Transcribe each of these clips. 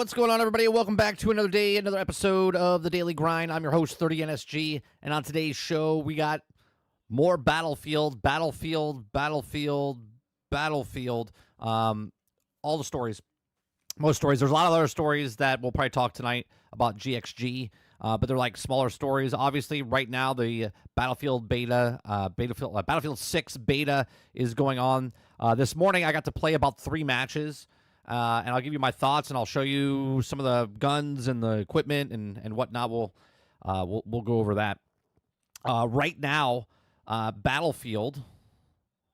What's going on, everybody? Welcome back to another day, another episode of The Daily Grind. I'm your host, 30NSG, and on today's show, we got more Battlefield. All the stories. Most stories. There's a lot of other stories that we'll probably talk tonight about GXG, but they're like smaller stories. Obviously, right now, the Battlefield beta, Battlefield 6 beta is going on. This morning, I got to play about 3 matches. And I'll give you my thoughts, and I'll show you some of the guns and the equipment and whatnot. We'll go over that. Right now, Battlefield,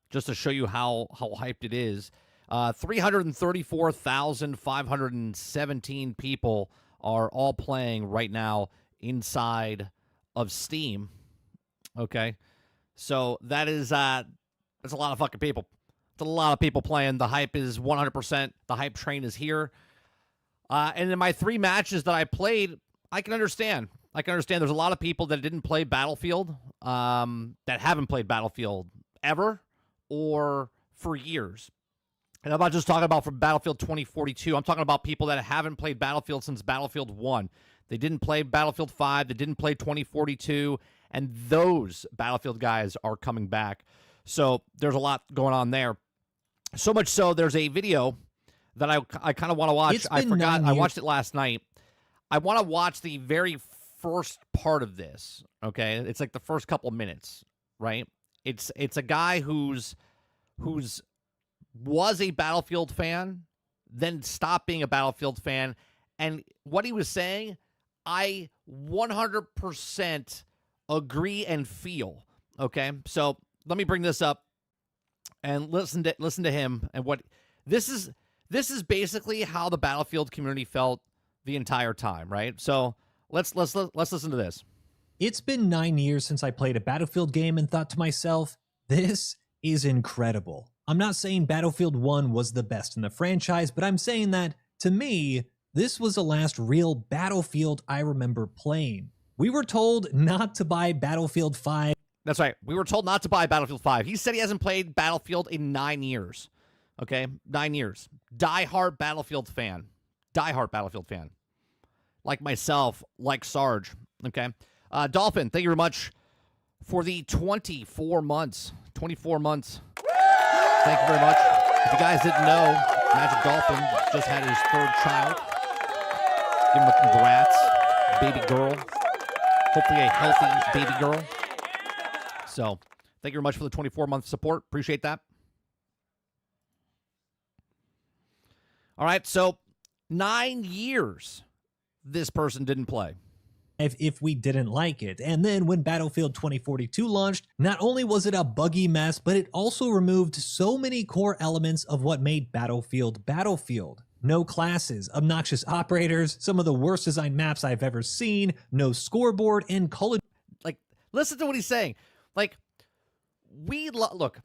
just to show you how hyped it is, 334,517 people are all playing right now inside of Steam. Okay, so that's a lot of fucking people. It's a lot of people playing. The hype is 100%. The hype train is here. And in my 3 matches that I played, I can understand. There's a lot of people that didn't play Battlefield, that haven't played Battlefield ever or for years. And I'm not just talking about from Battlefield 2042. I'm talking about people that haven't played Battlefield since Battlefield 1. They didn't play Battlefield 5. They didn't play 2042. And those Battlefield guys are coming back. So there's a lot going on there. So much so, there's a video that I kind of want to watch. I forgot. I watched it last night. I want to watch the very first part of this, okay? It's like the first couple of minutes, right? It's a guy who's was a Battlefield fan, then stopped being a Battlefield fan, and what he was saying, I 100% agree and feel, okay? So let me bring this up. And listen to him and what this is basically how the Battlefield community felt the entire time, right? So let's listen to this. It's been 9 years since I played a Battlefield game and thought to myself, this is incredible. I'm not saying Battlefield 1 was the best in the franchise, but I'm saying that, to me, this was the last real Battlefield I remember playing. We were told not to buy Battlefield 5. That's right. We were told not to buy Battlefield 5. He said he hasn't played Battlefield in 9 years. Okay? 9 years. Die-hard Battlefield fan. Like myself, like Sarge. Okay? Dolphin, thank you very much for the 24 months. 24 months. Thank you very much. If you guys didn't know, Magic Dolphin just had his 3rd child. Give him a congrats. Baby girl. Hopefully a healthy baby girl. So, thank you very much for the 24-month support. Appreciate that. All right, so 9 years this person didn't play. If we didn't like it. And then when Battlefield 2042 launched, not only was it a buggy mess, but it also removed so many core elements of what made Battlefield Battlefield. No classes, obnoxious operators, some of the worst designed maps I've ever seen, no scoreboard, and color. Like, listen to what he's saying. Like, look,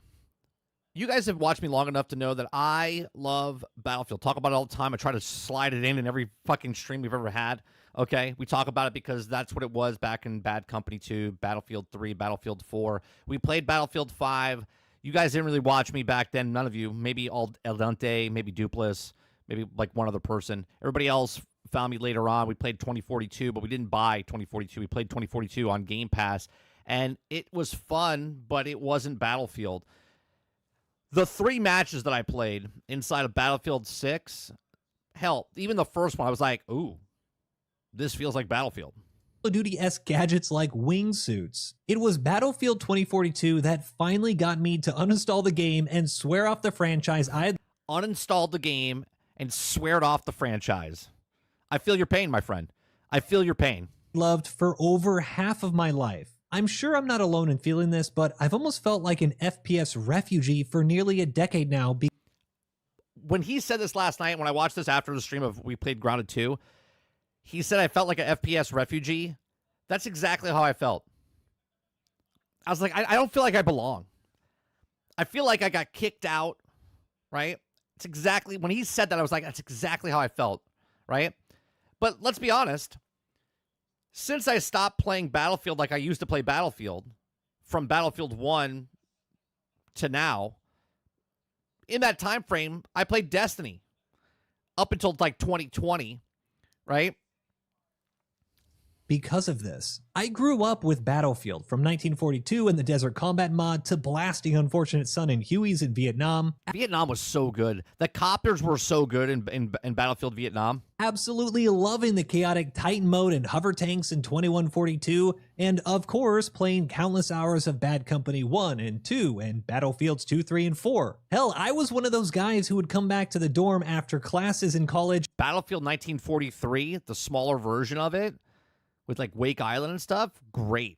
you guys have watched me long enough to know that I love Battlefield. Talk about it all the time. I try to slide it in every fucking stream we've ever had. Okay? We talk about it because that's what it was back in Bad Company 2, Battlefield 3, Battlefield 4. We played Battlefield 5. You guys didn't really watch me back then. None of you. Maybe El Dante, maybe Dupless, maybe like one other person. Everybody else found me later on. We played 2042, but we didn't buy 2042. We played 2042 on Game Pass. And it was fun, but it wasn't Battlefield. The 3 matches that I played inside of Battlefield 6, hell, even the first one, I was like, ooh, this feels like Battlefield. Call of Duty-esque gadgets like wingsuits. It was Battlefield 2042 that finally got me to uninstall the game and swear off the franchise I had uninstalled the game and sweared off the franchise. I feel your pain, my friend. I feel your pain. Loved for over half of my life. I'm sure I'm not alone in feeling this, but I've almost felt like an FPS refugee for nearly a decade now. When he said this last night, when I watched this after the stream of we played Grounded 2, he said I felt like an FPS refugee. That's exactly how I felt. I was like, I don't feel like I belong. I feel like I got kicked out, right? It's exactly, when he said that, I was like, that's exactly how I felt, right? But let's be honest. Since I stopped playing Battlefield like I used to play Battlefield, from Battlefield 1 to now, in that time frame, I played Destiny up until like 2020. right? Because of this, I grew up with Battlefield from 1942 and the Desert Combat mod to blasting Unfortunate Son and Huey's in Vietnam. Vietnam was so good. The copters were so good in Battlefield Vietnam. Absolutely loving the chaotic Titan mode and hover tanks in 2142, and of course playing countless hours of Bad Company 1 and 2 and Battlefields 2, 3, and 4. Hell, I was one of those guys who would come back to the dorm after classes in college. Battlefield 1943, the smaller version of it, with like Wake Island and stuff, great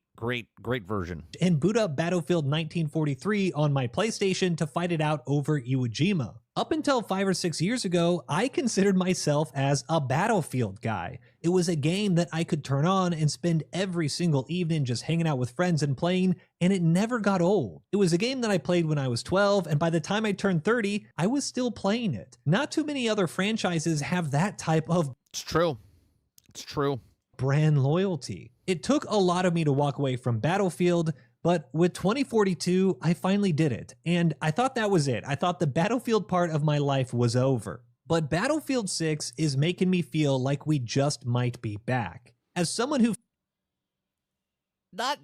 version. And boot up Battlefield 1943 on my PlayStation to fight it out over Iwo Jima. Up until 5 or 6 years ago, I considered myself as a Battlefield guy. It was a game that I could turn on and spend every single evening just hanging out with friends and playing, and it never got old. It was a game that I played when I was 12, and by the time I turned 30, I was still playing it. Not too many other franchises have that type of It's true. brand loyalty. It took a lot of me to walk away from Battlefield, but with 2042, I finally did it, and I thought that was it. I thought the Battlefield part of my life was over. But Battlefield 6 is making me feel like we just might be back. As someone who Not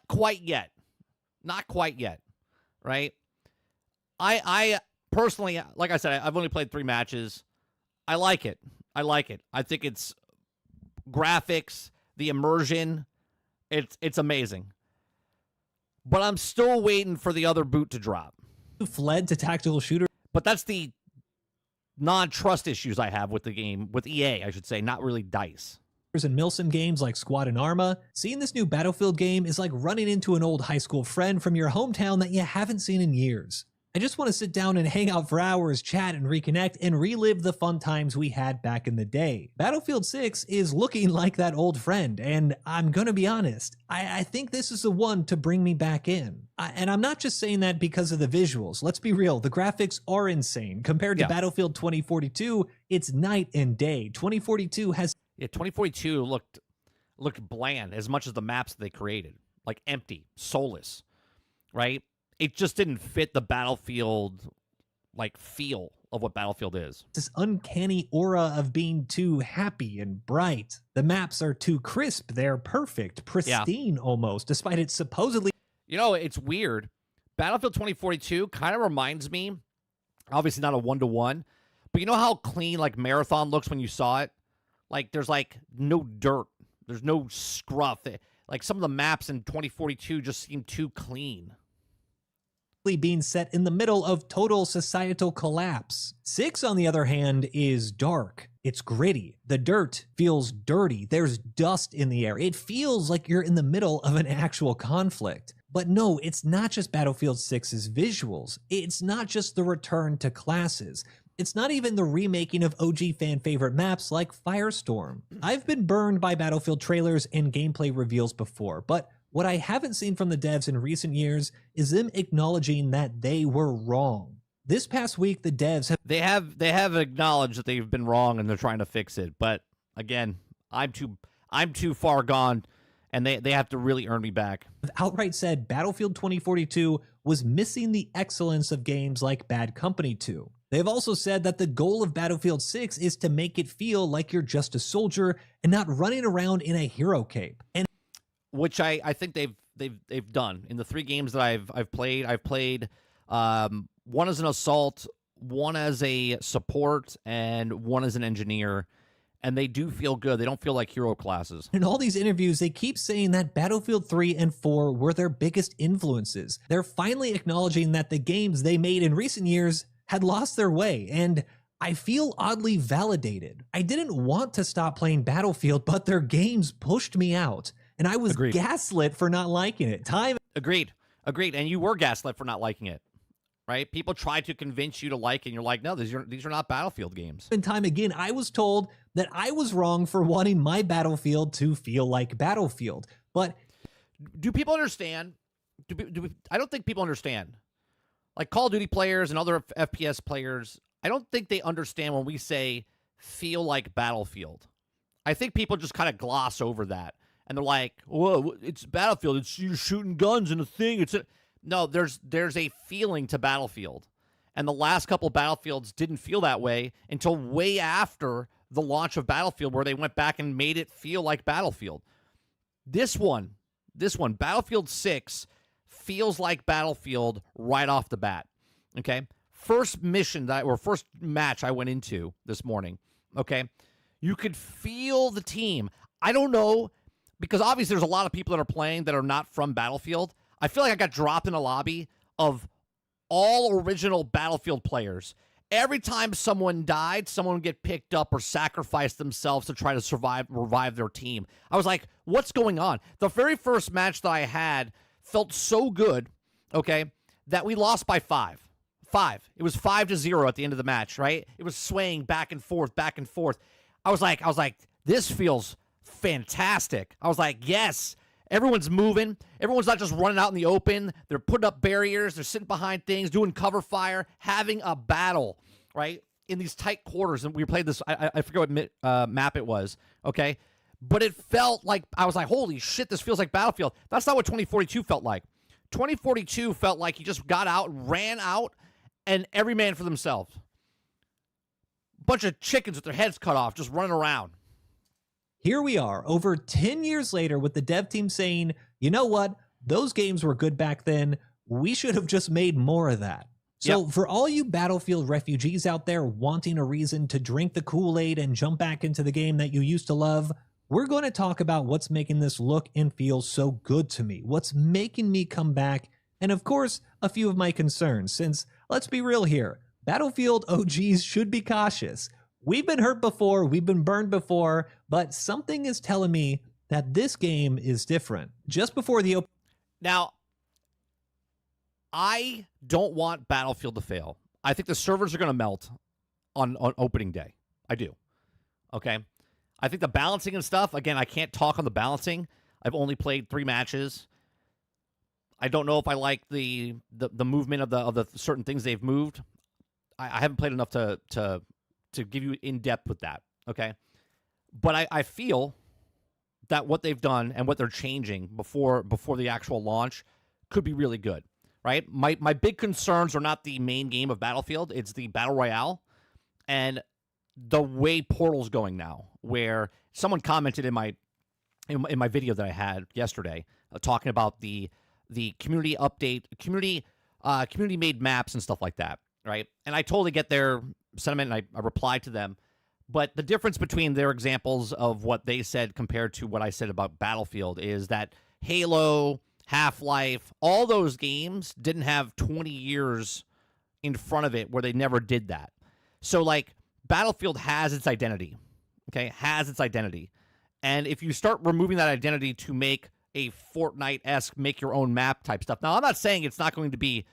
quite yet. Not quite yet, right? I personally, like I said, I've only played 3 matches. I like it. I think it's graphics, the immersion, it's amazing. But I'm still waiting for the other boot to drop. fled to tactical shooter But that's the non-trust issues I have with the game, with EA, I should say, not really DICE. and milsim games like Squad and Arma, seeing this new Battlefield game is like running into an old high school friend from your hometown that you haven't seen in years. I just want to sit down and hang out for hours, chat and reconnect, and relive the fun times we had back in the day. Battlefield 6 is looking like that old friend, and I'm gonna be honest, I think this is the one to bring me back in. And I'm not just saying that because of the visuals. Let's be real, the graphics are insane. Compared to Battlefield 2042, it's night and day. 2042 has 2042 looked bland as much as the maps they created, like empty, soulless, right? It just didn't fit the Battlefield like feel of what Battlefield is. this uncanny aura of being too happy and bright. The maps are too crisp, they're perfect, pristine almost, despite it supposedly You know, it's weird. Battlefield 2042 kind of reminds me, obviously not a 1-to-1, but you know how clean like Marathon looks when you saw it? Like there's like no dirt. There's no scruff. Like some of the maps in 2042 just seem too clean. being set in the middle of total societal collapse. 6, on the other hand, is dark. It's gritty. The dirt feels dirty. There's dust in the air. It feels like you're in the middle of an actual conflict. But no, it's not just Battlefield 6's visuals. It's not just the return to classes. It's not even the remaking of OG fan favorite maps like Firestorm. I've been burned by Battlefield trailers and gameplay reveals before, but what I haven't seen from the devs in recent years is them acknowledging that they were wrong. This past week, the devs have They have acknowledged that they've been wrong and they're trying to fix it. But again, I'm too far gone, and they have to really earn me back. outright said Battlefield 2042 was missing the excellence of games like Bad Company 2. They've also said that the goal of Battlefield 6 is to make it feel like you're just a soldier and not running around in a hero cape. And Which I think they've done in the 3 games that I've played. I've played one as an assault, one as a support, and one as an engineer, and they do feel good. They don't feel like hero classes. in all these interviews, they keep saying that Battlefield 3 and 4 were their biggest influences. They're finally acknowledging that the games they made in recent years had lost their way, and I feel oddly validated. I didn't want to stop playing Battlefield, but their games pushed me out. And I was gaslit for not liking it. Agreed. And you were gaslit for not liking it, right? People tried to convince you to like it, and you're like, no, these are not Battlefield games. And time again, I was told that I was wrong for wanting my Battlefield to feel like Battlefield. But do people understand? I don't think people understand. Like Call of Duty players and other FPS players, I don't think they understand when we say feel like Battlefield. I think people just kind of gloss over that. And they're like, whoa, it's Battlefield. It's you're shooting guns and a thing. No, there's a feeling to Battlefield. And the last couple Battlefields didn't feel that way until way after the launch of Battlefield, where they went back and made it feel like Battlefield. This one, Battlefield 6 feels like Battlefield right off the bat. Okay? First match I went into this morning, okay? You could feel the team. I don't know, because obviously there's a lot of people that are playing that are not from Battlefield. I feel like I got dropped in a lobby of all original Battlefield players. Every time someone died, someone would get picked up or sacrificed themselves to try to revive their team. I was like, what's going on? The very first match that I had felt so good, okay, that we lost by 5. It was 5-0 at the end of the match, right? It was swaying back and forth, back and forth. I was like, this feels fantastic. I was like, yes, everyone's moving. Everyone's not just running out in the open. They're putting up barriers. They're sitting behind things, doing cover fire, having a battle, right, in these tight quarters. And we played this, I forget what map it was, okay? But it felt like, I was like, holy shit, this feels like Battlefield. That's not what 2042 felt like. 2042 felt like you just got out, ran out, and every man for themselves. Bunch of chickens with their heads cut off, just running around. Here we are, over 10 years later, with the dev team saying, you know what? Those games were good back then. We should have just made more of that. So for all you Battlefield refugees out there wanting a reason to drink the Kool-Aid and jump back into the game that you used to love, we're going to talk about what's making this look and feel so good to me, what's making me come back, and of course, a few of my concerns, since, let's be real here, Battlefield OGs should be cautious. We've been hurt before, we've been burned before, but something is telling me that this game is different. Just before the open... Now, I don't want Battlefield to fail. I think the servers are going to melt on opening day. I do. Okay? I think the balancing and stuff, again, I can't talk on the balancing. I've only played 3 matches. I don't know if I like the movement of the certain things they've moved. I haven't played enough to give you in depth with that, okay? But I feel that what they've done and what they're changing before the actual launch could be really good, right? My big concerns are not the main game of Battlefield; it's the Battle Royale and the way Portal's going now. Where someone commented in my video that I had yesterday, talking about the community update, community made maps and stuff like that. Right? And I totally get their sentiment, and I replied to them. But the difference between their examples of what they said compared to what I said about Battlefield is that Halo, Half-Life, all those games didn't have 20 years in front of it where they never did that. So, like, Battlefield has its identity, okay? Has its identity. And if you start removing that identity to make a Fortnite-esque, make-your-own map type stuff. Now, I'm not saying it's not going to be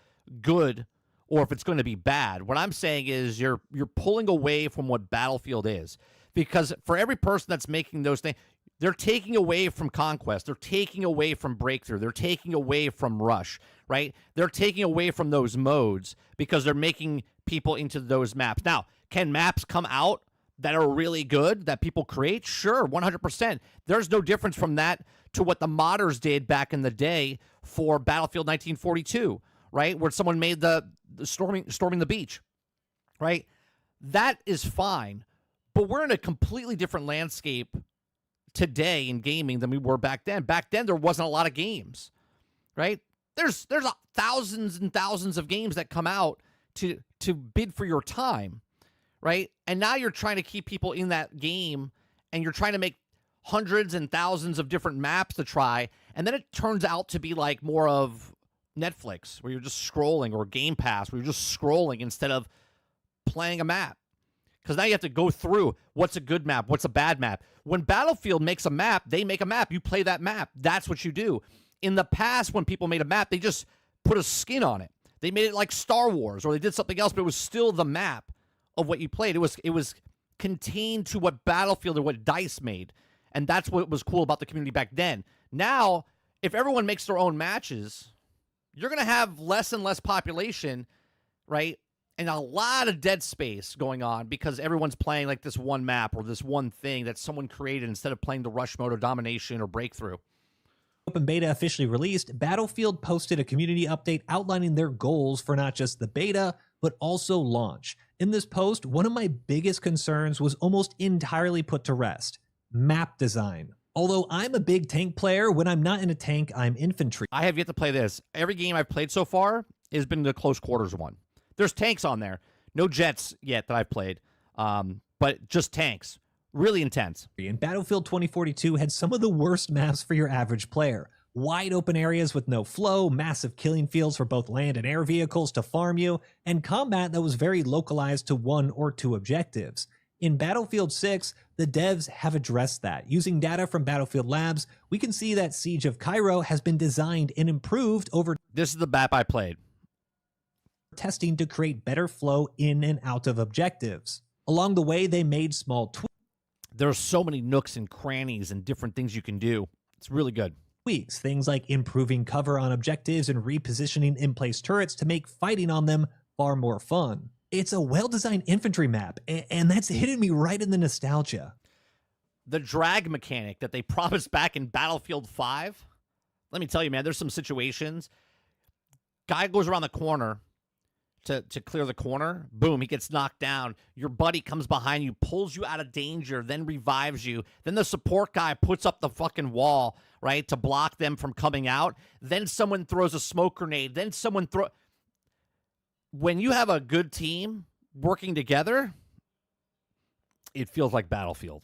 good or if it's going to be bad. What I'm saying is you're pulling away from what Battlefield is. Because for every person that's making those things, they're taking away from Conquest. They're taking away from Breakthrough. They're taking away from Rush, right? They're taking away from those modes because they're making people into those maps. Now, can maps come out that are really good that people create? Sure, 100%. There's no difference from that to what the modders did back in the day for Battlefield 1942. Right, where someone made the storming the beach, right? That is fine, but we're in a completely different landscape today in gaming than we were back then. Back then, there wasn't a lot of games, right? There's thousands and thousands of games that come out to bid for your time, right? And now you're trying to keep people in that game, and you're trying to make hundreds and thousands of different maps to try, and then it turns out to be like more of Netflix, where you're just scrolling, or Game Pass, where you're just scrolling instead of playing a map. Because now you have to go through what's a good map, what's a bad map. When Battlefield makes a map, they make a map. You play that map. That's what you do. In the past, when people made a map, they just put a skin on it. They made it like Star Wars, or they did something else, but it was still the map of what you played. It was contained to what Battlefield or what DICE made. And that's what was cool about the community back then. Now, if everyone makes their own matches, you're going to have less and less population, right? And a lot of dead space going on because everyone's playing like this one map or this one thing that someone created instead of playing the Rush mode or Domination or Breakthrough. Open beta officially released, Battlefield posted a community update outlining their goals for not just the beta, but also launch. In this post, one of my biggest concerns was almost entirely put to rest: map design. Although I'm a big tank player, when I'm not in a tank, I'm infantry. I have yet to play this. Every game I've played so far has been the close quarters one. There's tanks on there. No jets yet that I've played, but just tanks. Really intense. And Battlefield 2042 had some of the worst maps for your average player. Wide open areas with no flow, massive killing fields for both land and air vehicles to farm you, and combat that was very localized to one or two objectives. In Battlefield 6, the devs have addressed that. Using data from Battlefield Labs, we can see that Siege of Cairo has been designed and improved over This is the map I played. testing to create better flow in and out of objectives. Along the way, they made small There's so many nooks and crannies and different things you can do. It's really good. tweaks, things like improving cover on objectives and repositioning in-place turrets to make fighting on them far more fun. It's a well-designed infantry map, and that's hitting me right in the nostalgia. The drag mechanic that they promised back in Battlefield 5, let me tell you, man, there's some situations. Guy goes around the corner to clear the corner. Boom, he gets knocked down. Your buddy comes behind you, pulls you out of danger, then revives you. Then the support guy puts up the fucking wall, right, to block them from coming out. Then someone throws a smoke grenade. Then someone When you have a good team working together, it feels like Battlefield.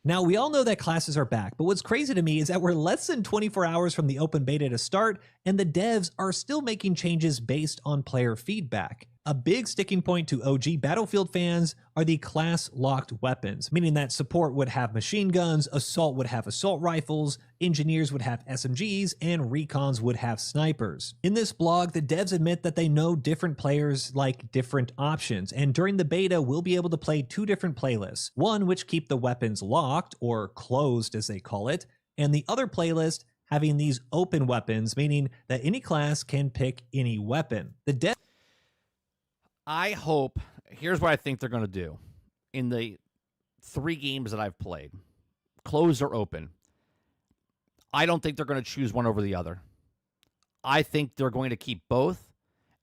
Now, we all know that classes are back, but what's crazy to me is that we're less than 24 hours from the open beta to start, and the devs are still making changes based on player feedback. A big sticking point to OG Battlefield fans are the class-locked weapons, meaning that support would have machine guns, assault would have assault rifles, engineers would have SMGs, and recons would have snipers. In this blog, the devs admit that they know different players like different options, and during the beta, we'll be able to play two different playlists. One which keep the weapons locked, or closed as they call it, and the other playlist having these open weapons, meaning that any class can pick any weapon. The devs I hope, here's what I think they're going to do. In the 3 games that I've played, closed or open, I don't think they're going to choose one over the other. I think they're going to keep both,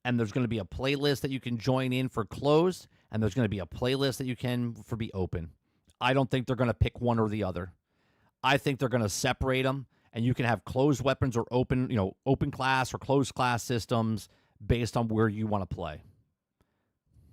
and there's going to be a playlist that you can join in for closed, and there's going to be a playlist that you can for be open. I don't think they're going to pick one or the other. I think they're going to separate them, and you can have closed weapons or open, open class or closed class systems based on where you want to play.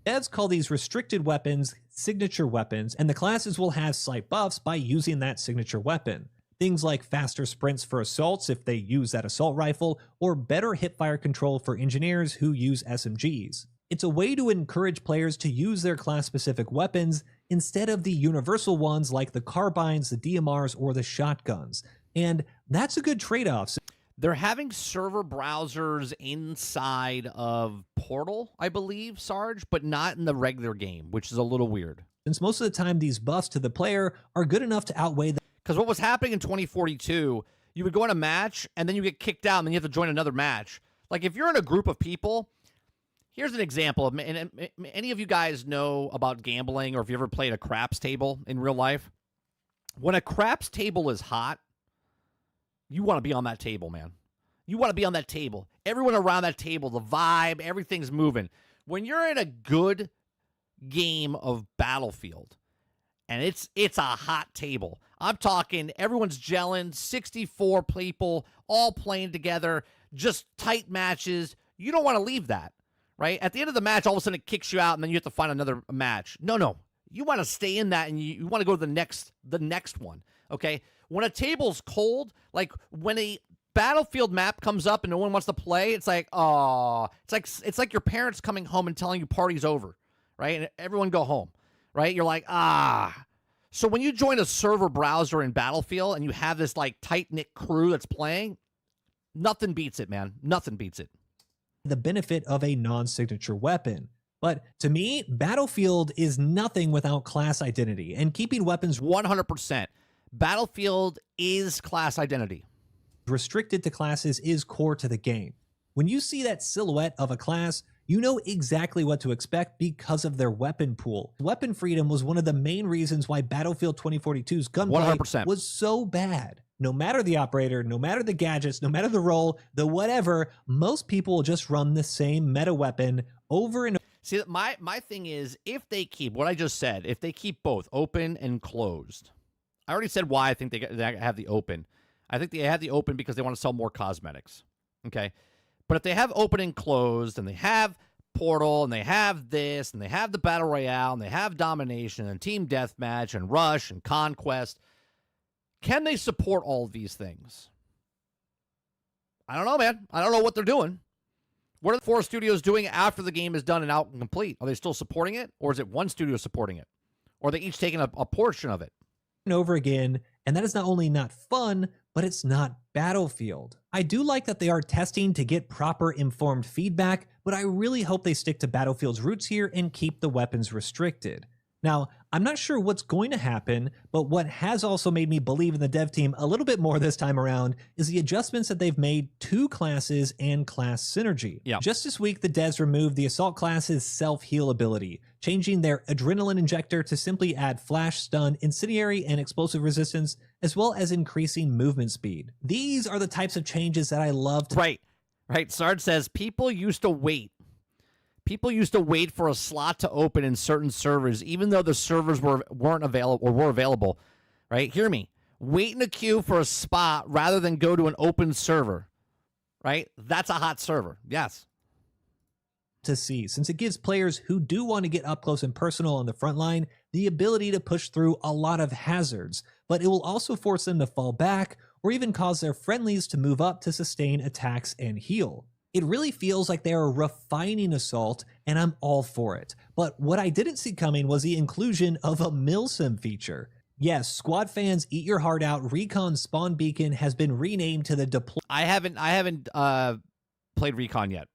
devs call these restricted weapons signature weapons, and the classes will have slight buffs by using that signature weapon. Things like faster sprints for assaults if they use that assault rifle, or better hipfire control for engineers who use SMGs. It's a way to encourage players to use their class-specific weapons instead of the universal ones like the carbines, the DMRs, or the shotguns. And that's a good trade-off. They're having server browsers inside of Portal, I believe, Sarge, but not in the regular game, which is a little weird. Since most of the time these buffs to the player are good enough to outweigh the Because what was happening in 2042, you would go in a match, and then you get kicked out, and then you have to join another match. Like, if you're in a group of people, here's an example of, and any of you guys know about gambling, or if you ever played a craps table in real life, when a craps table is hot, you want to be on that table, man. You want to be on that table. Everyone around that table, the vibe, everything's moving. When you're in a good game of Battlefield, and it's a hot table, I'm talking everyone's gelling, 64 people all playing together, just tight matches. You don't want to leave that, right? At the end of the match, all of a sudden it kicks you out, and then you have to find another match. No. You want to stay in that, and you want to go to the next one, okay? When a table's cold, like when a Battlefield map comes up and no one wants to play, it's like, oh, it's like your parents coming home and telling you party's over, right? And everyone go home, right? You're like, ah. So when you join a server browser in Battlefield and you have this like tight-knit crew that's playing, nothing beats it, man. Nothing beats it. The benefit of a non-signature weapon. But to me, Battlefield is nothing without class identity, and keeping weapons 100%. Battlefield is class identity. Restricted to classes is core to the game. When you see that silhouette of a class, you know exactly what to expect because of their weapon pool. Weapon freedom was one of the main reasons why Battlefield 2042's gunplay 100%. was so bad. No matter the operator, no matter the gadgets, no matter the role, the whatever, most people will just run the same meta weapon over and over. See, my thing is, if they keep what I just said, if they keep both open and closed, I already said why I think they have the open. I think they have the open because they want to sell more cosmetics. Okay, but if they have open and closed, and they have Portal, and they have this, and they have the Battle Royale, and they have Domination, and Team Deathmatch, and Rush, and Conquest, can they support all of these things? I don't know, man. I don't know what they're doing. What are the 4 studios doing after the game is done and out and complete? Are they still supporting it, or is it one studio supporting it? Or are they each taking a portion of it? And over again, and that is not only not fun, but it's not Battlefield. I do like that they are testing to get proper informed feedback, but I really hope they stick to Battlefield's roots here and keep the weapons restricted. Now, I'm not sure what's going to happen, but what has also made me believe in the dev team a little bit more this time around is the adjustments that they've made to classes and class synergy. Yeah. Just this week, the devs removed the Assault class's self-heal ability, changing their Adrenaline Injector to simply add Flash, Stun, Incendiary, and Explosive Resistance, as well as increasing movement speed. These are the types of changes that I love to— Right. Sarge says, people used to wait for a slot to open in certain servers, even though the servers weren't available or were available. Right? Hear me. Wait in a queue for a spot rather than go to an open server. Right? That's a hot server. Yes. To see, since it gives players who do want to get up close and personal on the front line the ability to push through a lot of hazards, but it will also force them to fall back or even cause their friendlies to move up to sustain attacks and heal. It really feels like they are refining Assault, and I'm all for it. But what I didn't see coming was the inclusion of a milsim feature. Yes, squad fans, eat your heart out. Recon Spawn Beacon has been renamed to the Deploy I haven't played Recon yet.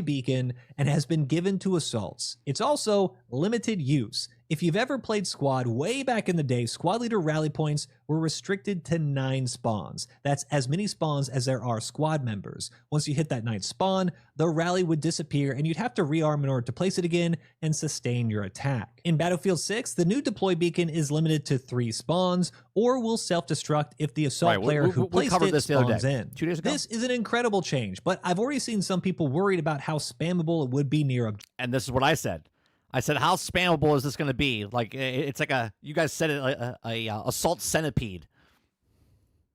Beacon and has been given to Assaults. It's also limited use. If you've ever played Squad way back in the day, Squad Leader rally points were restricted to 9 spawns. That's as many spawns as there are squad members. Once you hit that 9th spawn, the rally would disappear and you'd have to rearm in order to place it again and sustain your attack. In Battlefield 6, the new Deploy Beacon is limited to 3 spawns or will self-destruct if the Assault player who placed it spawns in. 2 days ago. This is an incredible change, but I've already seen some people worried about how spammable it would be near And this is what I said. I said, how spammable is this going to be? Like, it's like you guys said it, a assault centipede.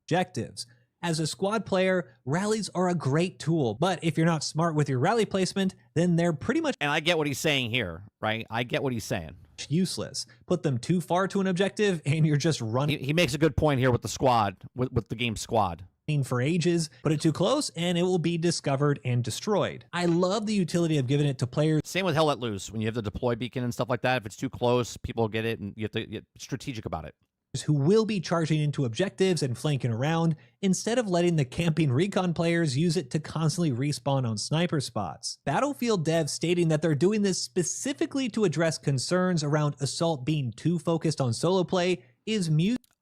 objectives. As a squad player, rallies are a great tool, but if you're not smart with your rally placement, then they're pretty much— And I get what he's saying here, right? I get what he's saying. useless. Put them too far to an objective and you're just running— He makes a good point here with the squad, with the game Squad. for ages. Put it too close and it will be discovered and destroyed. I love the utility of giving it to players Same with Hell Let Loose. When you have the deploy beacon and stuff like that, if it's too close, people get it, and you have to get strategic about it. who will be charging into objectives and flanking around instead of letting the camping recon players use it to constantly respawn on sniper spots. Battlefield devs stating that they're doing this specifically to address concerns around Assault being too focused on solo play is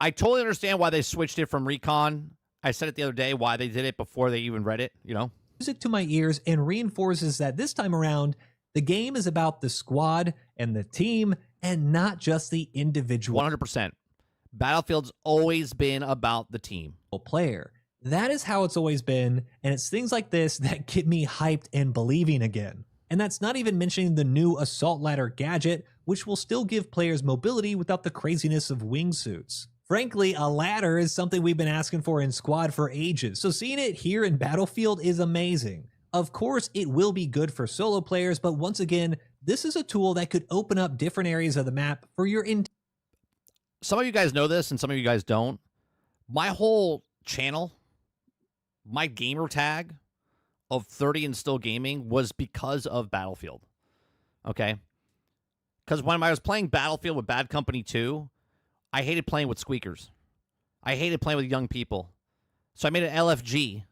I totally understand why they switched it from Recon. I said it the other day, why they did it before they even read it, you know? music to my ears and reinforces that this time around, the game is about the squad and the team and not just the individual 100%. Battlefield's always been about the team. player. That is how it's always been, and it's things like this that get me hyped and believing again. And that's not even mentioning the new Assault Ladder gadget, which will still give players mobility without the craziness of wingsuits. Frankly, a ladder is something we've been asking for in Squad for ages, so seeing it here in Battlefield is amazing. Of course, it will be good for solo players, but once again, this is a tool that could open up different areas of the map for your Some of you guys know this and some of you guys don't. My whole channel, my gamer tag of 30 and still gaming was because of Battlefield. Okay? Because when I was playing Battlefield with Bad Company 2, I hated playing with squeakers. I hated playing with young people. So I made an LFG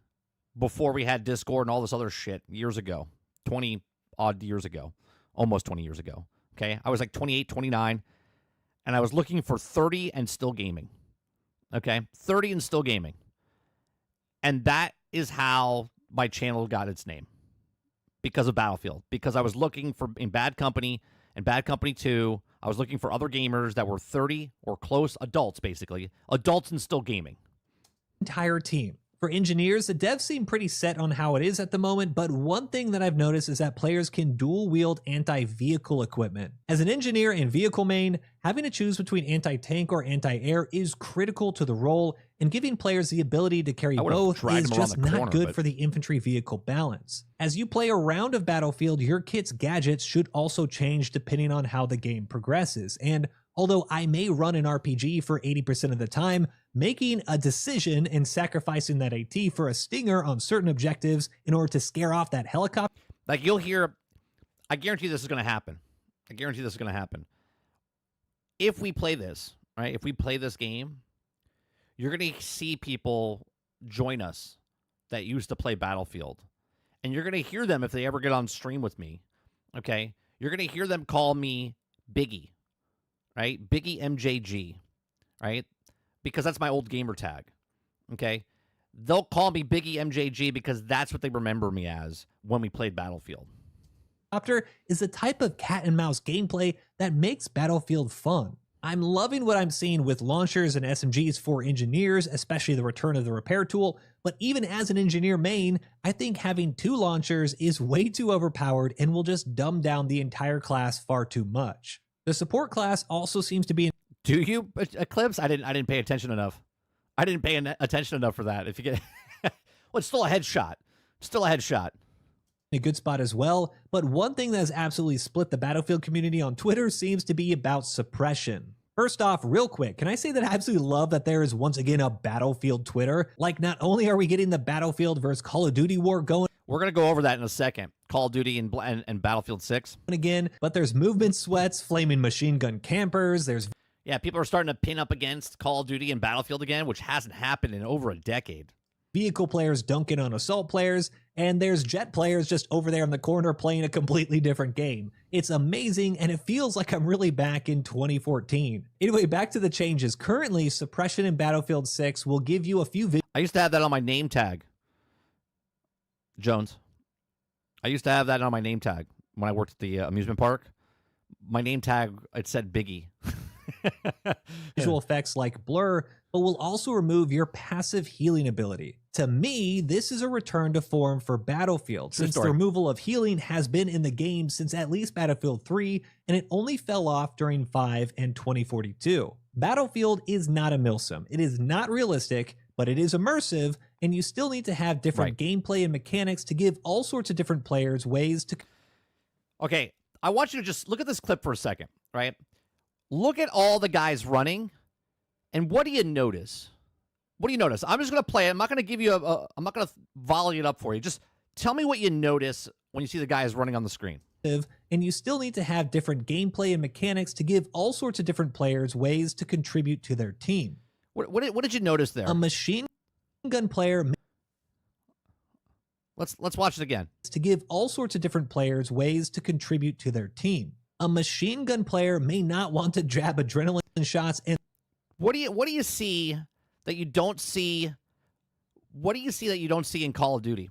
before we had Discord and all this other shit years ago. 20-odd years ago. Almost 20 years ago. Okay? I was like 28, 29. And I was looking for 30 and still gaming. Okay? 30 and still gaming. And that is how my channel got its name. Because of Battlefield. Because I was looking for, in Bad Company and Bad Company 2, I was looking for other gamers that were 30 or close, adults basically. Adults and still gaming. entire team. For engineers, the devs seem pretty set on how it is at the moment, but one thing that I've noticed is that players can dual wield anti-vehicle equipment. As an engineer and vehicle main, having to choose between anti-tank or anti-air is critical to the role, and giving players the ability to carry both is just not good for the infantry vehicle balance. As you play a round of Battlefield, your kit's gadgets should also change depending on how the game progresses, and although I may run an RPG for 80% of the time, making a decision and sacrificing that AT for a stinger on certain objectives in order to scare off that helicopter. Like you'll hear, I guarantee this is going to happen. I guarantee this is going to happen. If we play this, right? If we play this game, you're going to see people join us that used to play Battlefield. And you're going to hear them if they ever get on stream with me. Okay? You're going to hear them call me Biggie. Right? Biggie MJG. Right? Because that's my old gamer tag. Okay? They'll call me Biggie MJG because that's what they remember me as when we played Battlefield. Is the type of cat and mouse gameplay that makes Battlefield fun. I'm loving what I'm seeing with launchers and SMGs for engineers, especially the return of the repair tool, but even as an engineer main, I think having 2 launchers is way too overpowered and will just dumb down the entire class far too much. The support class also seems to be... Do you, Eclipse? I didn't pay attention enough. I didn't pay attention enough for that. If you get... well, it's still a headshot. Still a headshot. A good spot as well, but one thing that has absolutely split the Battlefield community on Twitter seems to be about suppression. First off, real quick, can I say that I absolutely love that there is once again a Battlefield Twitter? Like, not only are we getting the Battlefield versus Call of Duty war going... We're going to go over that in a second. Call of Duty and Battlefield 6. Again, but there's movement sweats, flaming machine gun campers, there's... Yeah, people are starting to pin up against Call of Duty and Battlefield again, which hasn't happened in over a decade. Vehicle players dunking on assault players, and there's jet players just over there in the corner playing a completely different game. It's amazing, and it feels like I'm really back in 2014. Anyway, back to the changes. Currently, suppression in Battlefield 6 will give you a few... I used to have that on my name tag. Jones. I used to have that on my name tag when I worked at the amusement park. My name tag, it said Biggie. Visual effects like blur, but will also remove your passive healing ability. To me, this is a return to form for Battlefield, since the removal of healing has been in the game since at least Battlefield 3, and it only fell off during 5 and 2042. Battlefield is not a milsim. It is not realistic, but it is immersive, and you still need to have different gameplay and mechanics to give all sorts of different players ways to... Okay, I want you to just look at this clip for a second, right? Look at all the guys running, and what do you notice? What do you notice? I'm just going to play it. I'm not going to give you I'm not going to volley it up for you. Just tell me what you notice when you see the guys running on the screen. And you still need to have different gameplay and mechanics to give all sorts of different players ways to contribute to their team. What did you notice there? A machine gun player... Let's watch it again. To give all sorts of different players ways to contribute to their team. A machine gun player may not want to jab adrenaline shots and... What do you see that you don't see? What do you see that you don't see in Call of Duty?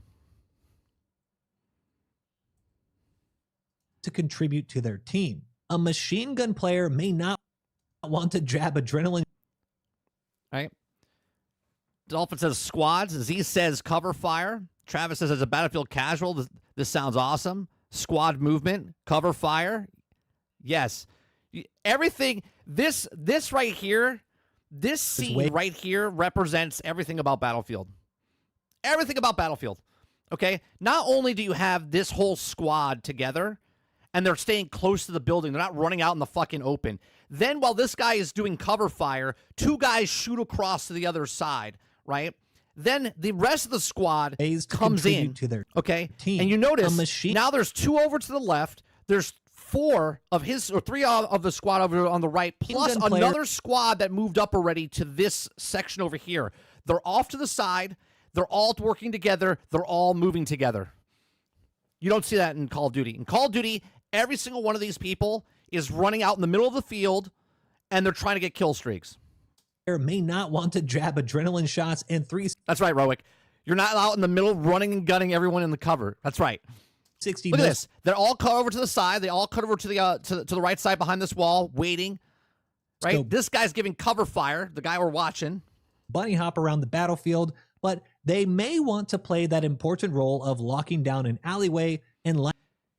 To contribute to their team. A machine gun player may not want to jab adrenaline. Right. Dolphin says squads. Z says cover fire. Travis says as a Battlefield casual, this sounds awesome. Squad movement, cover fire. Yes. Everything, this right here, this scene right here represents everything about Battlefield. Everything about Battlefield. Okay? Not only do you have this whole squad together, and they're staying close to the building, they're not running out in the fucking open. Then while this guy is doing cover fire, 2 guys shoot across to the other side, right? Then the rest of the squad comes in, to their okay? Team. And you notice now there's 2 over to the left, there's 4 of his, or 3 of the squad over on the right, plus another squad that moved up already to this section over here. They're off to the side. They're all working together. They're all moving together. You don't see that in Call of Duty. In Call of Duty, every single one of these people is running out in the middle of the field, and they're trying to get kill streaks. May not want to jab adrenaline shots and 3... That's right, Rowick. You're not out in the middle running and gunning everyone in the cover. That's right. 60 Look at this. They're all cut over to the side. They all cut over to the right side behind this wall, waiting. Right? This guy's giving cover fire, the guy we're watching. Bunny hop around the battlefield, but They may want to play that important role of locking down an alleyway and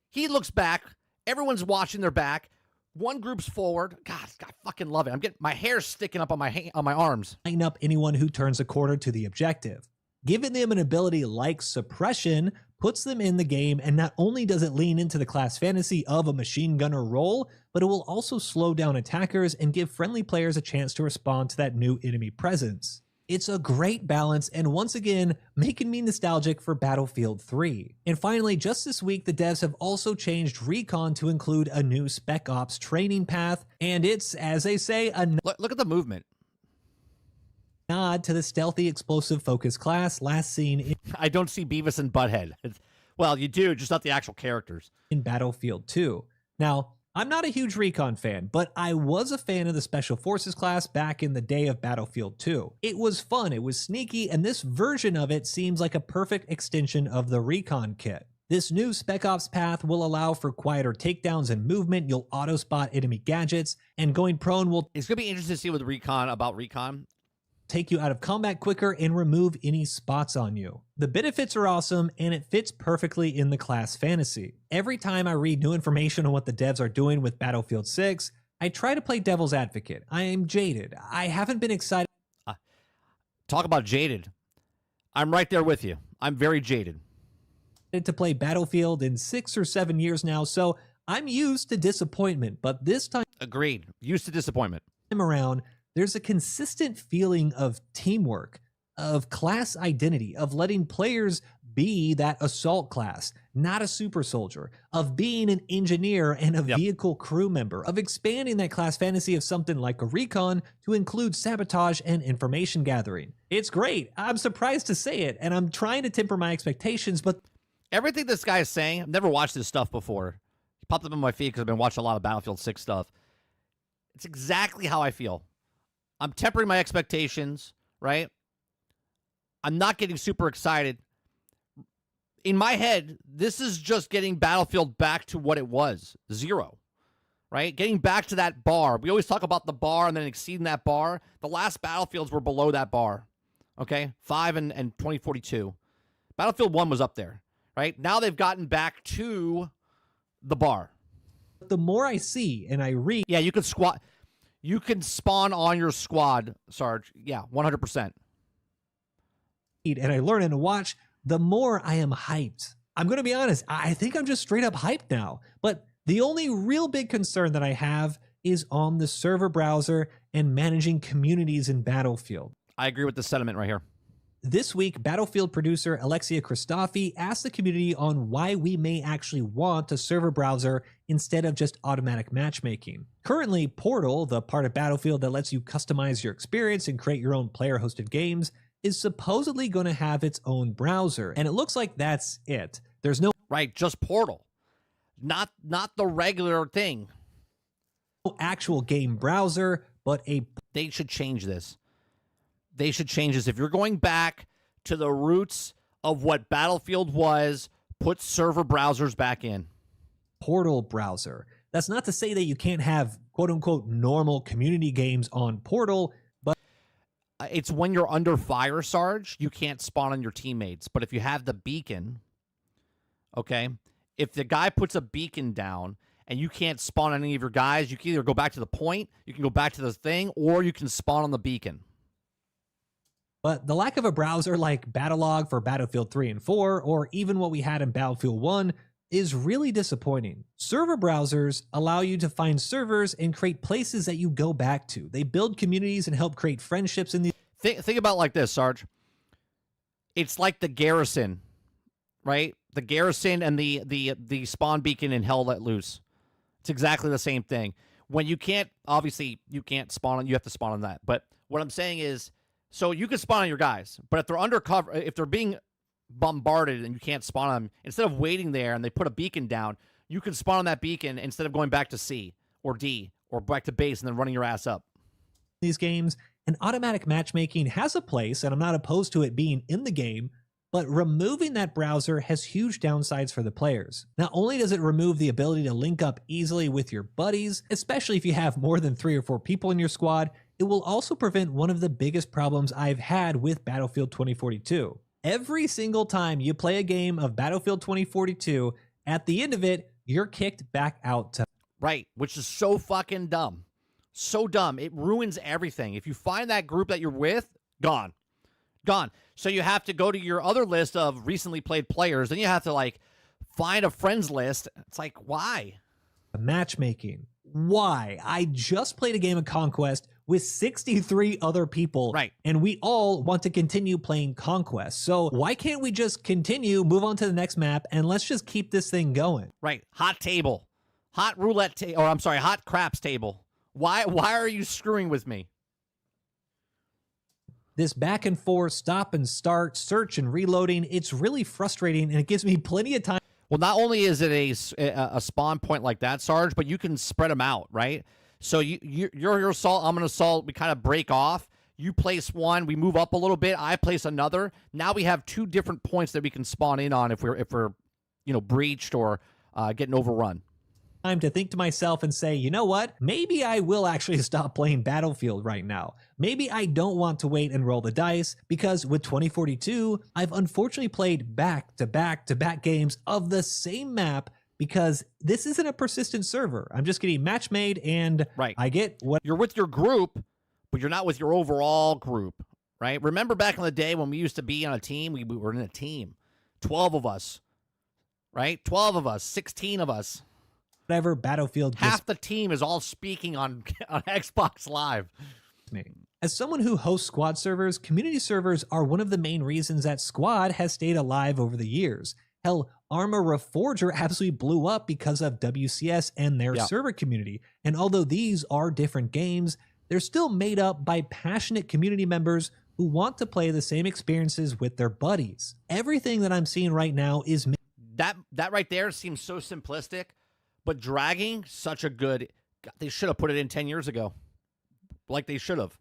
He looks back. Everyone's watching their back. One group's forward. God, I fucking love it. I'm getting my hair sticking up on my arms. line up anyone who turns a corner to the objective. Giving them an ability like suppression puts them in the game, and not only does it lean into the class fantasy of a machine gunner role, but it will also slow down attackers and give friendly players a chance to respond to that new enemy presence. It's a great balance, and once again, making me nostalgic for Battlefield 3. And finally, just this week, the devs have also changed Recon to include a new Spec Ops training path, and it's, as they say, a Look at the movement. nod to the stealthy explosive focus class last seen I don't see Beavis and Butthead. Well, you do, just not the actual characters. in Battlefield 2. Now, I'm not a huge Recon fan, but I was a fan of the Special Forces class back in the day of Battlefield 2. It was fun, it was sneaky, and this version of it seems like a perfect extension of the Recon kit. This new Spec Ops path will allow for quieter takedowns and movement, you'll auto-spot enemy gadgets, and going prone will It's going to be interesting to see with Recon take you out of combat quicker and remove any spots on you. The benefits are awesome, and it fits perfectly in the class fantasy. Every time I read new information on what the devs are doing with Battlefield 6, I try to play devil's advocate. I am jaded. I haven't been excited Talk about jaded. I'm right there with you. I'm very jaded. to play Battlefield in 6 or 7 years now, so I'm used to disappointment, but this time Agreed. Used to disappointment. around, there's a consistent feeling of teamwork, of class identity, of letting players be that assault class, not a super soldier, of being an engineer and a vehicle crew member, of expanding that class fantasy of something like a Recon to include sabotage and information gathering. It's great. I'm surprised to say it, and I'm trying to temper my expectations, but Everything this guy is saying, I've never watched this stuff before. He popped up in my feed because I've been watching a lot of Battlefield 6 stuff. It's exactly how I feel. I'm tempering my expectations, right? I'm not getting super excited. In my head, this is just getting Battlefield back to what it was, 0, right? Getting back to that bar. We always talk about the bar and then exceeding that bar. The last Battlefields were below that bar, okay? 5 and 2042. Battlefield 1 was up there, right? Now they've gotten back to the bar. the more I see and I read, Yeah, you can squat. You can spawn on your squad, Sarge. Yeah, 100%. and I learn and watch, the more I am hyped. I'm going to be honest, I think I'm just straight up hyped now. But the only real big concern that I have is on the server browser and managing communities in Battlefield. I agree with the sentiment right here. This week, Battlefield producer Alexia Christofi asked the community on why we may actually want a server browser instead of just automatic matchmaking. Currently, Portal, the part of Battlefield that lets you customize your experience and create your own player-hosted games, is supposedly going to have its own browser, and it looks like that's it. There's no Right, just Portal. Not the regular thing. actual game browser, but a They should change this. They should change this. If you're going back to the roots of what Battlefield was, put server browsers back in. Portal browser. That's not to say that you can't have quote-unquote normal community games on Portal, but It's when you're under fire, Sarge, you can't spawn on your teammates. But if you have the beacon, okay, if the guy puts a beacon down and you can't spawn on any of your guys, you can either go back to the point, you can go back to the thing, or you can spawn on the beacon. But the lack of a browser like Battlelog for Battlefield 3 and 4, or even what we had in Battlefield 1, is really disappointing. Server browsers allow you to find servers and create places that you go back to. They build communities and help create friendships in the Think about it like this, Sarge. It's like the garrison, right? The garrison and the spawn beacon in Hell Let Loose. It's exactly the same thing. When you can't, obviously, you can't spawn on, you have to spawn on that. But what I'm saying is, so you can spawn on your guys, but if they're undercover, if they're being bombarded and you can't spawn on them, instead of waiting there and they put a beacon down, you can spawn on that beacon instead of going back to C or D or back to base and then running your ass up. these games, and automatic matchmaking has a place, and I'm not opposed to it being in the game, but removing that browser has huge downsides for the players. Not only does it remove the ability to link up easily with your buddies, especially if you have more than 3 or 4 people in your squad, it will also prevent one of the biggest problems I've had with Battlefield 2042. Every single time you play a game of Battlefield 2042, at the end of it, you're kicked back out to. Right, which is so fucking dumb. So dumb. It ruins everything. If you find that group that you're with, gone. Gone. So you have to go to your other list of recently played players. Then you have to, like, find a friends list. It's like, why? Matchmaking. Why? I just played a game of Conquest with 63 other people. Right. And we all want to continue playing Conquest. So why can't we just continue, move on to the next map, and let's just keep this thing going? Right. Hot table. Hot roulette table. Or I'm sorry, hot craps table. Why are you screwing with me? This back and forth, stop and start, search and reloading, it's really frustrating, and it gives me plenty of time. Well, not only is it a spawn point like that, Sarge, but you can spread them out, right? So you're your assault, I'm an assault, we kind of break off. You place one, we move up a little bit, I place another. Now we have two different points that we can spawn in on if we're breached or getting overrun. Time to think to myself and say, you know what? Maybe I will actually stop playing Battlefield right now. Maybe I don't want to wait and roll the dice, because with 2042, I've unfortunately played back-to-back games of the same map, because this isn't a persistent server. I'm just getting match made, and right. I get what you're with your group, but you're not with your overall group, right? Remember back in the day when we used to be on a team, we were in a team, 12 of us, right? 12 of us, 16 of us. Whatever Battlefield gets. Half the team is all speaking on Xbox Live. As someone who hosts squad servers, community servers are one of the main reasons that squad has stayed alive over the years. Hell, Arma Reforger absolutely blew up because of WCS and their server community. And although these are different games, they're still made up by passionate community members who want to play the same experiences with their buddies. Everything that I'm seeing right now is that right there seems so simplistic. But dragging, such a good... God, they should have put it in 10 years ago. Like they should have.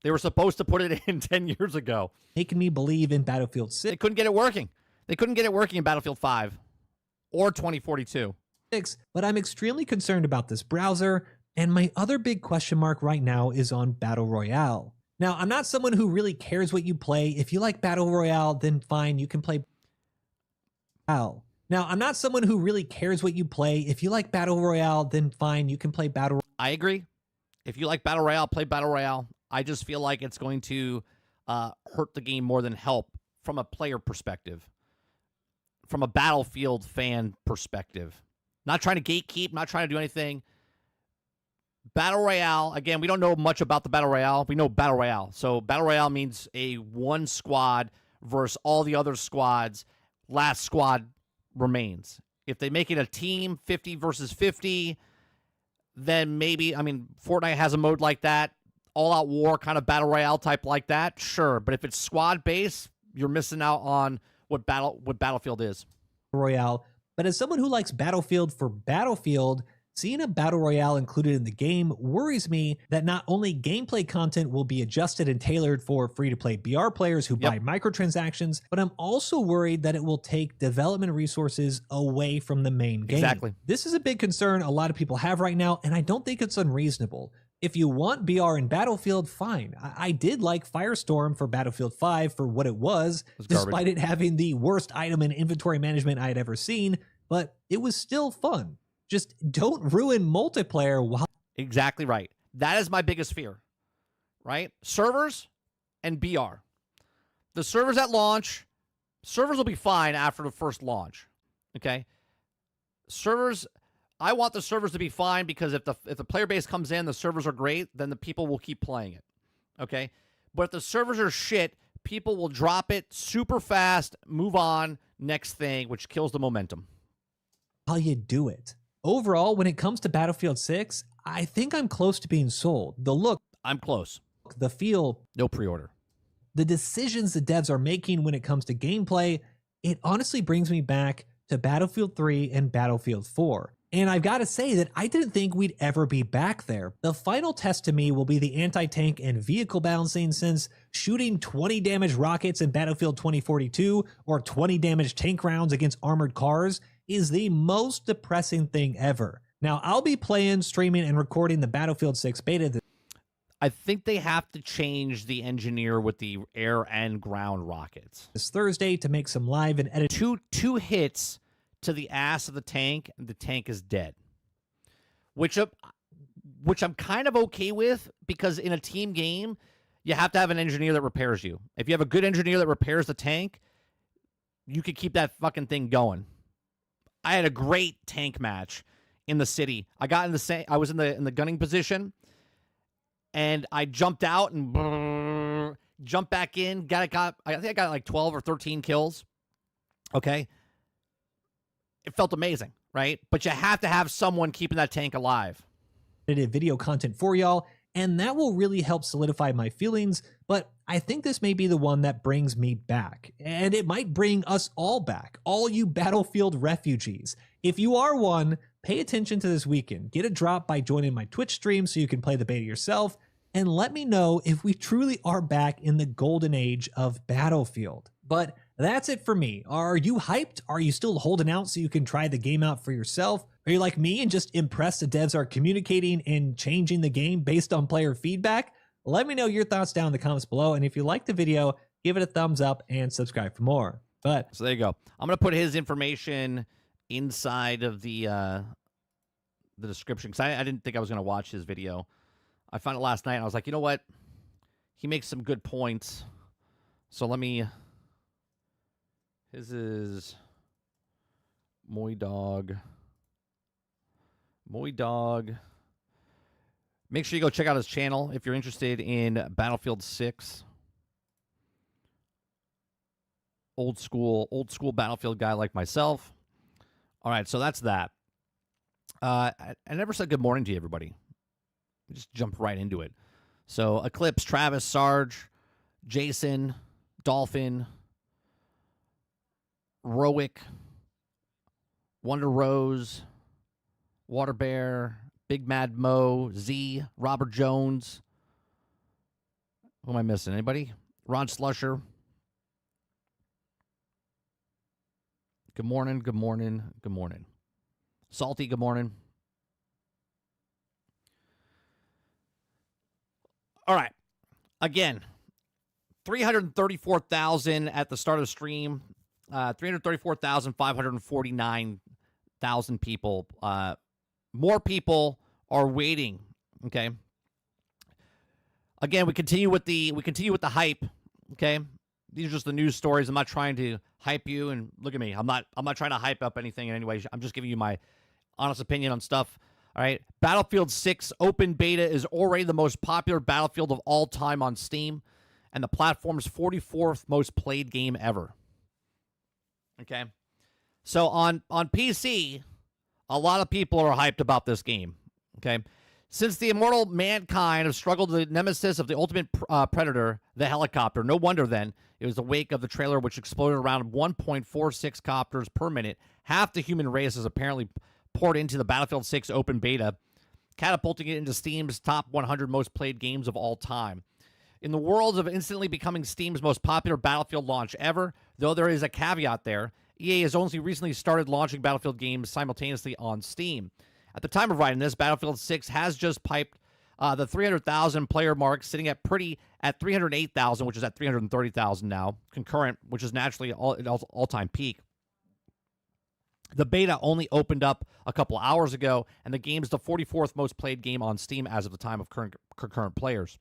They were supposed to put it in 10 years ago. Making me believe in Battlefield 6. They couldn't get it working. They couldn't get it working in Battlefield 5 or 2042. But I'm extremely concerned about this browser, and my other big question mark right now is on Battle Royale. Now, I'm not someone who really cares what you play. If you like Battle Royale, then fine, you can play Battle. Now, I'm not someone who really cares what you play. If you like Battle Royale, then fine, you can play Battle Royale. I agree. If you like Battle Royale, play Battle Royale. I just feel like it's going to hurt the game more than help from a player perspective, from a Battlefield fan perspective. Not trying to gatekeep, not trying to do anything. Battle Royale, again, we don't know much about the Battle Royale. We know Battle Royale. So Battle Royale means a one squad versus all the other squads. Last squad remains. If they make it a team 50 versus 50, then maybe, I mean, Fortnite has a mode like that, all-out war kind of Battle Royale type like that, sure. But if it's squad-based, you're missing out on what Battlefield is. Royale. But as someone who likes Battlefield for Battlefield, seeing a Battle Royale included in the game worries me that not only gameplay content will be adjusted and tailored for free-to-play BR players who buy microtransactions, but I'm also worried that it will take development resources away from the main game. Exactly. This is a big concern a lot of people have right now, and I don't think it's unreasonable. If you want BR in Battlefield, fine. I did like Firestorm for Battlefield 5 for what it was despite it having the worst item and inventory management I had ever seen, but it was still fun. Just don't ruin multiplayer while... Exactly right. That is my biggest fear, right? Servers and BR. The servers at launch, servers will be fine after the first launch, okay? Servers, I want the servers to be fine because if the player base comes in, the servers are great, then the people will keep playing it, okay? But if the servers are shit, people will drop it super fast, move on, next thing, which kills the momentum. How you do it. Overall, when it comes to Battlefield 6, I think I'm close to being sold. The look, I'm close. The feel, no pre-order. The decisions the devs are making when it comes to gameplay, it honestly brings me back to Battlefield 3 and Battlefield 4. And I've got to say that I didn't think we'd ever be back there. The final test to me will be the anti-tank and vehicle balancing, since shooting 20 damage rockets in Battlefield 2042 or 20 damage tank rounds against armored cars is the most depressing thing ever. Now, I'll be playing, streaming, and recording the Battlefield 6 beta. I think they have to change the engineer with the air and ground rockets. This Thursday to make some live and edit. Two hits to the ass of the tank, and the tank is dead. Which I'm kind of okay with, because in a team game, you have to have an engineer that repairs you. If you have a good engineer that repairs the tank, you could keep that fucking thing going. I had a great tank match in the city. I was in the gunning position, and I jumped out and jumped back in. I think I got like 12 or 13 kills. Okay. It felt amazing, right? But you have to have someone keeping that tank alive. Video content for y'all, and that will really help solidify my feelings, but I think this may be the one that brings me back, and it might bring us all back, all you Battlefield refugees. If you are one, pay attention to this weekend. Get a drop by joining my Twitch stream so you can play the beta yourself, and let me know if we truly are back in the golden age of Battlefield. But that's it for me. Are you hyped? Are you still holding out so you can try the game out for yourself? Are you like me and just impressed the devs are communicating and changing the game based on player feedback? Let me know your thoughts down in the comments below. And if you liked the video, give it a thumbs up and subscribe for more. But so there you go. I'm going to put his information inside of the description, because I didn't think I was going to watch his video. I found it last night, and I was like, you know what? He makes some good points. So let me... His is Moy Dog. Moy Dog. Make sure you go check out his channel if you're interested in Battlefield 6. Old school Battlefield guy like myself. All right, so that's that. I never said good morning to you, everybody. Just jumped right into it. So Eclipse, Travis, Sarge, Jason, Dolphin, Rowick, Wonder Rose, Water Bear, Big Mad Mo, Z, Robert Jones. Who am I missing? Anybody? Ron Slusher. Good morning, good morning, good morning. Salty, good morning. All right. Again, 334,000 at the start of the stream. 334,549,000 people. More people are waiting. Okay. Again, we continue with the hype. Okay. These are just the news stories. I'm not trying to hype you, and look at me. I'm not trying to hype up anything in any way. I'm just giving you my honest opinion on stuff. All right. Battlefield 6 open beta is already the most popular Battlefield of all time on Steam, and the platform's 44th most played game ever. Okay. So on PC, a lot of people are hyped about this game. Okay. Since the immortal mankind have struggled with the nemesis of the ultimate predator, the helicopter, no wonder then it was the wake of the trailer, which exploded around 1.46 copters per minute. Half the human race is apparently poured into the Battlefield 6 open beta, catapulting it into Steam's top 100 most played games of all time. In the world of instantly becoming Steam's most popular Battlefield launch ever, though there is a caveat there, EA has only recently started launching Battlefield games simultaneously on Steam. At the time of writing this, Battlefield 6 has just piped the 300,000 player mark, sitting at 308,000, which is at 330,000 now, concurrent, which is naturally all-time peak. The beta only opened up a couple hours ago, and the game is the 44th most played game on Steam as of the time of concurrent players.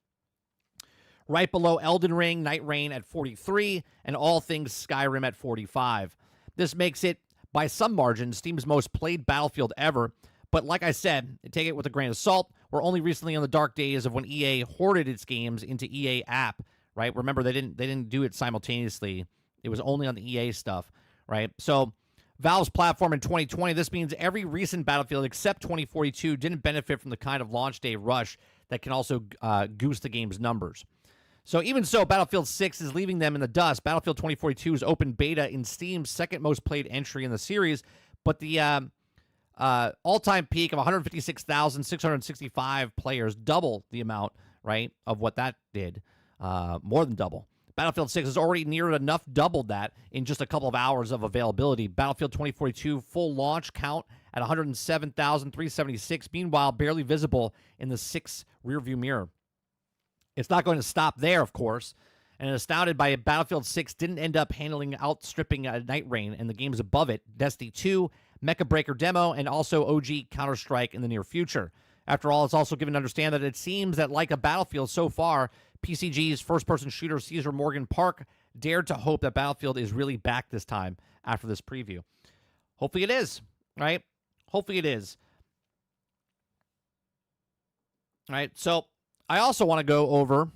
Right below Elden Ring, Night Rain at 43, and all things Skyrim at 45. This makes it, by some margin, Steam's most played Battlefield ever. But like I said, take it with a grain of salt. We're only recently in the dark days of when EA hoarded its games into EA app, right? Remember, they didn't do it simultaneously. It was only on the EA stuff, right? So Valve's platform in 2020, this means every recent Battlefield except 2042 didn't benefit from the kind of launch day rush that can also goose the game's numbers. So even so, Battlefield 6 is leaving them in the dust. Battlefield 2042 is open beta in Steam's second most played entry in the series, but the all-time peak of 156,665 players, double the amount, right, of what that did, more than double. Battlefield 6 has already near enough doubled that in just a couple of hours of availability. Battlefield 2042 full launch count at 107,376, meanwhile barely visible in the 6 rearview mirror. It's not going to stop there, of course. And astounded by Battlefield 6 didn't end up outstripping Night Rain and the games above it, Destiny 2, Mecha Breaker Demo, and also OG Counter-Strike in the near future. After all, it's also given to understand that it seems that, like a Battlefield so far, PCG's first-person shooter Caesar Morgan Park dared to hope that Battlefield is really back this time after this preview. Hopefully it is, right? Hopefully it is. All right, so I also want to go over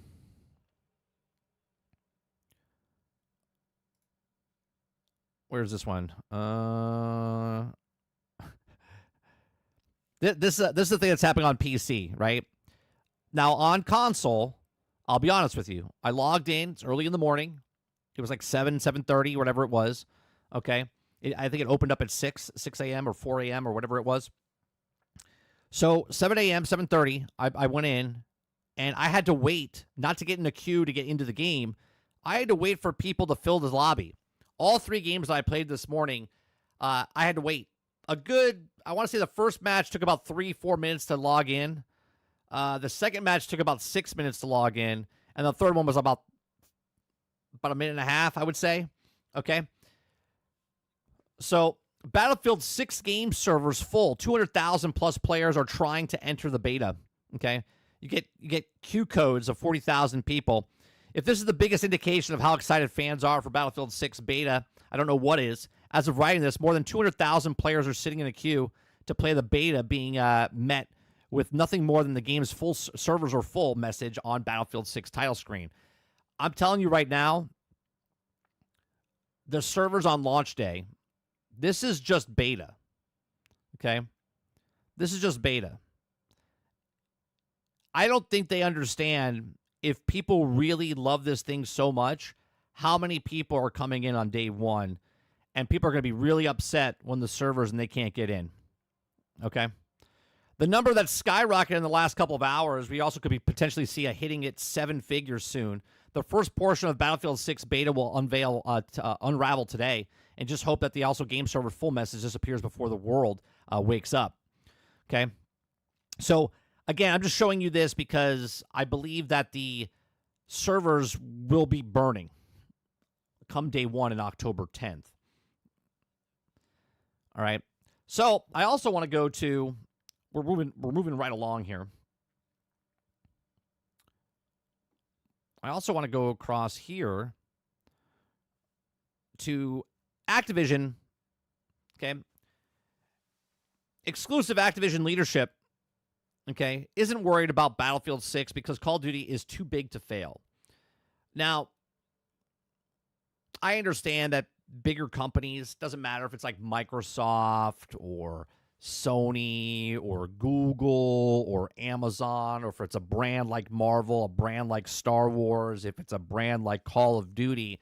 where's this one? This is the thing that's happening on PC, right? Now, on console, I'll be honest with you. I logged in. It's early in the morning. It was like 7:30, whatever it was. Okay? I think it opened up at 6 a.m. or 4 a.m. or whatever it was. So 7 a.m., 7:30, I went in, and I had to wait, not to get in a queue to get into the game. I had to wait for people to fill the lobby. All 3 games that I played this morning, I had to wait. I want to say the first match took about 3-4 minutes to log in. The second match took about 6 minutes to log in. And the third one was about a minute and a half, I would say. Okay. So Battlefield 6 game servers full. 200,000 plus players are trying to enter the beta. Okay. You get queue codes of 40,000 people. If this is the biggest indication of how excited fans are for Battlefield 6 beta, I don't know what is. As of writing this, more than 200,000 players are sitting in a queue to play the beta, being met with nothing more than the game's full servers are full message on Battlefield 6 title screen. I'm telling you right now, the servers on launch day, this is just beta. Okay? This is just beta. I don't think they understand, if people really love this thing so much, how many people are coming in on day one, and people are going to be really upset when the servers and they can't get in. Okay? The number that's skyrocketed in the last couple of hours, we also could be potentially see a hitting it 7 figures soon. The first portion of Battlefield 6 beta will unravel today, and just hope that the also game server full message disappears before the world wakes up. Okay? So, again, I'm just showing you this because I believe that the servers will be burning come day one in October 10th. All right. So I also want to go to, we're moving right along here. I also want to go across here to Activision. Okay. Exclusive Activision leadership, okay, isn't worried about Battlefield 6 because Call of Duty is too big to fail. Now, I understand that bigger companies, doesn't matter if it's like Microsoft or Sony or Google or Amazon, or if it's a brand like Marvel, a brand like Star Wars, if it's a brand like Call of Duty,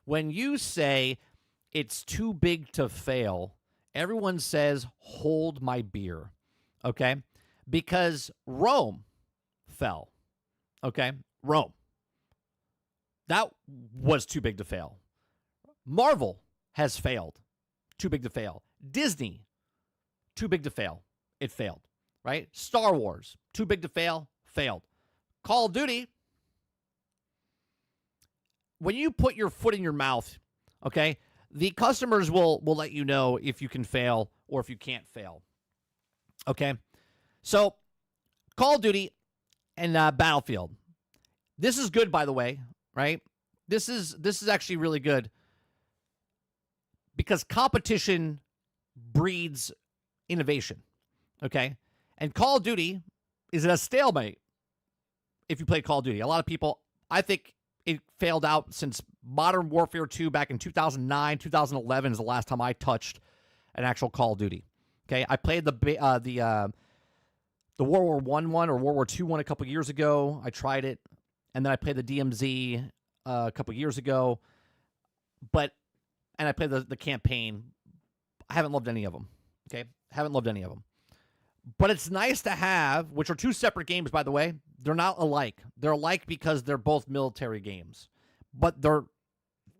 when you say it's too big to fail, everyone says, hold my beer, okay? Because Rome fell, okay? Rome. That was too big to fail. Marvel has failed. Too big to fail. Disney, too big to fail. It failed, right? Star Wars, too big to fail. Failed. Call of Duty, when you put your foot in your mouth, okay, the customers will let you know if you can fail or if you can't fail. Okay? So, Call of Duty and Battlefield. This is good, by the way, right? This is actually really good because competition breeds innovation, okay? And Call of Duty is at a stalemate if you play Call of Duty. A lot of people, I think it failed out since Modern Warfare 2 back in 2009, 2011 is the last time I touched an actual Call of Duty. Okay, I played the World War I one or World War II one a couple years ago. I tried it, and then I played the DMZ a couple years ago. And I played the campaign. I haven't loved any of them. Okay, haven't loved any of them. But it's nice to have, which are two separate games, by the way. They're not alike. They're alike because they're both military games, but they're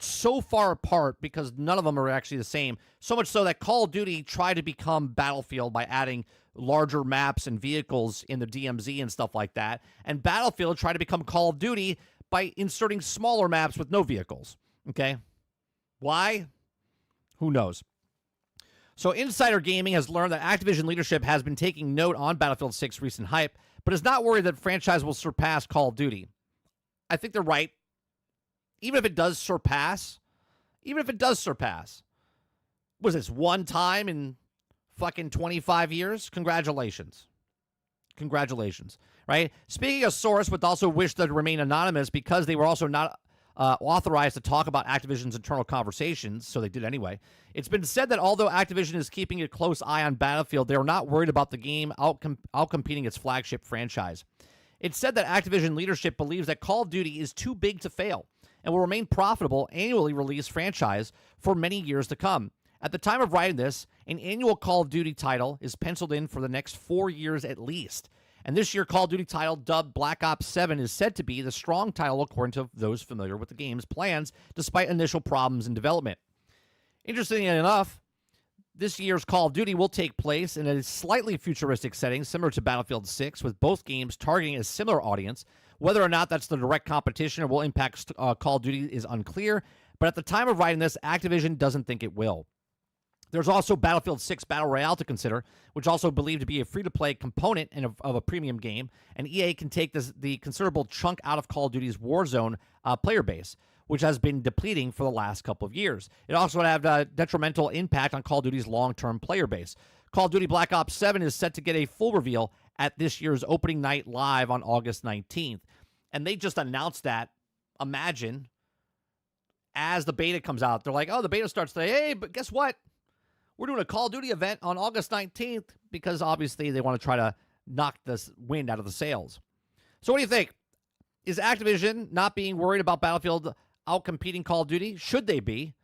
so far apart because none of them are actually the same. So much so that Call of Duty tried to become Battlefield by adding larger maps and vehicles in the DMZ and stuff like that. And Battlefield tried to become Call of Duty by inserting smaller maps with no vehicles. Okay? Why? Who knows? So Insider Gaming has learned that Activision leadership has been taking note on Battlefield 6 recent hype, but is not worried that the franchise will surpass Call of Duty. I think they're right. Even if it does surpass, was this one time in fucking 25 years? Congratulations, right? Speaking of source, would also wish to remain anonymous because they were also not authorized to talk about Activision's internal conversations, so they did anyway. It's been said that although Activision is keeping a close eye on Battlefield, they are not worried about the game outcompeting its flagship franchise. It's said that Activision leadership believes that Call of Duty is too big to fail and will remain profitable annually released franchise for many years to come. At the time of writing this, an annual Call of Duty title is penciled in for the next 4 years at least. And this year, Call of Duty title dubbed Black Ops 7 is said to be the strong title according to those familiar with the game's plans, despite initial problems in development. Interestingly enough, this year's Call of Duty will take place in a slightly futuristic setting similar to Battlefield 6, with both games targeting a similar audience. Whether or not that's the direct competition or will impact Call of Duty is unclear, but at the time of writing this, Activision doesn't think it will. There's also Battlefield 6 Battle Royale to consider, which also believed to be a free-to-play component of a premium game, and EA can take the considerable chunk out of Call of Duty's Warzone player base, which has been depleting for the last couple of years. It also would have a detrimental impact on Call of Duty's long-term player base. Call of Duty Black Ops 7 is set to get a full reveal at this year's opening night live on August 19th. And they just announced that, imagine, as the beta comes out. They're like, oh, the beta starts today. Hey, but guess what? We're doing a Call of Duty event on August 19th because obviously they want to try to knock this wind out of the sails. So what do you think? Is Activision not being worried about Battlefield outcompeting Call of Duty? Should they be?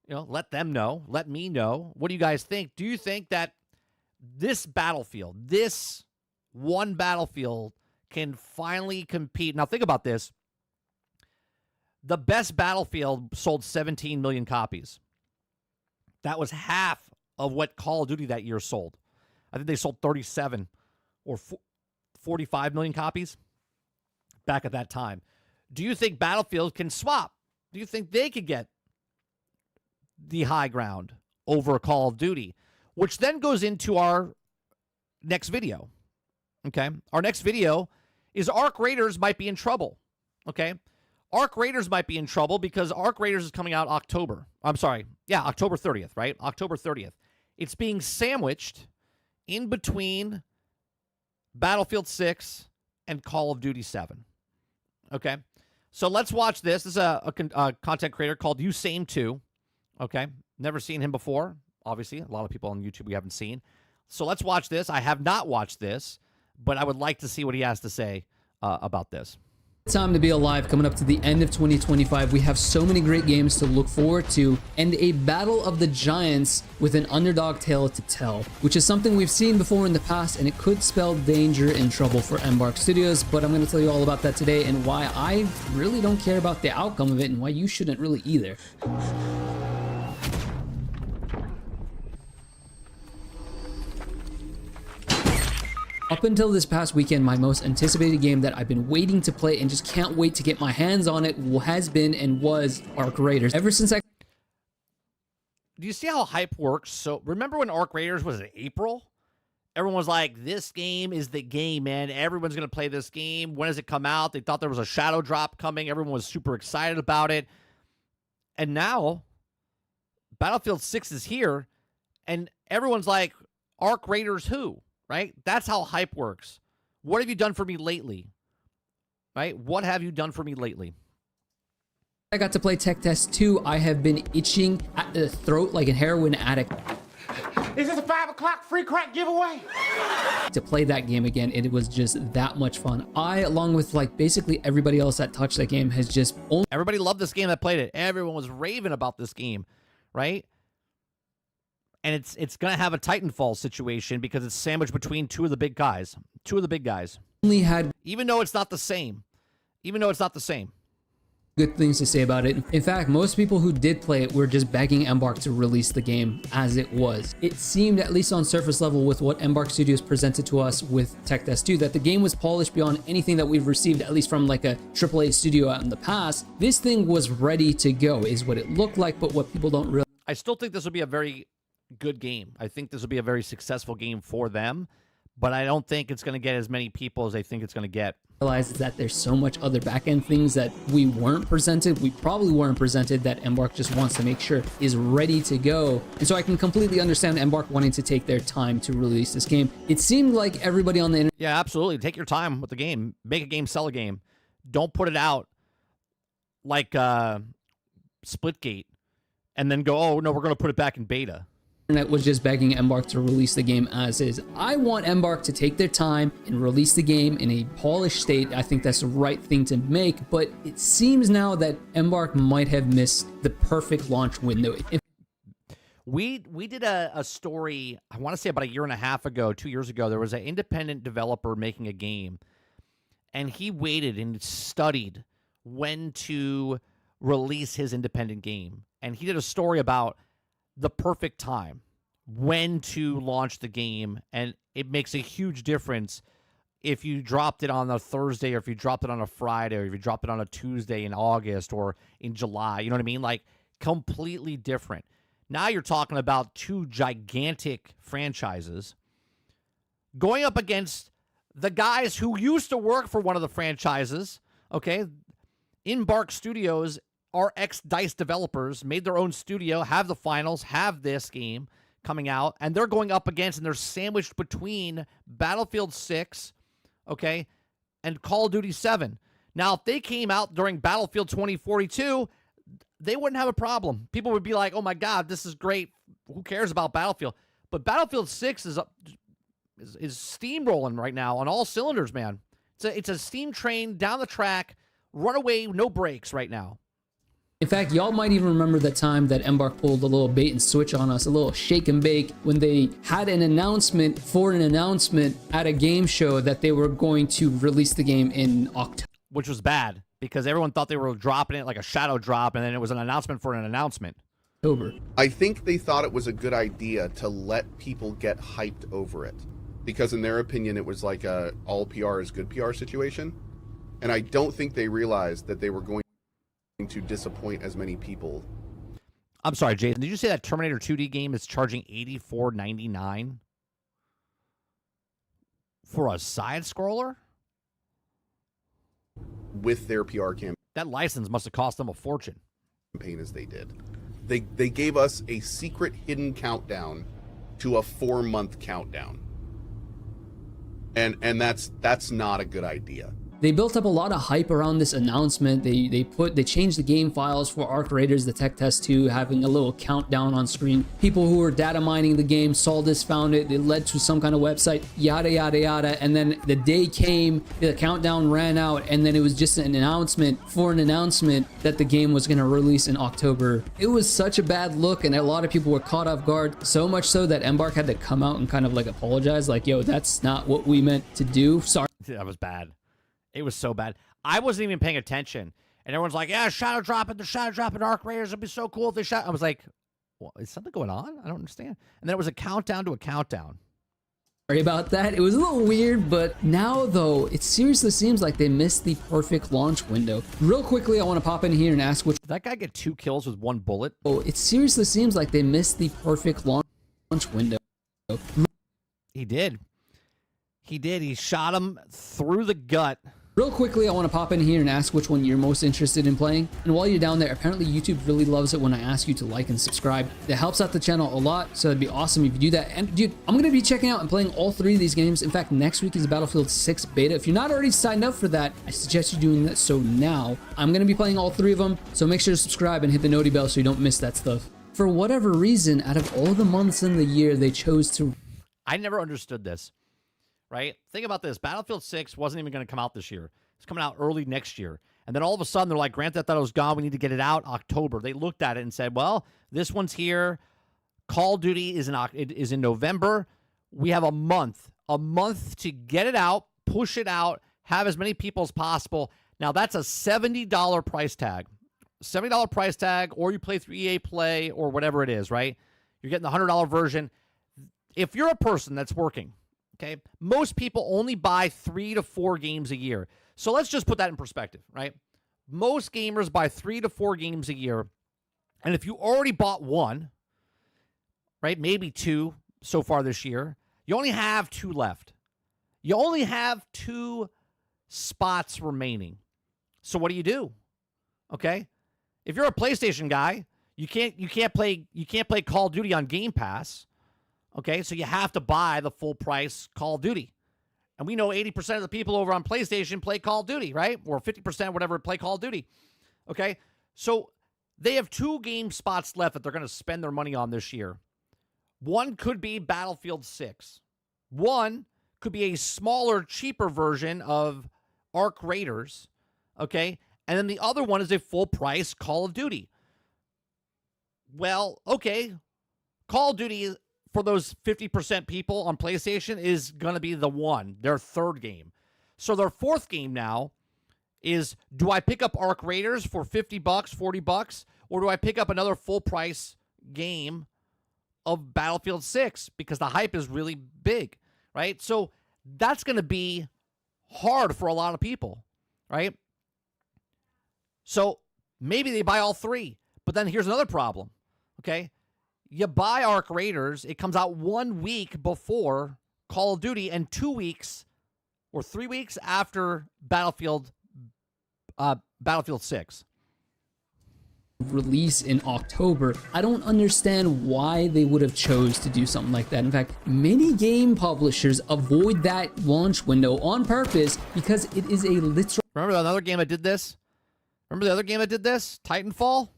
Let them know. Let me know. What do you guys think? Do you think that this Battlefield, this one Battlefield, can finally compete? Now think about this. The best Battlefield sold 17 million copies. That was half of what Call of Duty that year sold. I think they sold 37 or 45 million copies back at that time. Do you think Battlefield can swap? Do you think they could get the high ground over Call of Duty? Which then goes into our next video. Okay? Our next video is Arc Raiders might be in trouble. Okay? Arc Raiders might be in trouble because Arc Raiders is coming out October 30th, right? October 30th. It's being sandwiched in between Battlefield 6 and Call of Duty 7. Okay? So let's watch this. This is a content creator called Usain2. Okay? Never seen him before. Obviously, a lot of people on YouTube we haven't seen. So let's watch this. I have not watched this, but I would like to see what he has to say about this. Time to be alive. Coming up to the end of 2025, we have so many great games to look forward to and a battle of the giants with an underdog tale to tell, which is something we've seen before in the past, and it could spell danger and trouble for Embark Studios. But I'm going to tell you all about that today and why I really don't care about the outcome of it and why you shouldn't really either. Up until this past weekend, my most anticipated game that I've been waiting to play and just can't wait to get my hands on it has been and was Arc Raiders. Ever since I... Do you see how hype works? So remember when Arc Raiders was in April? Everyone was like, this game is the game, man. Everyone's going to play this game. When does it come out? They thought there was a shadow drop coming. Everyone was super excited about it. And now, Battlefield 6 is here, and everyone's like, Arc Raiders who? Right? That's how hype works. What have you done for me lately? Right? What have you done for me lately? I got to play Tech Test 2. I have been itching at the throat like a heroin addict. Is this a 5 o'clock free crack giveaway? To play that game again, it was just that much fun. I, along with like basically everybody else that touched that game, has just only... Everybody loved this game that played it. Everyone was raving about this game, right? And it's going to have a Titanfall situation because it's sandwiched between two of the big guys. Two of the big guys. Only had Even though it's not the same. good things to say about it. In fact, most people who did play it were just begging Embark to release the game as it was. It seemed, at least on surface level, with what Embark Studios presented to us with Tech Test 2, that the game was polished beyond anything that we've received, at least from like a AAA studio out in the past. This thing was ready to go, is what it looked like, but what people don't realize. I still think this will be a very good game. I think this will be a very successful game for them, but I don't think it's going to get as many people as they think it's going to get. Is that there's so much other back-end things that we probably weren't presented, that Embark just wants to make sure is ready to go. And so I can completely understand Embark wanting to take their time to release this game. It seemed like everybody on the internet... Yeah, absolutely. Take your time with the game. Make a game, sell a game. Don't put it out like Splitgate and then go, oh, no, we're going to put it back in beta. Internet was just begging Embark to release the game as is. I want Embark to take their time and release the game in a polished state. I think that's the right thing to make, but it seems now that Embark might have missed the perfect launch window. We did a story, I want to say about a year and a half ago, 2 years ago. There was an independent developer making a game, and he waited and studied when to release his independent game. And he did a story about the perfect time when to launch the game, and it makes a huge difference if you dropped it on a Thursday, or if you dropped it on a Friday, or if you dropped it on a Tuesday in August or in July. You know what I mean? Like, completely different. Now you're talking about two gigantic franchises going up against the guys who used to work for one of the franchises. Okay, Embark Studios are ex-DICE developers, made their own studio, have the finals, have this game coming out, and they're going up against, and they're sandwiched between Battlefield 6, okay, and Call of Duty 7. Now, if they came out during Battlefield 2042, they wouldn't have a problem. People would be like, oh my God, this is great. Who cares about Battlefield? But Battlefield 6 is steamrolling right now on all cylinders, man. It's a steam train down the track, runaway, no brakes right now. In fact, y'all might even remember the time that Embark pulled a little bait and switch on us, a little shake and bake, when they had an announcement at a game show that they were going to release the game in October. Which was bad, because everyone thought they were dropping it like a shadow drop, and then it was an announcement for an announcement. I think they thought it was a good idea to let people get hyped over it, because in their opinion, it was like a all PR is good PR situation. And I don't think they realized that they were going to disappoint as many people. I'm sorry, Jason. Did you say that Terminator 2D game is charging $84.99 for a side scroller? With their PR campaign. That license must have cost them a fortune. As they did. They gave us a secret hidden countdown to a 4-month countdown. And that's not a good idea. They built up a lot of hype around this announcement. They changed the game files for Arc Raiders, the Tech Test 2, having a little countdown on screen. People who were data mining the game saw this, found it. It led to some kind of website, yada, yada, yada. And then the day came, the countdown ran out, and then it was just an announcement that the game was going to release in October. It was such a bad look, and a lot of people were caught off guard, so much so that Embark had to come out and kind of like apologize, like, yo, that's not what we meant to do. Sorry. That was bad. It was so bad. I wasn't even paying attention. And everyone's like, yeah, shadow dropping Arc Raiders. It'd be so cool if they shot. I was like, well, is something going on? I don't understand. And then it was a countdown to a countdown. Sorry about that. It was a little weird, but now, though, it seriously seems like they missed the perfect launch window. Real quickly, I want to pop in here and ask which... Did that guy get 2 kills with 1 bullet? Oh, it seriously seems like they missed the perfect launch window. He did. He shot him through the gut. Real quickly, I want to pop in here and ask which one you're most interested in playing. And while you're down there, apparently YouTube really loves it when I ask you to like and subscribe. That helps out the channel a lot, so it'd be awesome if you do that. And dude, I'm going to be checking out and playing all 3 of these games. In fact, next week is Battlefield 6 beta. If you're not already signed up for that, I suggest you doing that. So now, I'm going to be playing all 3 of them. So make sure to subscribe and hit the noti bell so you don't miss that stuff. For whatever reason, out of all the months in the year, they chose to... I never understood this, right? Think about this. Battlefield 6 wasn't even going to come out this year. It's coming out early next year. And then all of a sudden, they're like, Grand Theft Auto is gone. We need to get it out October. They looked at it and said, well, this one's here. Call of Duty is in November. We have a month to get it out, push it out, have as many people as possible. Now, that's a $70 price tag. $70 price tag, or you play through EA Play or whatever it is, right? You're getting the $100 version. If you're a person that's working, okay, most people only buy 3 to 4 games a year. So let's just put that in perspective, right? Most gamers buy 3 to 4 games a year. And if you already bought one, right, maybe 2 so far this year, you only have 2 left. You only have 2 spots remaining. So what do? Okay? If you're a PlayStation guy, you can't play Call of Duty on Game Pass. Okay? So you have to buy the full price Call of Duty. And we know 80% of the people over on PlayStation play Call of Duty, right? Or 50%, whatever, play Call of Duty. Okay? So they have 2 game spots left that they're going to spend their money on this year. One could be Battlefield 6. One could be a smaller, cheaper version of Arc Raiders. Okay? And then the other one is a full-price Call of Duty. Well, okay. Call of Duty, for those 50% people on PlayStation, is going to be the one, their 3rd game. So their 4th game now is, do I pick up Arc Raiders for $50, $40, or do I pick up another full-price game of Battlefield 6? Because the hype is really big, right? So that's going to be hard for a lot of people, right? So maybe they buy all 3. But then here's another problem, okay? You buy Arc Raiders, it comes out 1 week before Call of Duty and 2 weeks or 3 weeks after Battlefield 6. Release in October. I don't understand why they would have chose to do something like that. In fact, many game publishers avoid that launch window on purpose because it is a literal... Remember another game that did this? Remember the other game that did this? Titanfall?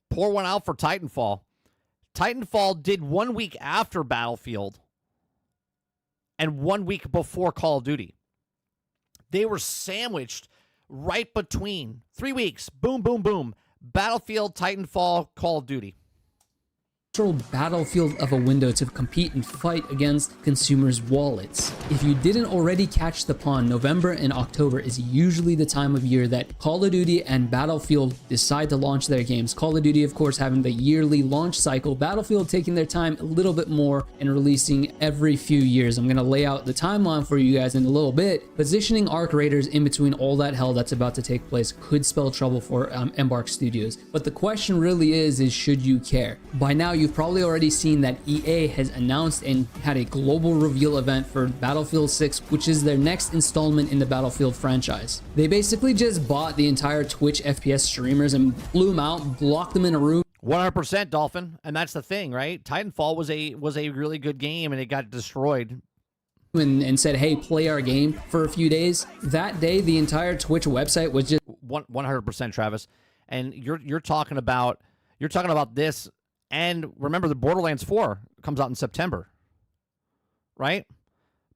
Pour one out for Titanfall. Titanfall did 1 week after Battlefield and 1 week before Call of Duty. They were sandwiched right between 3 weeks. Boom, boom, boom. Battlefield, Titanfall, Call of Duty. Battlefield of a window to compete and fight against consumers' wallets. If you didn't already catch the pawn, November and October is usually the time of year that Call of Duty and Battlefield decide to launch their games. Call of Duty, of course, having the yearly launch cycle. Battlefield taking their time a little bit more and releasing every few years. I'm going to lay out the timeline for you guys in a little bit. Positioning Arc Raiders in between all that hell that's about to take place could spell trouble for Embark Studios. But the question really is should you care? By now, you've probably already seen that EA has announced and had a global reveal event for Battlefield 6, which is their next installment in the Battlefield franchise. They basically just bought the entire Twitch FPS streamers and blew them out, locked them in a room. 100%, Dolphin. And that's the thing, right? Titanfall was a really good game, and it got destroyed. And said, hey, play our game for a few days. That day, the entire Twitch website was just 100%, Travis. And you're talking about this. And remember, the Borderlands 4 comes out in September, right?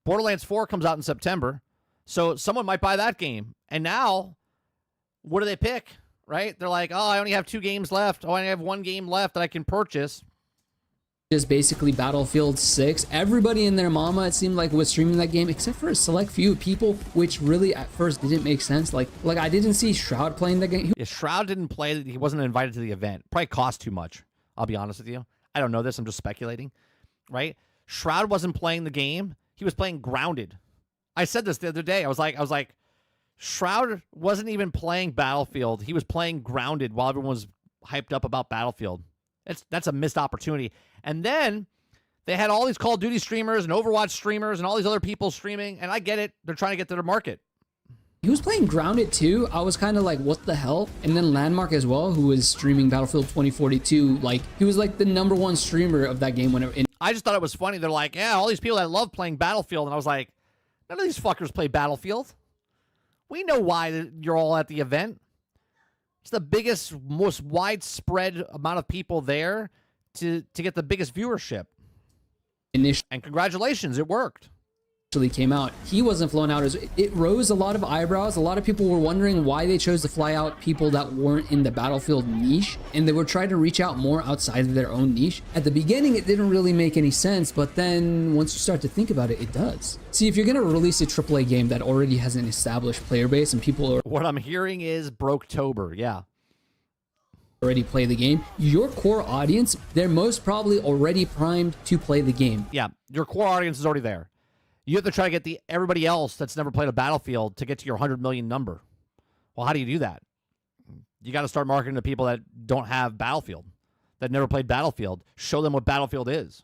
Borderlands 4 comes out in September. So someone might buy that game. And now, what do they pick, right? They're like, oh, I only have 2 games left. Oh, I only have 1 game left that I can purchase. Just basically Battlefield 6. Everybody and their mama, it seemed like, was streaming that game, except for a select few people, which really at first didn't make sense. Like I didn't see Shroud playing that game. Yeah, Shroud didn't play. He wasn't invited to the event. Probably cost too much. I'll be honest with you. I don't know this. I'm just speculating, right? Shroud wasn't playing the game. He was playing Grounded. I said this the other day. I was like, Shroud wasn't even playing Battlefield. He was playing Grounded while everyone was hyped up about Battlefield. That's a missed opportunity. And then they had all these Call of Duty streamers and Overwatch streamers and all these other people streaming. And I get it. They're trying to get to their market. He was playing Grounded too. I was kind of like, what the hell? And then Landmark as well, who was streaming Battlefield 2042. Like, he was like the #1 streamer of that game. I just thought it was funny. They're like, yeah, all these people that love playing Battlefield. And I was like, none of these fuckers play Battlefield. We know why you're all at the event. It's the biggest, most widespread amount of people there to get the biggest viewership. And congratulations, it worked. came out, he wasn't flown out. It rose a lot of eyebrows. A lot of people were wondering why they chose to fly out people that weren't in the Battlefield niche, and they were trying to reach out more outside of their own niche. At the beginning, it didn't really make any sense, but then once you start to think about it, it does. See, if you're going to release a AAA game that already has an established player base and people are What I'm hearing is Broketober, yeah. already play the game, your core audience, they're most probably already primed to play the game. Yeah, your core audience is already there. You have to try to get everybody else that's never played a Battlefield to get to your 100 million number. Well, how do you do that? You got to start marketing to people that don't have Battlefield, that never played Battlefield. Show them what Battlefield is.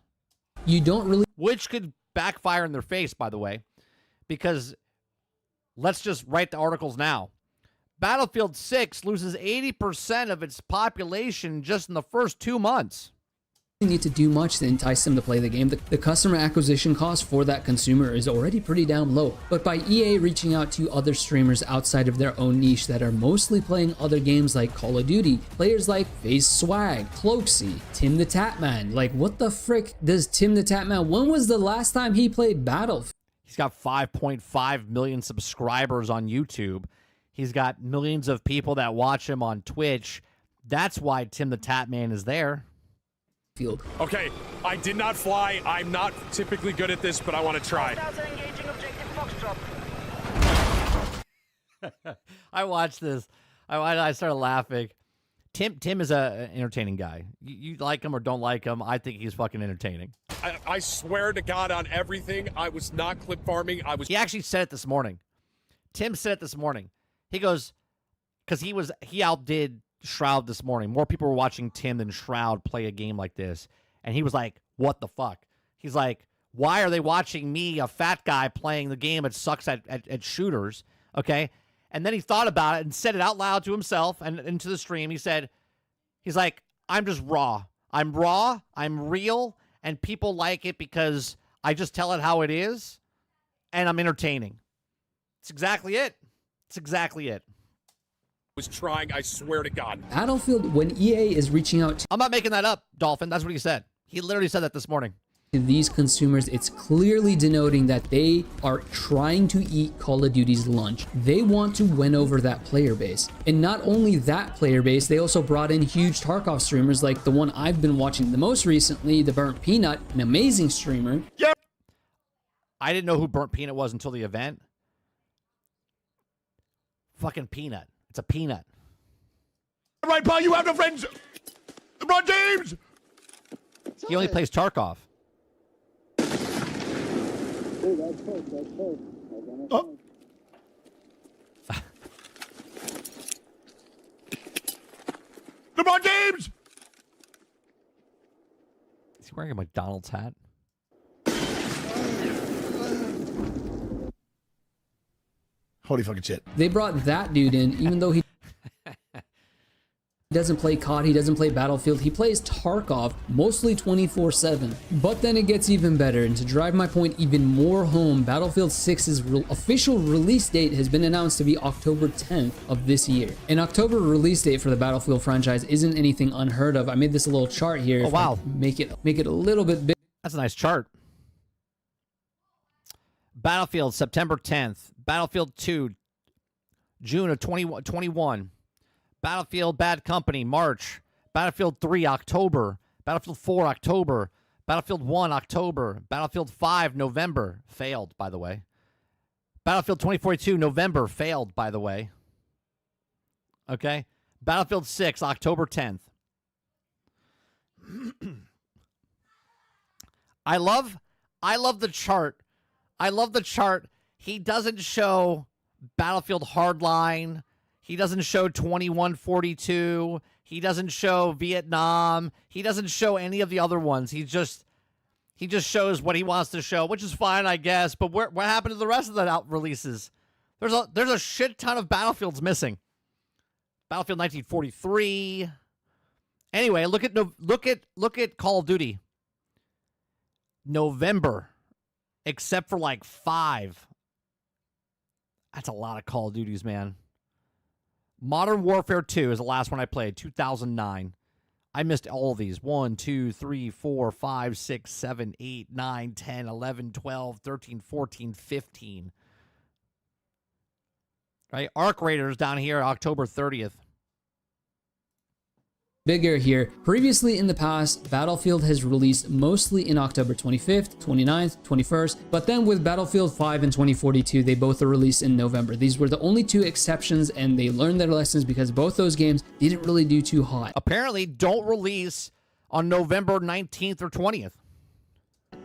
You don't really... Which could backfire in their face, by the way, because let's just write the articles now. Battlefield 6 loses 80% of its population just in the first 2 months. need to do much to entice them to play the game. The customer acquisition cost for that consumer is already pretty damn low. But by EA reaching out to other streamers outside of their own niche that are mostly playing other games like Call of Duty, players like FaZe Swag, Cloaksy, Tim the Tatman, like what the frick does Tim the Tatman, when was the last time he played Battlefield? He's got 5.5 million subscribers on YouTube. He's got millions of people that watch him on Twitch. That's why Tim the Tatman is there. Okay, I did not fly. I'm not typically good at this, but I want to try. I watched this. I started laughing. Tim is an entertaining guy. You like him or don't like him, I think he's fucking entertaining. I swear to God on everything, I was not clip farming. He actually said it this morning. Tim said it this morning. He goes, because he outdid Shroud this morning. More people were watching Tim than Shroud play a game like this. And he was like, what the fuck? He's like, why are they watching me, a fat guy, playing the game that sucks at shooters? Okay? And then he thought about it and said it out loud to himself and into the stream. He's like, I'm just raw. I'm raw, I'm real, and people like it because I just tell it how it is, and I'm entertaining. It's exactly it. It's exactly it. Was trying, I swear to God. Battlefield, when EA is reaching out I'm not making that up, Dolphin. That's what he said. He literally said that this morning. to these consumers, it's clearly denoting that they are trying to eat Call of Duty's lunch. They want to win over that player base. And not only that player base, they also brought in huge Tarkov streamers like the one I've been watching the most recently, the Burnt Peanut, an amazing streamer. Yep. I didn't know who Burnt Peanut was until the event. Fucking peanut. It's a peanut. Right, pal, you have no friends. LeBron James. He only plays Tarkov. Oh. LeBron James. Is he wearing a McDonald's hat? Holy fucking shit. They brought that dude in, even though he doesn't play COD, he doesn't play Battlefield, he plays Tarkov mostly 24/7. But then it gets even better, and to drive my point even more home, Battlefield 6's official release date has been announced to be October 10th of this year. An October release date for the Battlefield franchise isn't anything unheard of. I made this little chart here. Oh, wow. Make it a little bit big. That's a nice chart. Battlefield, September 10th. Battlefield 2, June of 2021. Battlefield Bad Company, March. Battlefield 3, October. Battlefield 4, October. Battlefield 1, October. Battlefield 5, November. Failed, by the way. Battlefield 2042, November. Failed, by the way. Okay? Battlefield 6, October 10th. I love the chart. I love the chart. He doesn't show Battlefield Hardline. He doesn't show 2142. He doesn't show Vietnam. He doesn't show any of the other ones. He just shows what he wants to show, which is fine, I guess. But what happened to the rest of the out releases? There's a shit ton of Battlefields missing. Battlefield 1943. Anyway, look at Call of Duty. November, except for like 5. That's a lot of Call of Duties, man. Modern Warfare 2 is the last one I played, 2009. I missed all of these. 1, 2, 3, 4, 5, 6, 7, 8, 9, 10, 11, 12, 13, 14, 15. Right? Arc Raiders down here, October 30th. Bigger here. Previously in the past, Battlefield has released mostly in October 25th, 29th, 21st, but then with Battlefield 5 and 2042, they both are released in November. These were the only two exceptions, and they learned their lessons because both those games didn't really do too hot. Apparently, don't release on November 19th or 20th.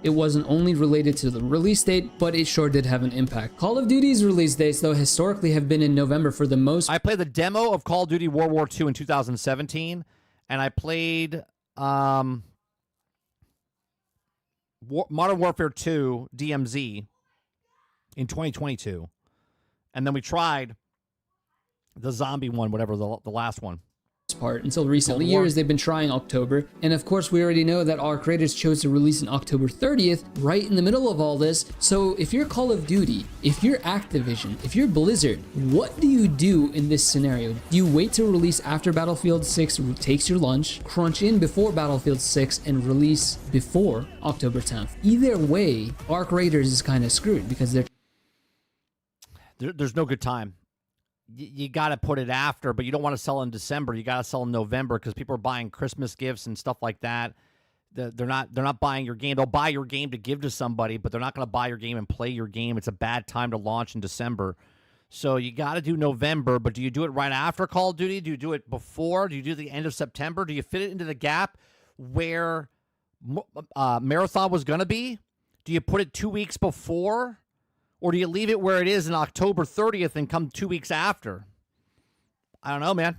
It wasn't only related to the release date, but it sure did have an impact. Call of Duty's release dates, though, historically have been in November for the most. I played the demo of Call of Duty World War II in 2017, and I played Modern Warfare 2 DMZ in 2022. And then we tried the zombie one, whatever, the last one. Part until recent years they've been trying October, and of course we already know that our creators chose to release on October 30th, right in the middle of all this. So if you're Call of Duty, if you're Activision, if you're Blizzard, what do you do in this scenario? Do you wait to release after Battlefield 6 takes your lunch, crunch in before Battlefield 6, and release before October 10th? Either way, Arc Raiders is kind of screwed because there's no good time. You got to put it after, but you don't want to sell in December. You got to sell in November because people are buying Christmas gifts and stuff like that. They're not buying your game. They'll buy your game to give to somebody, but they're not going to buy your game and play your game. It's a bad time to launch in December. So you got to do November, but do you do it right after Call of Duty? Do you do it before? Do you do the end of September? Do you fit it into the gap where Marathon was going to be? Do you put it 2 weeks before? Or do you leave it where it is in October 30th and come 2 weeks after? I don't know, man.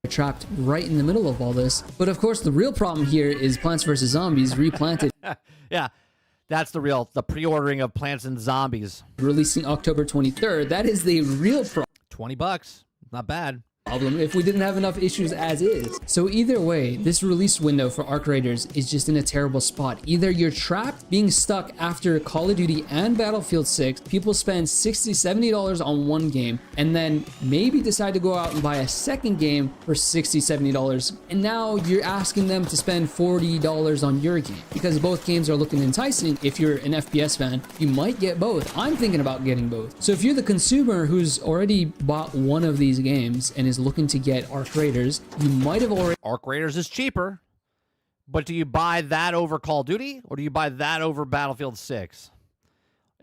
trapped right in the middle of all this. But of course, the real problem here is Plants vs. Zombies replanted. Yeah, that's the pre-ordering of Plants and Zombies. Releasing October 23rd. That is the real problem. $20, not bad. If we didn't have enough issues as is. So either way, this release window for Arc Raiders is just in a terrible spot. Either you're trapped being stuck after Call of Duty and Battlefield 6, people spend $60, $70 on one game, and then maybe decide to go out and buy a second game for $60, $70, and now you're asking them to spend $40 on your game. Because both games are looking enticing. If you're an FPS fan, you might get both. I'm thinking about getting both. So if you're the consumer who's already bought one of these games and is looking to get Arc Raiders, you might have already... Arc Raiders is cheaper, but do you buy that over Call of Duty, or do you buy that over Battlefield 6?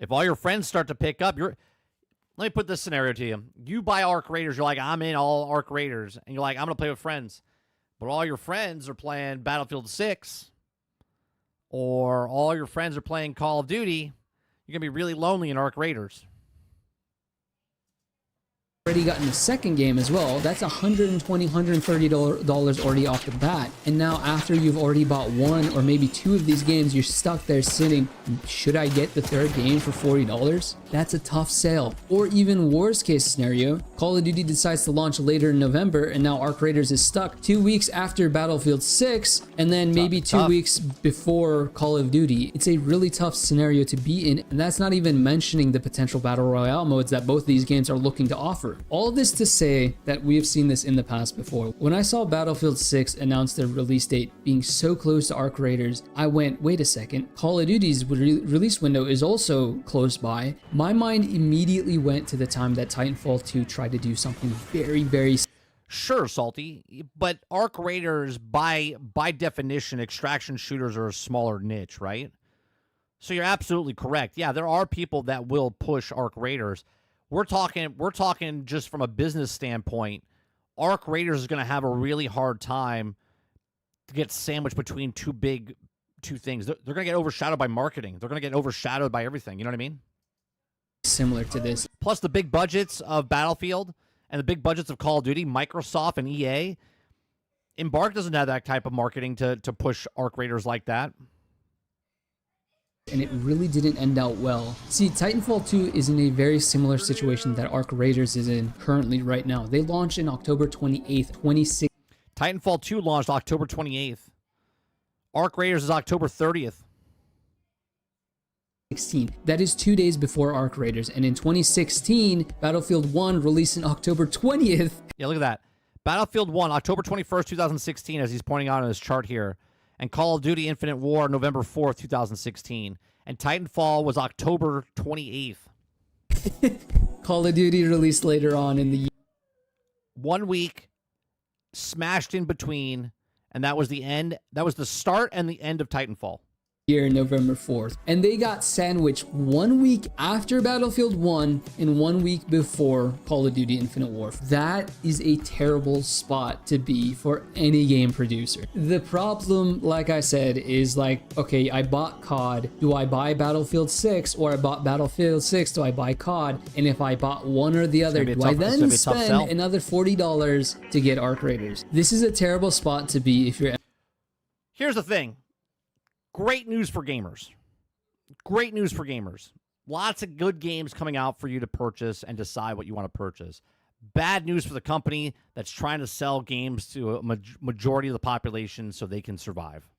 If all your friends start to pick up, let me put this scenario to you. You buy Arc Raiders, you're like, I'm in all Arc Raiders, and you're like, I'm going to play with friends. But all your friends are playing Battlefield 6, or all your friends are playing Call of Duty, you're going to be really lonely in Arc Raiders. Already gotten the second game as well. That's $120, $130 already off the bat. And now after you've already bought one or maybe two of these games, you're stuck there sitting, should I get the third game for $40? That's a tough sale. Or even worst case scenario, Call of Duty decides to launch later in November, and now Arc Raiders is stuck 2 weeks after Battlefield 6, and then maybe 2 weeks before Call of Duty. It's a really tough scenario to be in, and that's not even mentioning the potential Battle Royale modes that both these games are looking to offer. All this to say that we have seen this in the past before. When I saw Battlefield 6 announce their release date being so close to Arc Raiders, I went, wait a second, Call of Duty's release window is also close by. My mind immediately went to the time that Titanfall 2 tried to do something very, very... Sure, Salty, but Arc Raiders, by definition, extraction shooters are a smaller niche, right? So you're absolutely correct. Yeah, there are people that will push Arc Raiders. We're talking just from a business standpoint. Arc Raiders is going to have a really hard time to get sandwiched between two things. They're going to get overshadowed by marketing. They're going to get overshadowed by everything. You know what I mean? Similar to this. Plus the big budgets of Battlefield and the big budgets of Call of Duty, Microsoft and EA. Embark doesn't have that type of marketing to push Arc Raiders like that. And it really didn't end out well. See, Titanfall 2 is in a very similar situation that Arc Raiders is in currently right now. They launched in October 28th, 2016. Titanfall 2 launched October 28th. Arc Raiders is October 30th. That is 2 days before Arc Raiders. And in 2016, Battlefield 1 released in October 20th. Yeah, look at that. Battlefield 1, October 21st, 2016, as he's pointing out on his chart here. And Call of Duty Infinite War, November 4th, 2016. And Titanfall was October 28th. Call of Duty released later on in the year. 1 week smashed in between, and that was the end. That was the start and the end of Titanfall. November 4th. And they got sandwiched 1 week after Battlefield 1 and 1 week before Call of Duty Infinite Warfare. That is a terrible spot to be for any game producer. The problem, like I said, is like, okay, I bought COD. Do I buy Battlefield 6 or I bought Battlefield 6? Do I buy COD? And if I bought one or the other, do I then spend another $40 to get Arc Raiders? This is a terrible spot to be if you're... Here's the thing. Great news for gamers. Great news for gamers. Lots of good games coming out for you to purchase and decide what you want to purchase. Bad news for the company that's trying to sell games to a majority of the population so they can survive.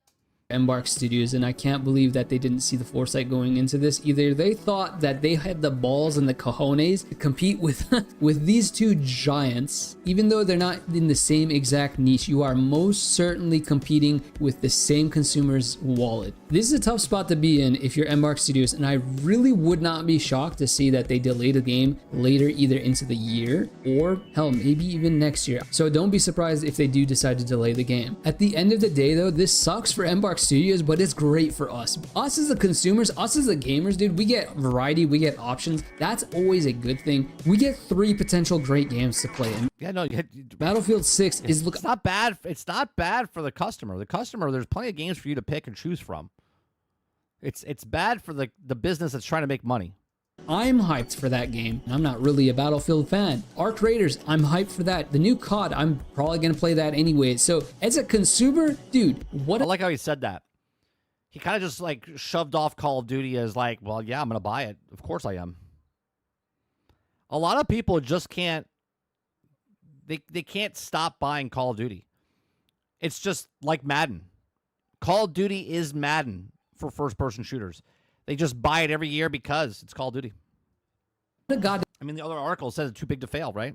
Embark Studios, and I can't believe that they didn't see the foresight going into this. Either they thought that they had the balls and the cojones to compete with with these two giants, even though they're not in the same exact niche. You are most certainly competing with the same consumer's wallet. This is a tough spot to be in if you're Embark Studios, and I really would not be shocked to see that they delay the game later, either into the year or hell, maybe even next year. So don't be surprised if they do decide to delay the game. At the end of the day though, this sucks for Embark Studios, but it's great for us. Us as the consumers, us as the gamers, dude, we get variety, we get options. That's always a good thing. We get 3 potential great games to play in. Yeah, no, Battlefield 6 is it's not bad. It's not bad for the customer. The customer, there's plenty of games for you to pick and choose from. It's bad for the business that's trying to make money. I'm hyped for that game. I'm not really a Battlefield fan. Arc Raiders, I'm hyped for that. The new COD, I'm probably going to play that anyway. So as a consumer, dude, what? I like how he said that. He kind of just like shoved off Call of Duty as like, well, yeah, I'm going to buy it. Of course I am. A lot of people just can't, they can't stop buying Call of Duty. It's just like Madden. Call of Duty is Madden for first-person shooters. They just buy it every year because it's Call of Duty. God. I mean, the other article says it's too big to fail, right?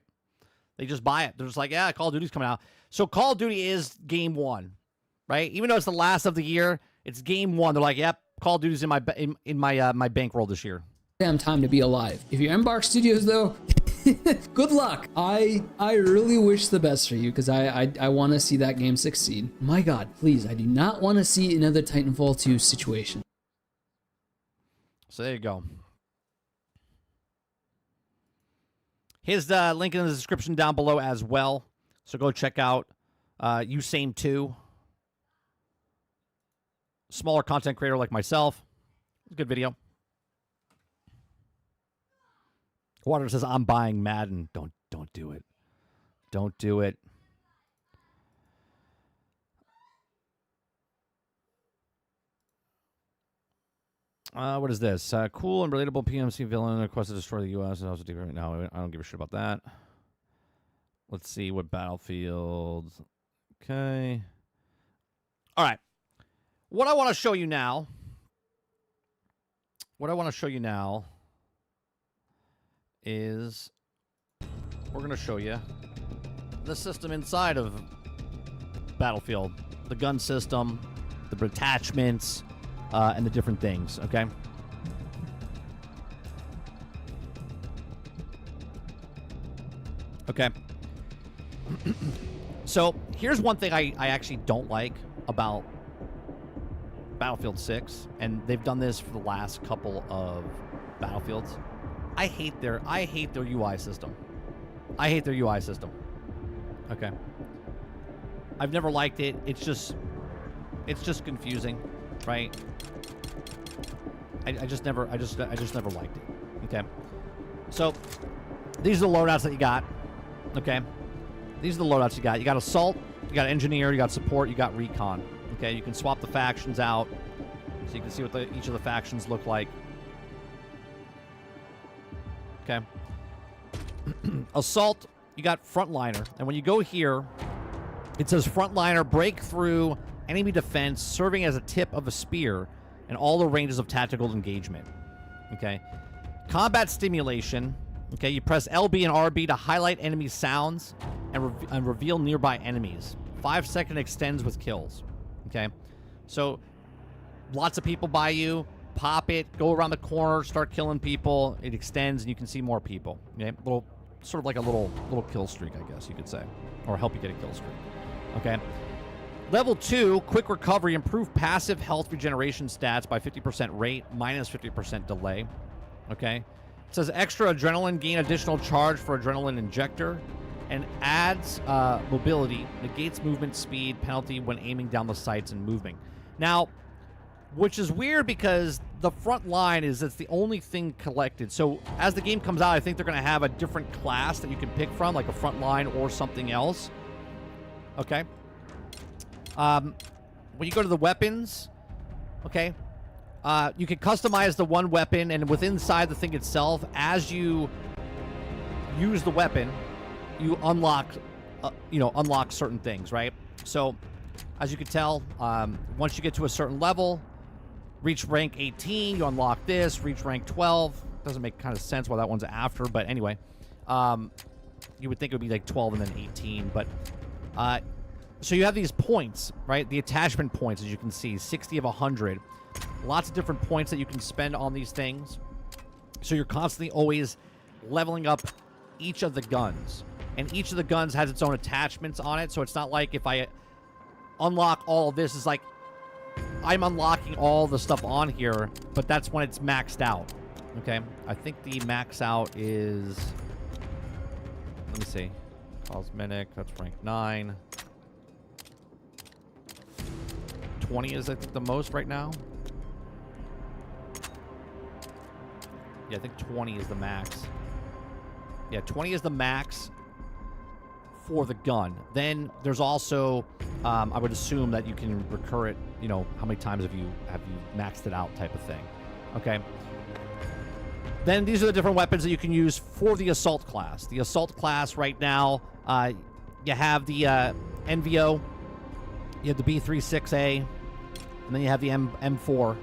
They just buy it. They're just like, yeah, Call of Duty's coming out. So Call of Duty is game one, right? Even though it's the last of the year, it's game one. They're like, yep, Call of Duty's in my bankroll this year. Damn time to be alive. If you're Embark Studios, though, good luck. I really wish the best for you because I want to see that game succeed. My God, please, I do not want to see another Titanfall 2 situation. So there you go. His link in the description down below as well. So go check out Usain 2. Smaller content creator like myself. It's a good video. Water says, I'm buying Madden. Don't do it. Don't do it. What is this? Cool and relatable PMC villain requested to destroy the U.S. And also right now, I don't give a shit about that. Let's see what Battlefield. Okay. All right. What I want to show you now. Is we're going to show you the system inside of Battlefield. The gun system, the attachments, and the different things, okay? Okay. So, here's one thing I actually don't like about Battlefield 6, and they've done this for the last couple of Battlefields. I hate their UI system. I hate their UI system. Okay. I've never liked it. It's just confusing, right? I just never liked it. Okay. So these are the loadouts that you got. Okay. These are the loadouts you got. You got assault, you got engineer, you got support, you got recon. Okay, you can swap the factions out so you can see what each of the factions look like. Okay. Assault, you got frontliner. And when you go here, it says frontliner break through enemy defense serving as a tip of a spear in all the ranges of tactical engagement. Okay. Combat stimulation. Okay, you press LB and RB to highlight enemy sounds and reveal nearby enemies. 5-second extends with kills. Okay, so lots of people by you. Pop it, go around the corner, start killing people. It extends, and you can see more people. Okay, sort of like a little kill streak, I guess you could say, or help you get a kill streak. Okay. Level 2, quick recovery, improve passive health regeneration stats by 50% rate, minus 50% delay. Okay. It says extra adrenaline, gain additional charge for adrenaline injector, and adds mobility, negates movement speed penalty when aiming down the sights and moving. Now, which is weird because the front line is it's the only thing collected. So as the game comes out, I think they're going to have a different class that you can pick from, like a front line or something else. Okay. When you go to the weapons, okay, you can customize the one weapon, and within inside the thing itself, as you use the weapon, you unlock, unlock certain things, right? So, as you can tell, once you get to a certain level, reach rank 18, you unlock this. Reach rank 12. Doesn't make kind of sense why that one's after, but anyway, you would think it would be like 12 and then 18, but so you have these points, right? The attachment points, as you can see, 60 of 100. Lots of different points that you can spend on these things. So you're constantly always leveling up each of the guns. And each of the guns has its own attachments on it. So it's not like if I unlock all of this, it's like I'm unlocking all the stuff on here, but that's when it's maxed out. Okay? I think the max out is... Let me see. Cosmetic, that's rank 9. 20 is, I think, the most right now. Yeah, I think 20 is the max. Yeah, 20 is the max for the gun. Then there's also, I would assume that you can recur it, how many times have you maxed it out type of thing. Okay. Then these are the different weapons that you can use for the assault class. The assault class right now, you have the NVO, you have the B36A, and then you have the M4.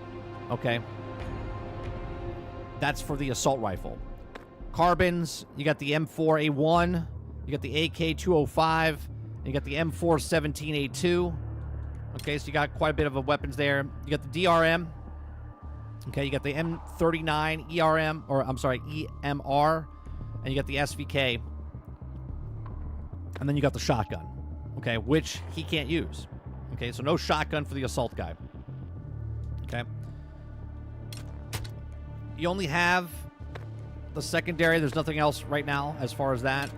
Okay. That's for the assault rifle. Carbons, you got the M4A1, you got the AK205, you got the M417A2. Okay, so you got quite a bit of weapons there. You got the DRM. Okay, you got the M39 EMR, and you got the SVK. And then you got the shotgun, okay, which he can't use. Okay, so no shotgun for the assault guy. Okay. You only have the secondary. There's nothing else right now as far as that.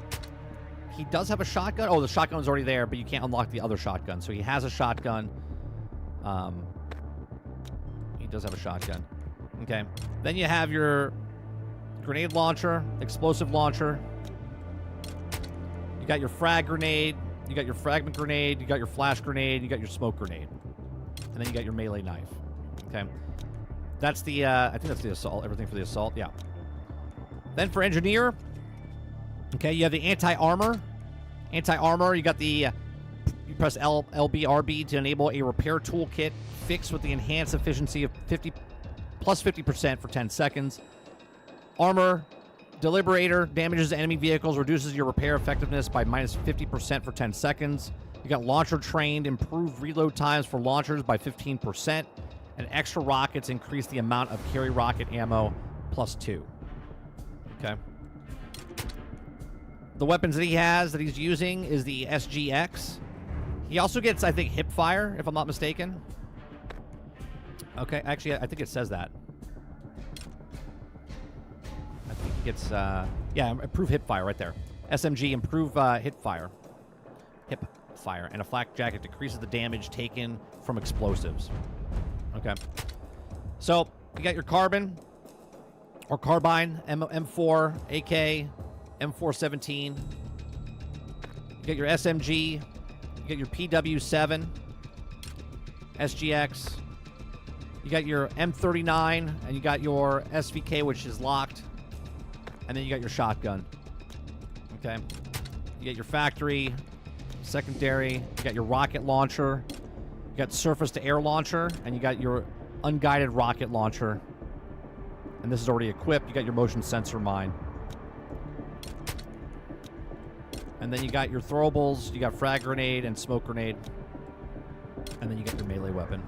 He does have a shotgun. Oh, the shotgun's already there, but you can't unlock the other shotgun. So he has a shotgun. He does have a shotgun. Okay. Then you have your grenade launcher, explosive launcher. You got your frag grenade. You got your fragment grenade. You got your flash grenade. You got your smoke grenade. And then you got your melee knife. Okay. That's the, I think that's the assault. Everything for the assault. Yeah. Then for engineer, okay, you have the anti-armor. Anti-armor, you got the, you press LBRB to enable a repair toolkit fixed with the enhanced efficiency of 50% for 10 seconds. Armor, deliberator, damages enemy vehicles, reduces your repair effectiveness by minus 50% for 10 seconds. You got launcher trained, improved reload times for launchers by 15%. And extra rockets increase the amount of carry rocket ammo plus 2. Okay. The weapons that he has that he's using is the SGX. He also gets, I think, hip fire, if I'm not mistaken. Okay, actually, I think it says that. I think it gets, yeah, improve hip fire right there. SMG, improve hip fire. Hip fire. And a flak jacket decreases the damage taken from explosives. Okay. So, you got your carbon, or carbine, M4, AK, M417. You got your SMG. You got your PW7, SGX. You got your M39, and you got your SVK, which is locked. And then you got your shotgun. Okay. You got your factory, secondary. You got your rocket launcher. You got surface-to-air launcher, and you got your unguided rocket launcher. And this is already equipped. You got your motion sensor mine. And then you got your throwables, you got frag grenade and smoke grenade. And then you got your melee weapon.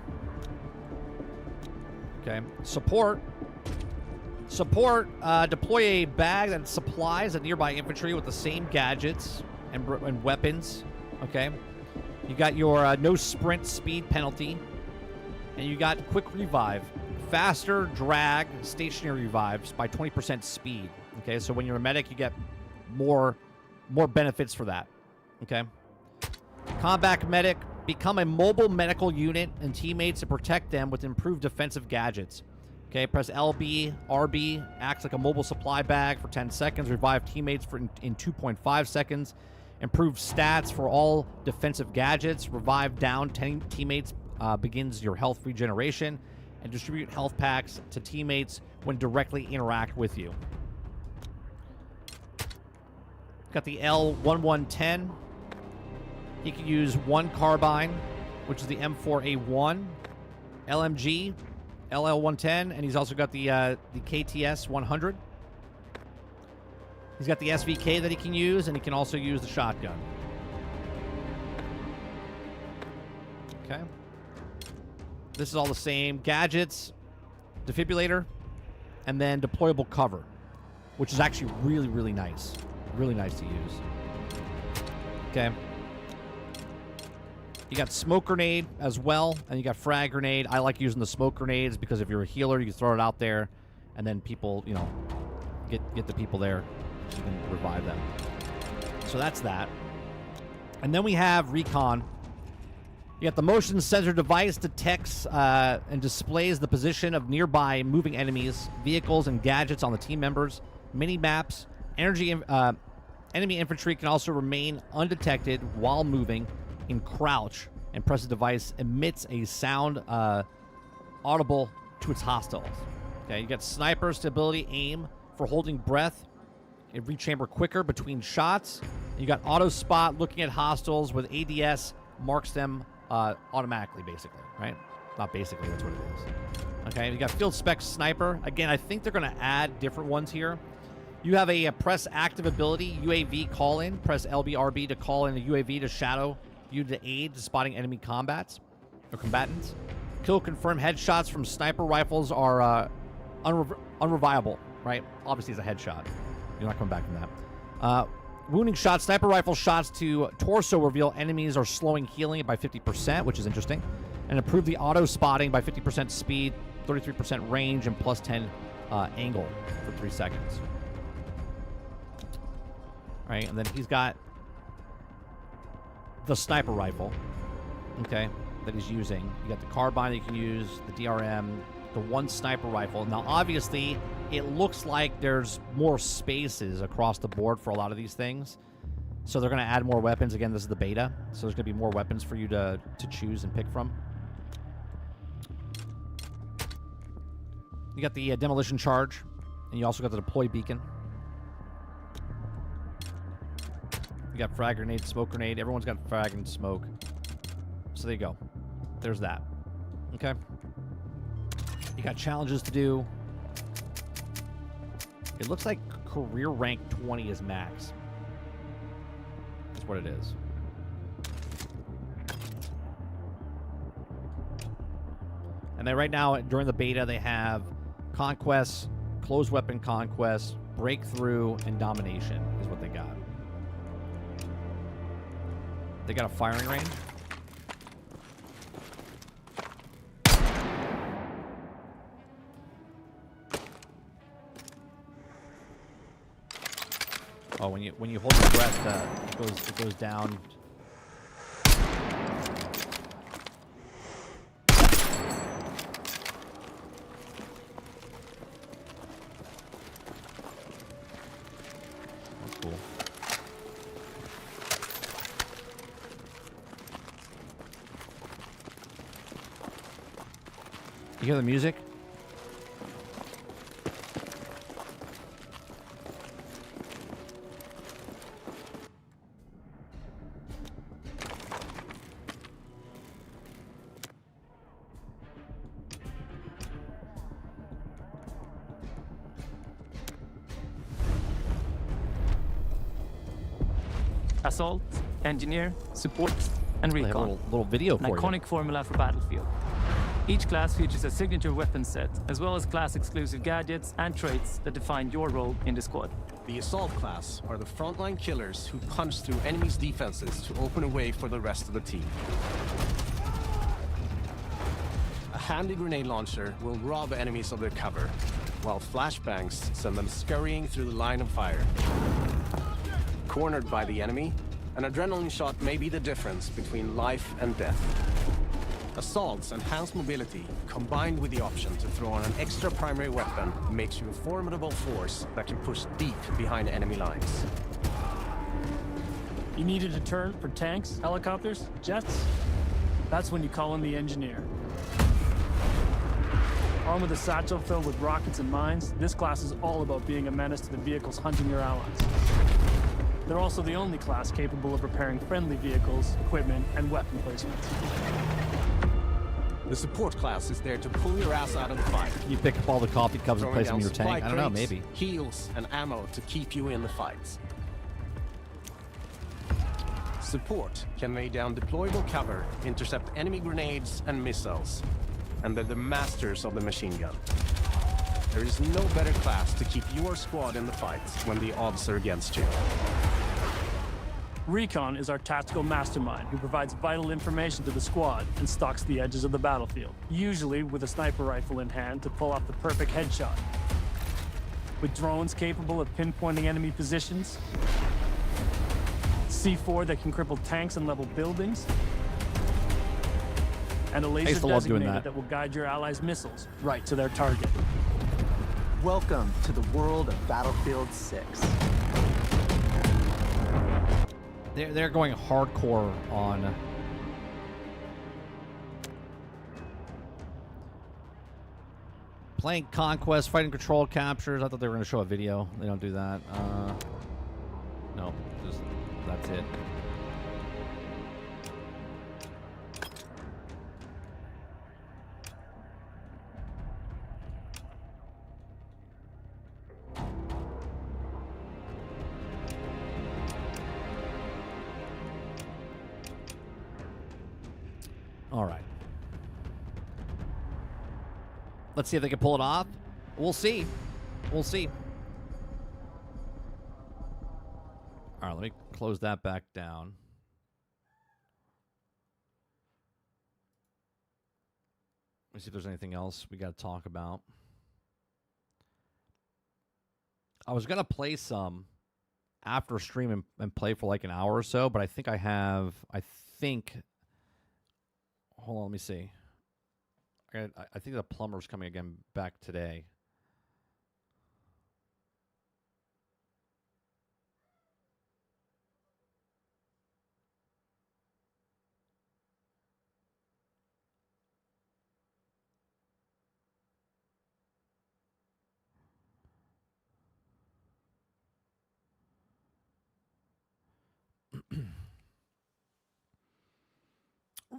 Okay. Support. Deploy a bag that supplies a nearby infantry with the same gadgets and weapons. Okay. You got your no sprint speed penalty. And you got quick revive. Faster drag stationary revives by 20% speed. Okay, so when you're a medic, you get more benefits for that. Okay. Combat medic. Become a mobile medical unit and teammates to protect them with improved defensive gadgets. Okay, press LB, RB, acts like a mobile supply bag for 10 seconds. Revive teammates in 2.5 seconds. Improve stats for all defensive gadgets. Revive down 10 teammates. Begins your health regeneration. And distribute health packs to teammates when directly interact with you. Got the L1110. He can use one carbine, which is the M4A1, LMG, LL110, and he's also got the KTS 100. He's got the SVK that he can use, and he can also use the shotgun. Okay. This is all the same. Gadgets, defibrillator, and then deployable cover, which is actually really, really nice. Really nice to use. Okay. You got smoke grenade as well, and you got frag grenade. I like using the smoke grenades because if you're a healer, you can throw it out there, and then people, you know, get the people there so you can revive them. So that's that. And then we have recon. You got the motion sensor device detects and displays the position of nearby moving enemies, vehicles, and gadgets on the team members. Mini maps. Enemy infantry can also remain undetected while moving in crouch, and press the device emits a sound audible to its hostiles. Okay, you got sniper stability aim for holding breath and rechamber quicker between shots. You got auto spot looking at hostiles with ADS marks them automatically, basically, right? Not basically, that's what it is. Okay, you got field spec sniper. Again, I think they're going to add different ones here. You have a press active ability, UAV call in. Press LBRB to call in a UAV to shadow you to aid to spotting enemy combatants. Kill confirm headshots from sniper rifles are unrevivable, right? Obviously, it's a headshot. You're not coming back from that. Wounding shots, sniper rifle shots to torso reveal enemies are slowing healing by 50%, which is interesting. And improve the auto spotting by 50% speed, 33% range, and plus 10 angle for 3 seconds. Right, and then he's got the sniper rifle, okay, that he's using. You got the carbine that you can use, the DRM, the one sniper rifle. Now, obviously, it looks like there's more spaces across the board for a lot of these things. So they're going to add more weapons. Again, this is the beta, so there's going to be more weapons for you to choose and pick from. You got the demolition charge, and you also got the deploy beacon. You got frag grenade, smoke grenade. Everyone's got frag and smoke. So there you go. There's that. Okay. You got challenges to do. It looks like career rank 20 is max. That's what it is. And then right now, during the beta, they have conquest, closed weapon conquest, breakthrough, and domination is what they got. They got a firing range. Oh, when you hold your breath, it goes down. That's cool. You hear the music? Assault, Engineer, Support, and They have a Recon. little video An for you. iconic formula for Battlefield. Each class features a signature weapon set, as well as class-exclusive gadgets and traits that define your role in the squad. The Assault class are the frontline killers who punch through enemies' defenses to open a way for the rest of the team. A handy grenade launcher will rob enemies of their cover, while flashbangs send them scurrying through the line of fire. Cornered by the enemy, an adrenaline shot may be the difference between life and death. Assault's enhanced mobility, combined with the option to throw on an extra primary weapon, makes you a formidable force that can push deep behind enemy lines. You need a deterrent for tanks, helicopters, jets? That's when you call in the Engineer. Armed with a satchel filled with rockets and mines, this class is all about being a menace to the vehicles hunting your allies. They're also the only class capable of repairing friendly vehicles, equipment, and weapon placements. The Support class is there to pull your ass out of the fire. You pick up all the coffee cups and throwing place them in down your tank. supply I don't know, crates, maybe. heals, and ammo to keep you in the fights. Support can lay down deployable cover, intercept enemy grenades and missiles, and they're the masters of the machine gun. There is no better class to keep your squad in the fights when the odds are against you. Recon is our tactical mastermind who provides vital information to the squad and stalks the edges of the battlefield, usually with a sniper rifle in hand to pull off the perfect headshot. With drones capable of pinpointing enemy positions, C4 that can cripple tanks and level buildings, and a laser used to love doing designator that. that will guide your allies' missiles right to their target. Welcome to the world of Battlefield 6. They're going hardcore on playing Conquest, fighting control captures. I thought they were going to show a video. They don't do that. No, just that's it. All right. Let's see if they can pull it off. We'll see. We'll see. All right, let me close that back down. Let me see if there's anything else we got to talk about. I was going to play some after stream and play for like an hour or so, but I think hold on, let me see. I think the plumber's coming again back today.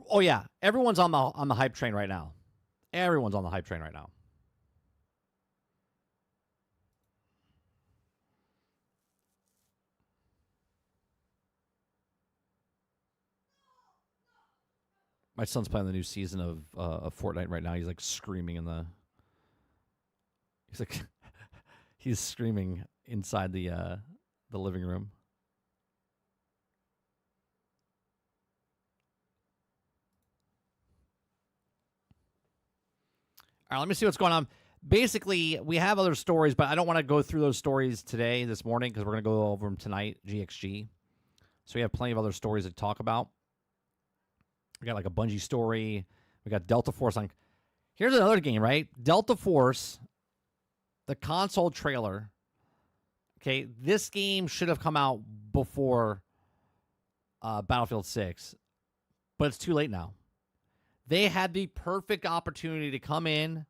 Oh yeah, everyone's on the hype train right now. Everyone's on the hype train right now. My son's playing the new season of Fortnite right now. He's like screaming in the. He's like, he's screaming inside the living room. All right, let me see what's going on. Basically, we have other stories, but I don't want to go through those stories this morning, because we're going to go over them tonight, GXG. So we have plenty of other stories to talk about. We got like a Bungie story. We got Delta Force on. Here's another game, right? Delta Force, the console trailer. Okay, this game should have come out before Battlefield 6, but it's too late now. They had the perfect opportunity to come in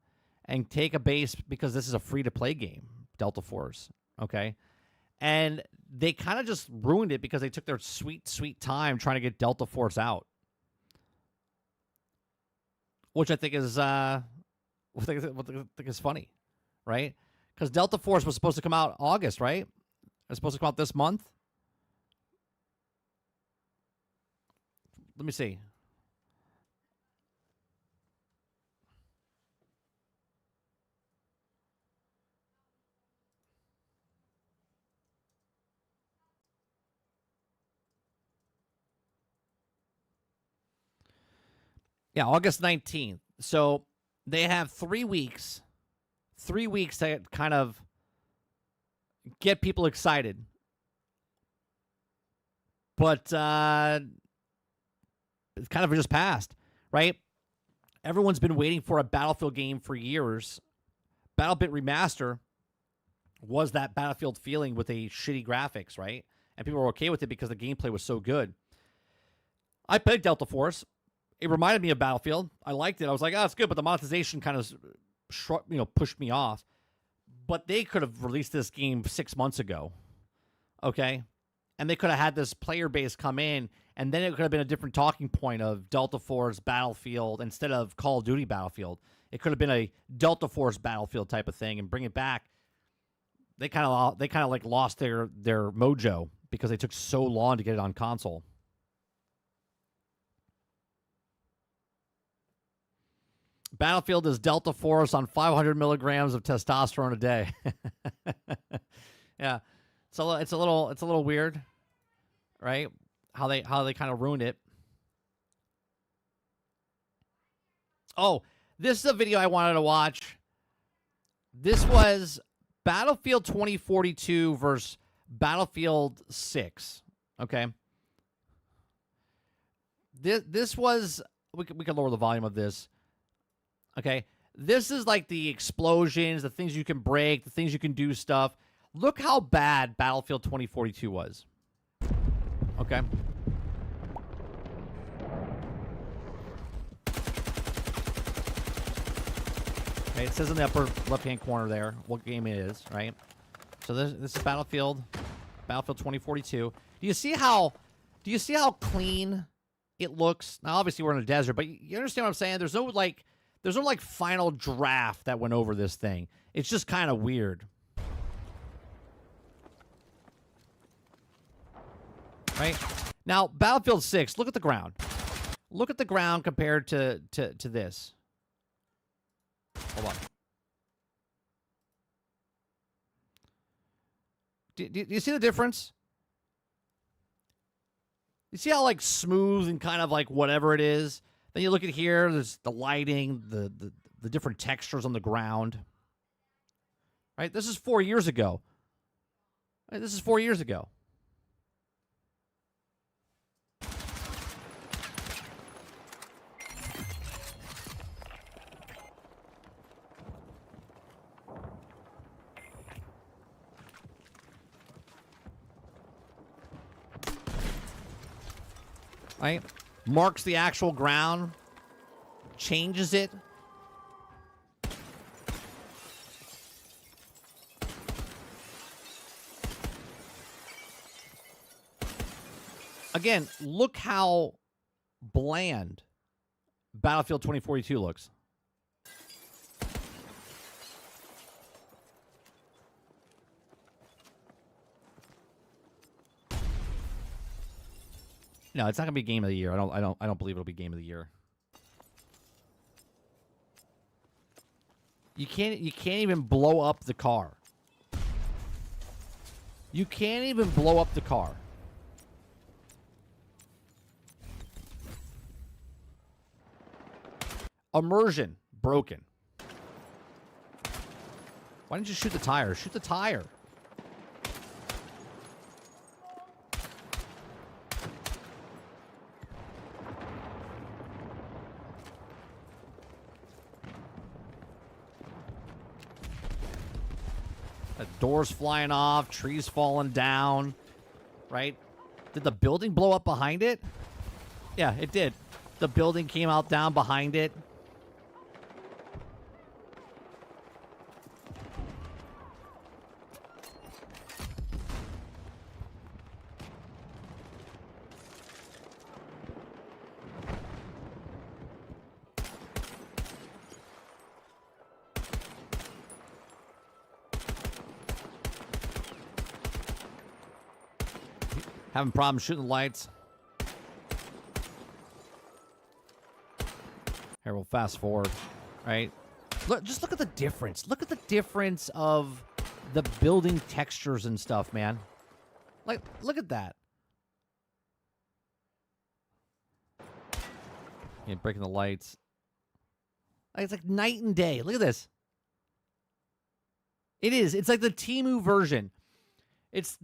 and take a base, because this is a free-to-play game, Delta Force, okay? And they kind of just ruined it because they took their sweet, sweet time trying to get Delta Force out, which I think is funny, right? Because Delta Force was supposed to come out August, right? It's supposed to come out this month. let me see. Yeah, August 19th. So they have 3 weeks. 3 weeks to kind of get people excited. But it's kind of just passed, right? Everyone's been waiting for a Battlefield game for years. Battlebit Remaster was that Battlefield feeling with a shitty graphics, right? And people were okay with it because the gameplay was so good. I played Delta Force. It reminded me of Battlefield. I liked it. I was like, oh, it's good, but the monetization kind of pushed me off. But they could have released this game 6 months ago, okay? And they could have had this player base come in, and then it could have been a different talking point of Delta Force Battlefield instead of Call of Duty Battlefield. It could have been a Delta Force Battlefield type of thing and bring it back. They kind of like lost their mojo because they took so long to get it on console. Battlefield is Delta Force on 500 milligrams of testosterone a day. Yeah, so it's a little weird, right? How they kind of ruined it. Oh, this is a video I wanted to watch. This was Battlefield 2042 versus Battlefield 6. Okay. This was we can lower the volume of this. Okay, this is like the explosions, the things you can break, the things you can do stuff. Look how bad Battlefield 2042 was. Okay. Okay, it says in the upper left-hand corner there what game it is, right? So this is Battlefield 2042. Do you see how clean it looks? Now, obviously, we're in a desert, but you understand what I'm saying? There's no final draft that went over this thing. It's just kind of weird. Right? Now, Battlefield 6, look at the ground. Look at the ground compared to this. Hold on. Do you see the difference? You see how, like, smooth and kind of like whatever it is? Then you look at here, there's the lighting, the different textures on the ground. Right? This is 4 years ago. Right? This is 4 years ago. Right? Marks the actual ground, changes it. Again, look how bland Battlefield 2042 looks. No, it's not gonna be game of the year. I don't believe it'll be game of the year. You can't even blow up the car. You can't even blow up the car. Immersion broken. Why didn't you shoot the tire? Shoot the tire. Doors flying off, trees falling down, right? Did the building blow up behind it? Yeah, it did. The building came out down behind it. Having problems shooting the lights. Here, we'll fast forward, right? Just look at the difference. Look at the difference of the building textures and stuff, man. Like, look at that. Yeah, breaking the lights. It's like night and day. Look at this. It is. It's like the Temu version.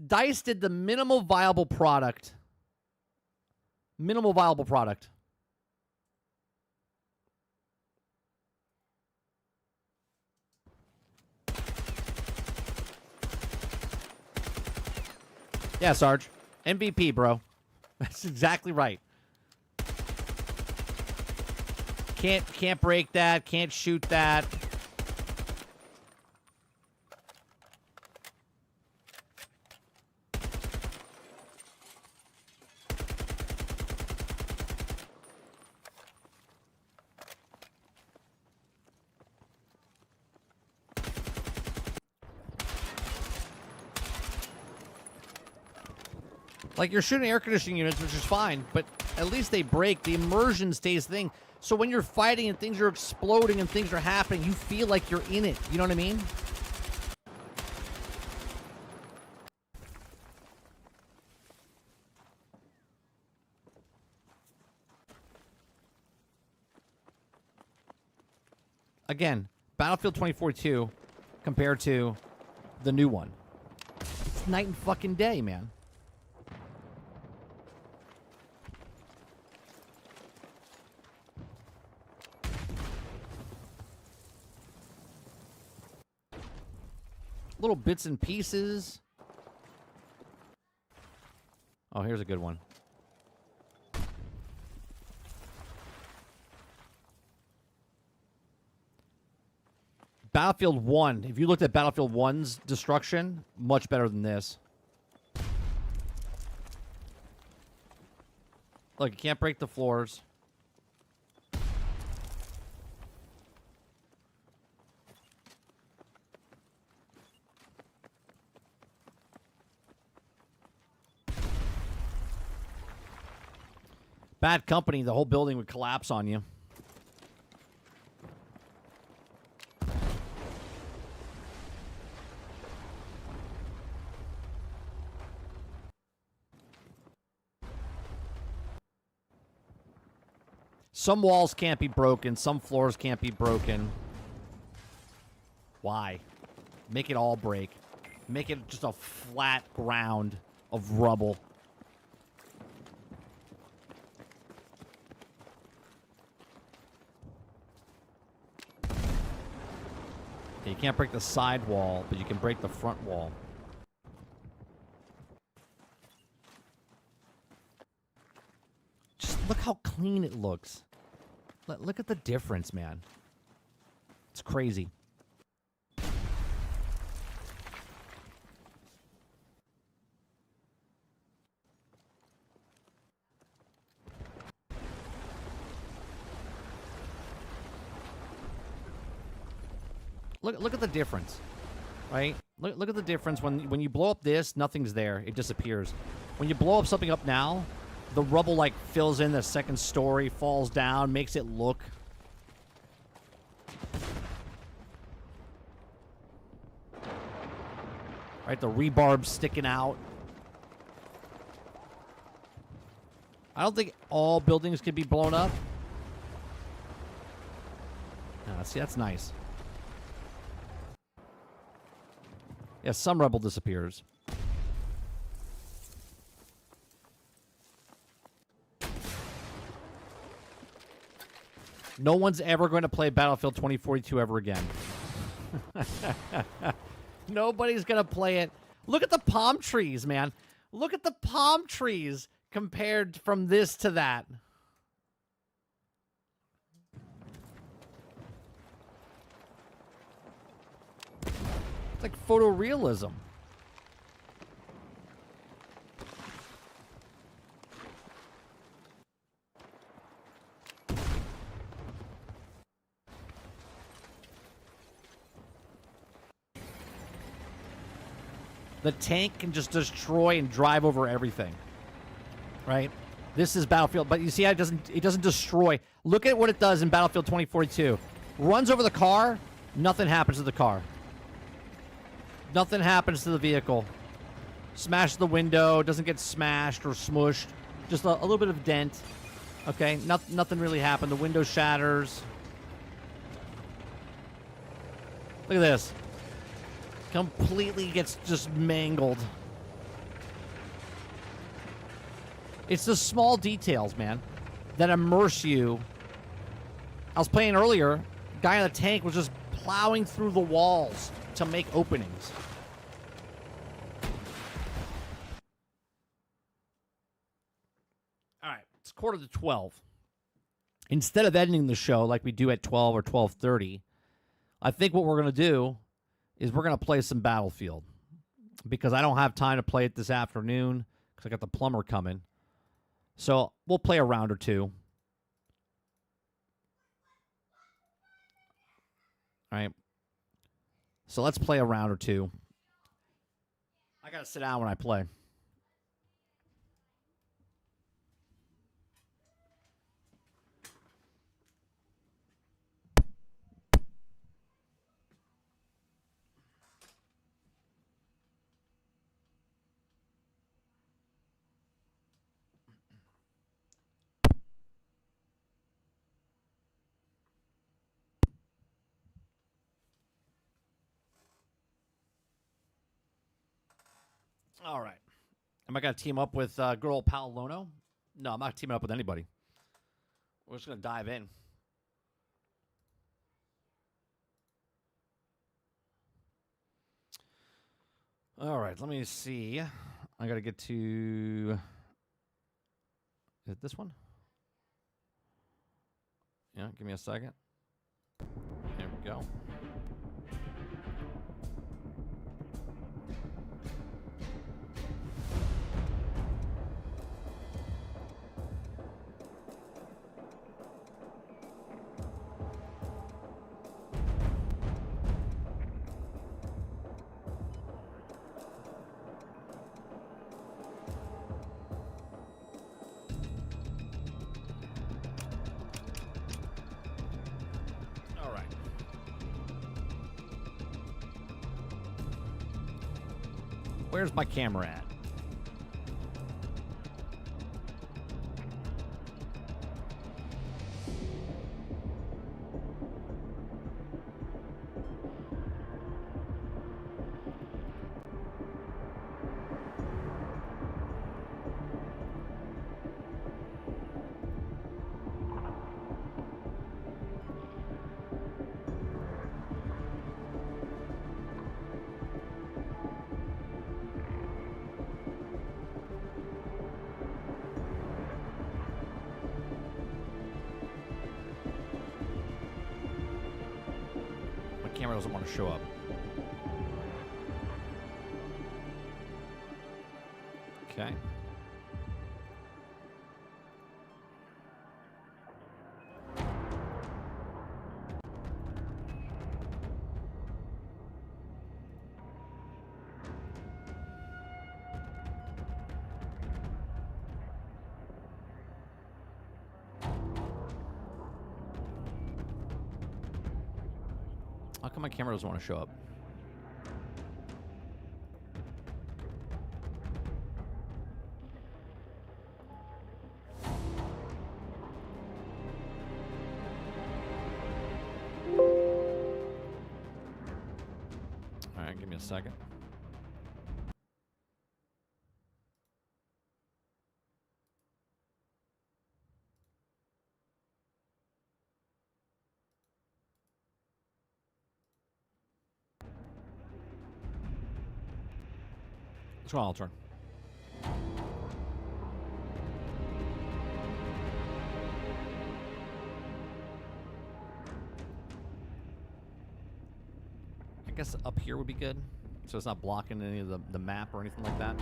DICE did the minimal viable product. Minimal viable product. Yeah, Sarge. MVP, bro. That's exactly right. Can't break that. Can't shoot that. Like, you're shooting air conditioning units, which is fine, but at least they break. The immersion stays thing. So when you're fighting and things are exploding and things are happening, you feel like you're in it. You know what I mean? Again, Battlefield 2042 compared to the new one. It's night and fucking day, man. Little bits and pieces. Oh, here's a good one. Battlefield 1. If you looked at Battlefield 1's destruction, much better than this. Look, you can't break the floors. Bad company, the whole building would collapse on you. Some walls can't be broken. Some floors can't be broken. Why? Make it all break. Make it just a flat ground of rubble. You can't break the side wall, but you can break the front wall. Just look how clean it looks. Look at the difference, man. It's crazy. Look at the difference, right? Look at the difference. When you blow up this, nothing's there. It disappears. When you blow up something up now, the rubble, like, fills in the second story, falls down, makes it look. Right, the rebarb's sticking out. I don't think all buildings can be blown up. See, that's nice. Yeah, some rubble disappears. No one's ever going to play Battlefield 2042 ever again. Nobody's going to play it. Look at the palm trees, man. Look at the palm trees compared from this to that. It's like photorealism. The tank can just destroy and drive over everything. Right? This is Battlefield, but you see how it doesn't destroy. Look at what it does in Battlefield 2042. Runs over the car, nothing happens to the car. Nothing happens to the vehicle. Smashes the window, doesn't get smashed or smushed. Just a little bit of dent. Okay, nothing really happened. The window shatters. Look at this. Completely gets just mangled. It's the small details, man, that immerse you. I was playing earlier. Guy in the tank was just plowing through the walls to make openings. All right, it's 11:45. Instead of ending the show like we do at 12 or 12:30, I think what we're going to do is we're going to play some Battlefield because I don't have time to play it this afternoon because I got the plumber coming. So we'll play a round or two. All right. So let's play a round or two. I got to sit down when I play. All right. Am I going to team up with good old pal Lono? No, I'm not teaming up with anybody. We're just going to dive in. All right, let me see. I got to get to... Is it this one? Yeah, give me a second. There we go. Where's my camera at? Camera doesn't want to show up. Okay. How come my camera doesn't want to show up? All right, give me a second. Let's go, I'll turn. I guess up here would be good, so it's not blocking any of the map or anything like that.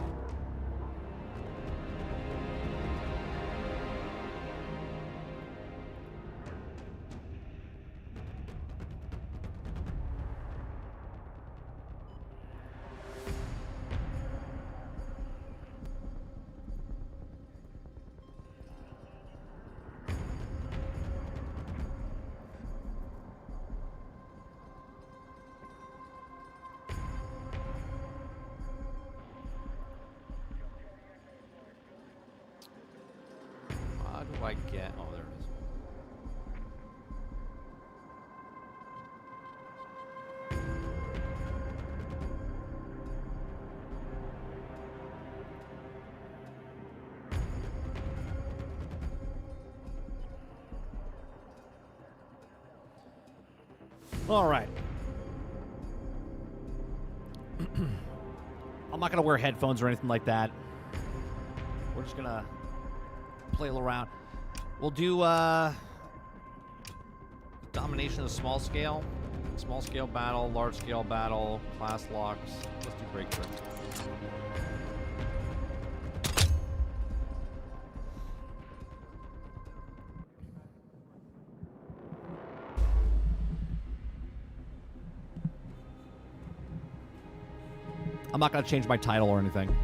do I get? Oh, there it is. All right. I'm not gonna wear headphones or anything like that. We're just gonna play a little around. We'll do domination of small scale battle, large scale battle, class locks. Let's do breakthrough. I'm not going to change my title or anything.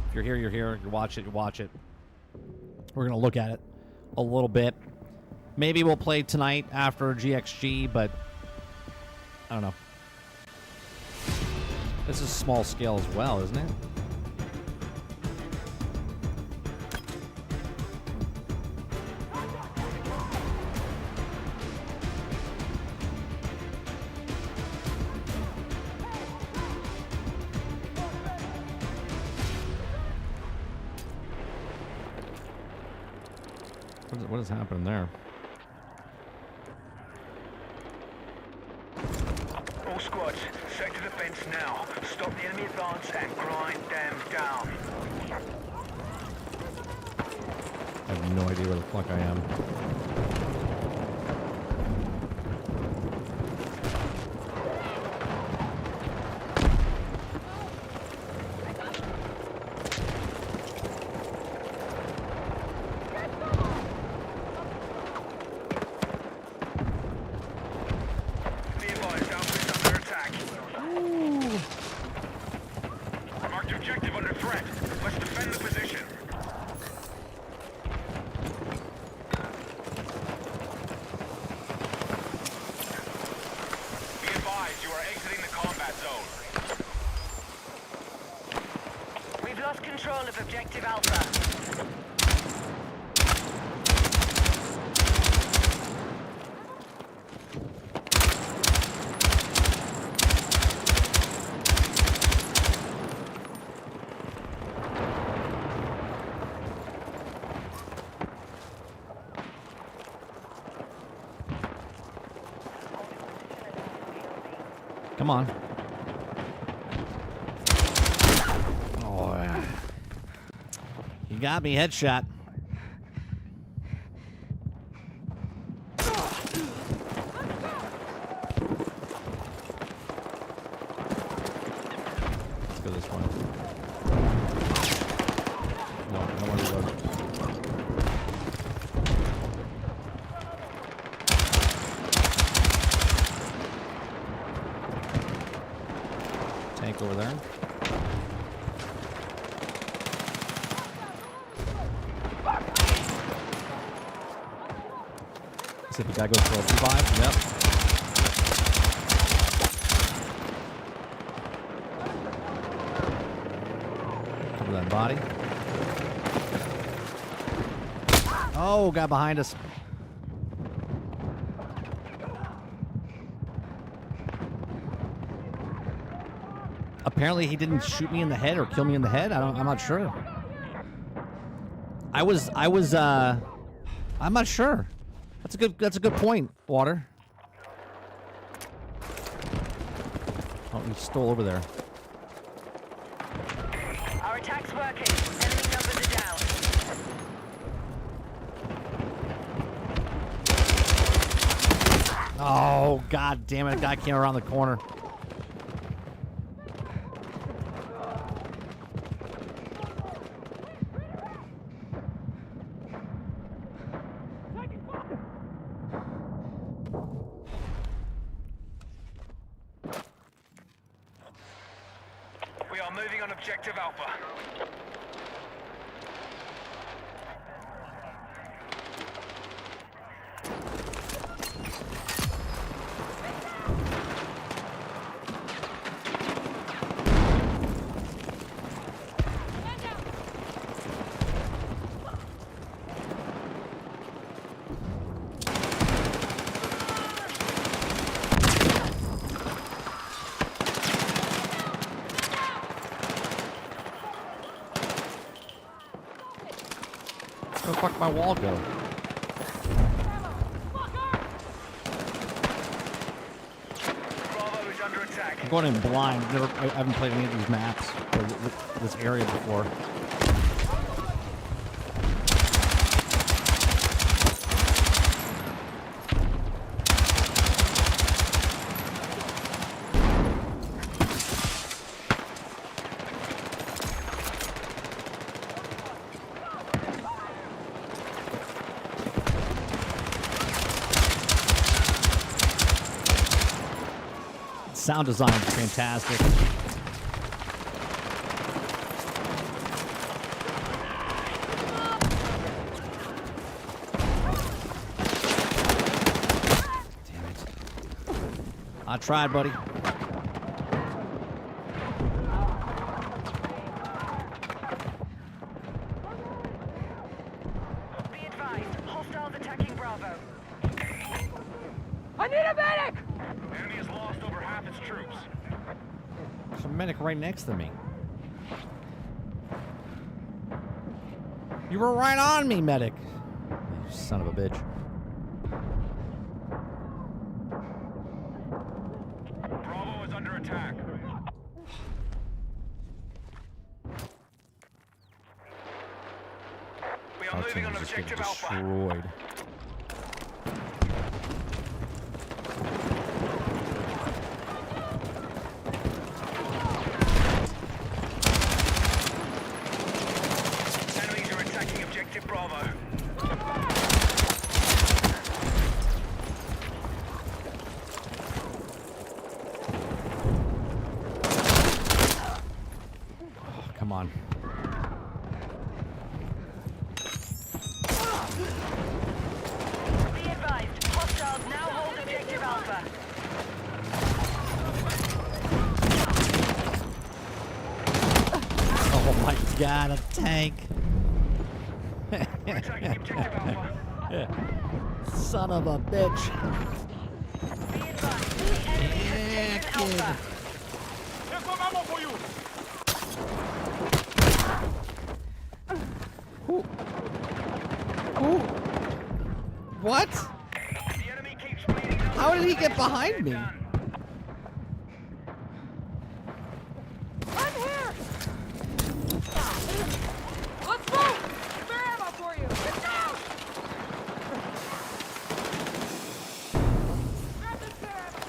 If you're here, you're here. You watch it, you watch it. We're going to look at it a little bit. Maybe we'll play tonight after GXG, but I don't know. This is small scale as well, isn't it? What is happening there? All squads, sector defense now. Stop the enemy advance and grind them down. I have no idea where the fuck I am. Come on. Oh, yeah. You got me, headshot. Let's go this way. No one reload. Tank over there. See if the guy goes for a revive. Yep. Cover that body. Oh, guy behind us. Apparently he didn't shoot me in the head or kill me in the head. I'm not sure. I'm not sure. That's a good point, Water. Oh, he stole over there. Our attack's working. Enemy numbers are down. Oh, god damn it. A guy came around the corner. We are moving on objective Alpha. Where the fuck my wall go? Bravo is under attack. I'm going in blind. I haven't played any of these maps or this area before. Sound design is fantastic. Damn it. I tried, buddy. Be advised, hostiles attacking Bravo. I need a medic! Enemy has lost over half its troops. There's a medic right next to me. You were right on me, medic. You son of a bitch. Bravo is under attack. We are Our moving team on is just getting objective Alpha. destroyed. Enemies are attacking objective Bravo. Come on. Be advised, hostiles now hold objective Alpha. Oh my god, a tank. We're attacking objective Alpha. Son of a bitch. Be advised, the enemy has taken Alpha. Here's some ammo for you! What? The enemy keeps bleeding out. How did he get behind me? I'm here! Let's move! Spare ammo for you! Get down! Grab this spare ammo!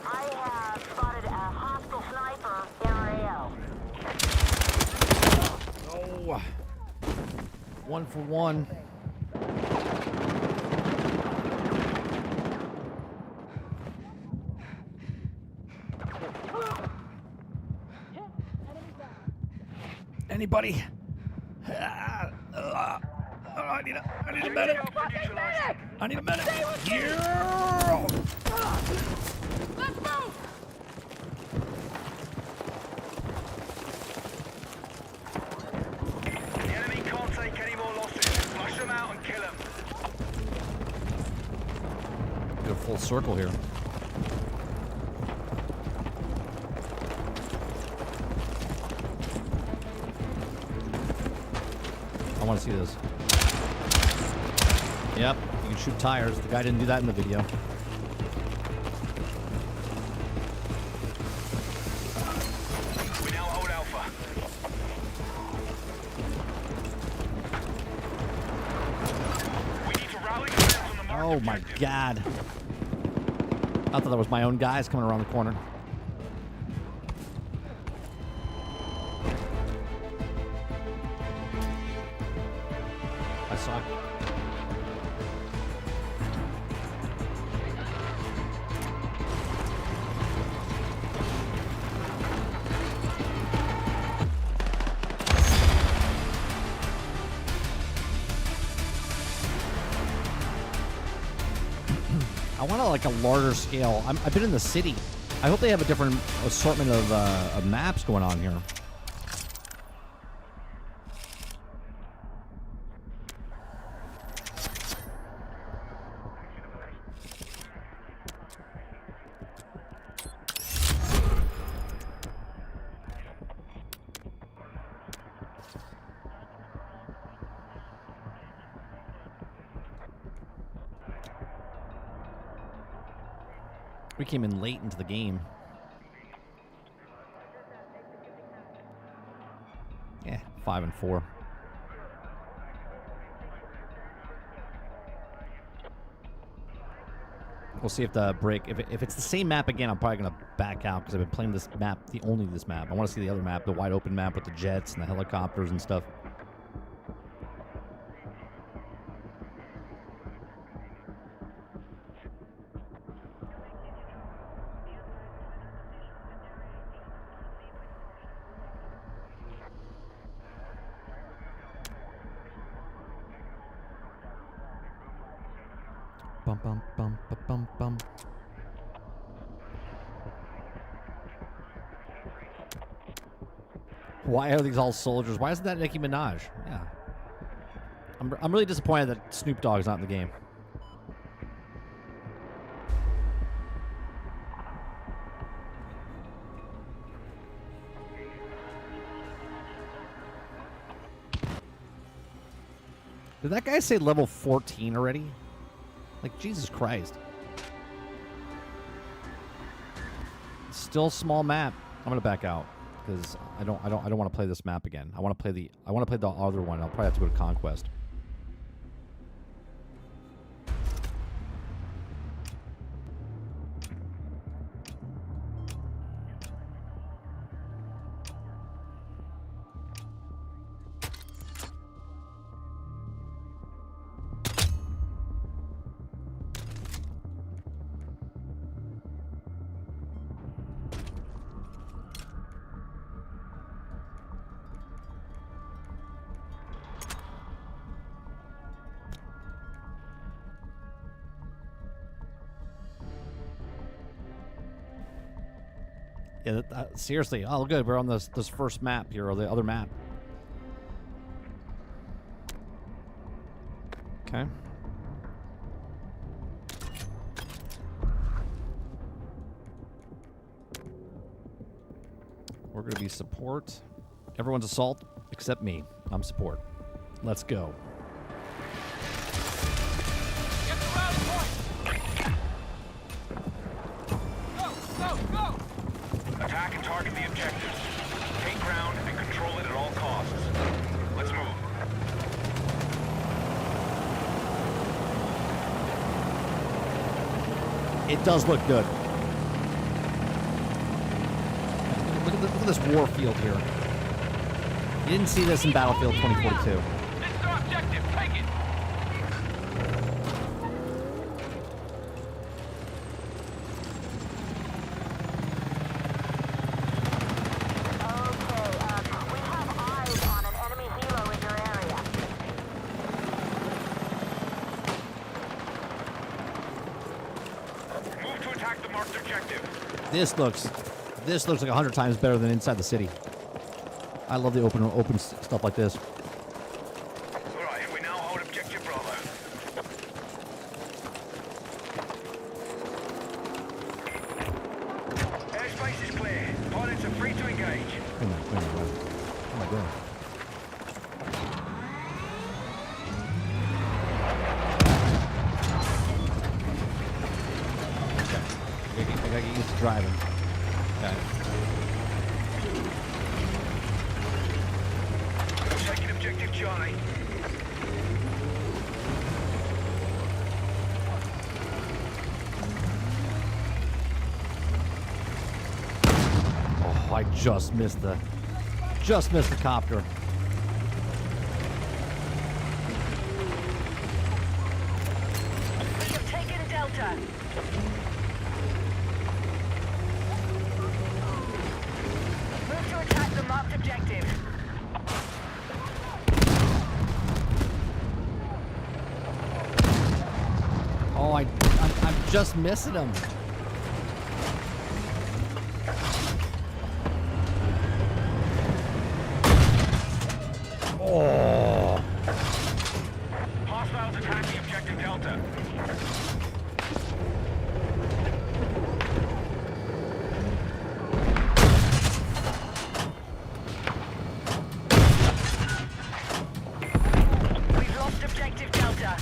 I have spotted a hostile sniper in our AO. Oh. 1 for 1. Anybody? I need a medic. I need a medic. Yeah. Let's move! The enemy can't take any more losses. Flush them out and kill them. Do a full circle here. I want to see this. Yep, you can shoot tires. The guy didn't do that in the video. We now hold Alpha. We need to rally friends on the mark Oh my objective. god. I thought that was my own guys coming around the corner. I saw. I want like a larger scale. I've been in the city. I hope they have a different assortment of maps going on here. We came in late into the game. Yeah, 5 and 4. We'll see if the break, if it's the same map again, I'm probably going to back out because I've been playing this map, only this map. I want to see the other map, the wide open map with the jets and the helicopters and stuff. Bum, bum, bum, bum, bum, bum. Why are these all soldiers? Why isn't that Nicki Minaj? Yeah. I'm really disappointed that Snoop Dogg's not in the game. Did that guy say level 14 already? Like, Jesus Christ. Still small map. I'm gonna back out because I don't want to play this map again. I want to play the other one. I'll probably have to go to Conquest. Yeah, seriously. Oh, good. We're on this first map here, or the other map. Okay. We're going to be support. Everyone's assault except me. I'm support. Let's go. Get the rally point! Go, go, go! Attack and target the objectives. Take ground and control it at all costs. Let's move. It does look good. Look at this war field here. You didn't see this in Battlefield 2042. This is our objective. Take it! This looks like 100 times better than inside the city. I love the open stuff like this. All right, we now hold objective Bravo. Airspace is clear. Pilots are free to engage. Wait a minute. What am I doing? I gotta get used to driving. Okay. Taking objective Charlie. Oh, I just missed the copter. We have taken Delta. Move to attack the marked objective. Oh, I'm just missing him. Oh. Hostiles attacking objective Delta. We've lost objective Delta.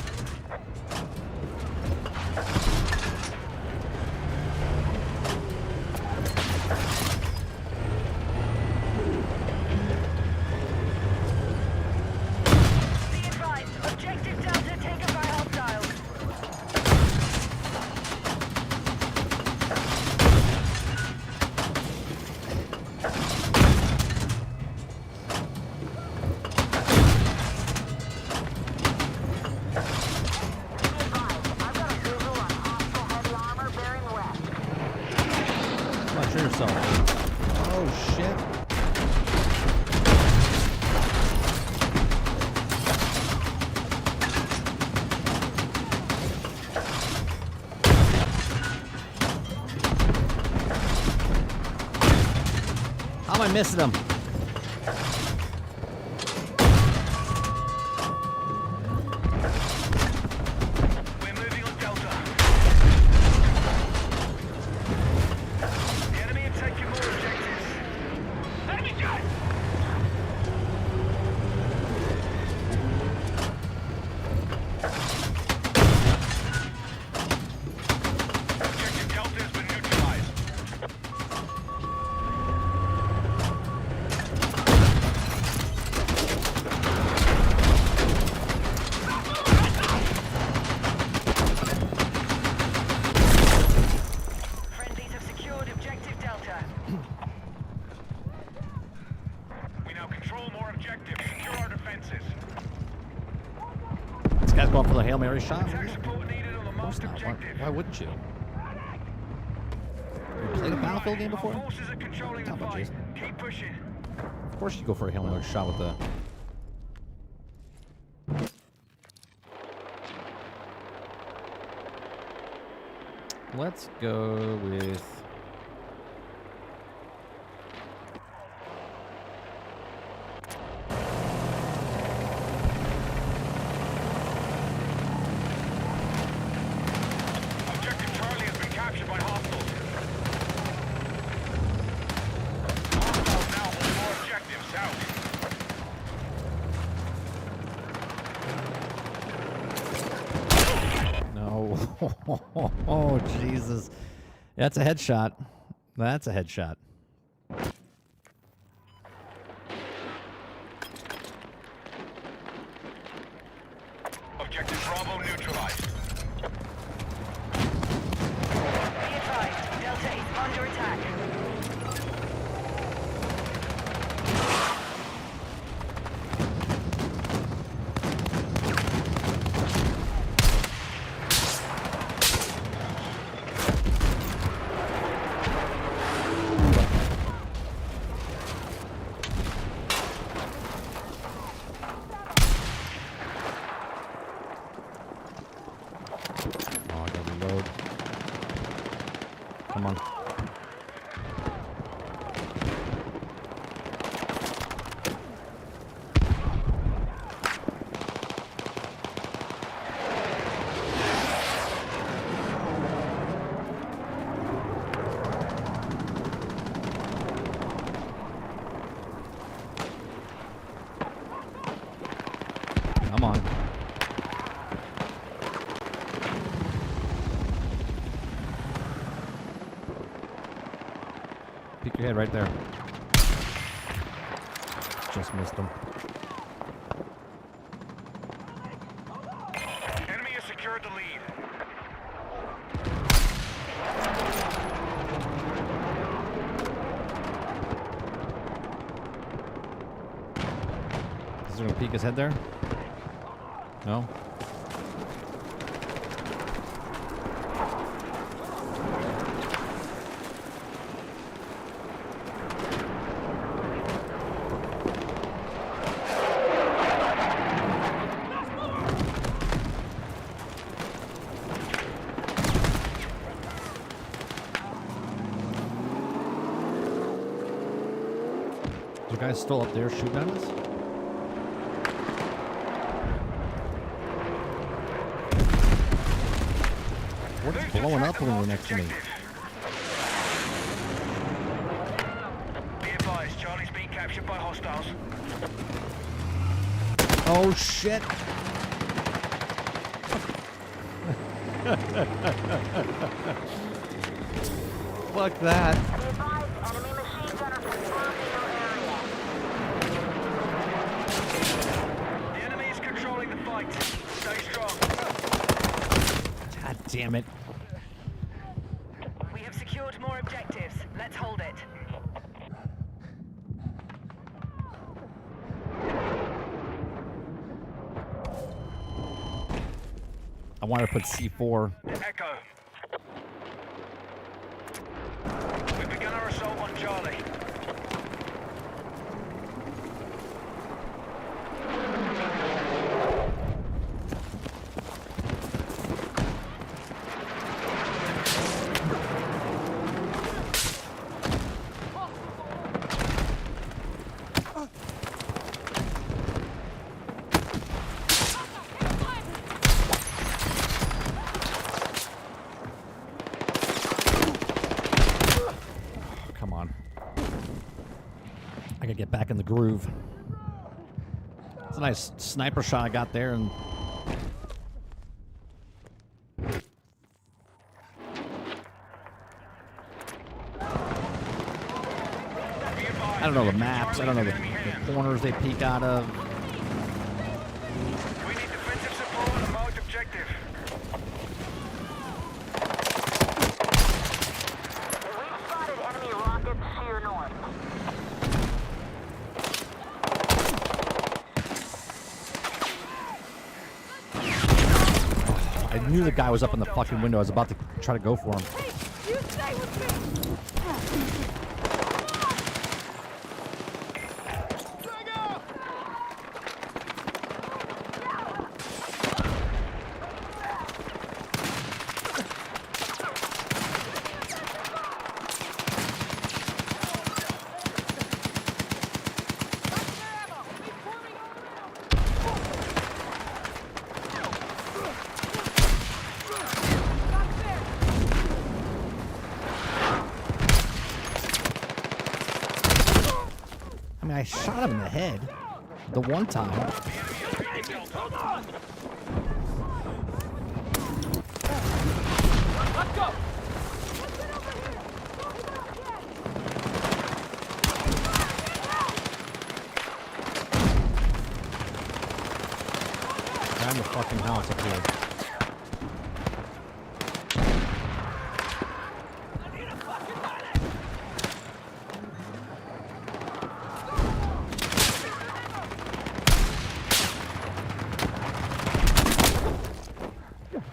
am I missing him? We're moving on Delta. The enemy have taken more objectives. Enemy shot! Objective Delta has been neutralized. Friendlies have secured objective Delta. We now control more objectives. Secure our defenses. This guy's going for the Hail Mary shot? Attack support needed on the Of course marked not. objective. Why wouldn't you? You played a Battlefield game before? Our forces are controlling the Come on, fight. Jason. Keep pushing. Of course you go for a Hail Mary shot with the... Let's go with... Objective Charlie has been captured by hostiles. Hostiles now hold more objectives out. No. Oh, Jesus. That's a headshot. That's a headshot. Objective Bravo neutralized. Be advised, Delta is under attack. Oh, I gotta reload. Come on. Come on. Peek your head right there. Just missed him. Enemy has secured the lead. Is he gonna peek his head there? No? The guy's still up there shooting at us? What's blowing up over next to me? Be advised, Charlie's being captured by hostiles. Oh shit! Fuck that. The enemy is controlling the fight. Stay strong. God damn it. We have secured more objectives. Let's hold it. I wanted to put C4. Echo. We've begun our assault on Charlie. groove. It's a nice sniper shot I got there, and I don't know the maps. I don't know the corners they peek out of. We need defensive support on the marked objective. We've spotted enemy rockets to your north. I knew the guy was up in the fucking window. I was about to try to go for him. Hey, you stay with me. I mean, I shot him in the head the one time. Let's go. Down the fucking house up here.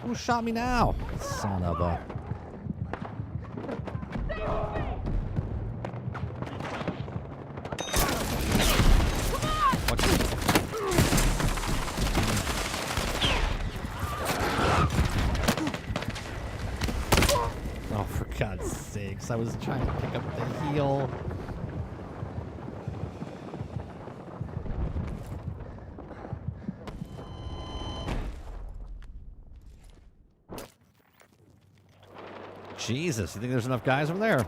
Who shot me now? Son of a... Oh, for God's sakes. I was trying to pick up the heel. Jesus, you think there's enough guys over there?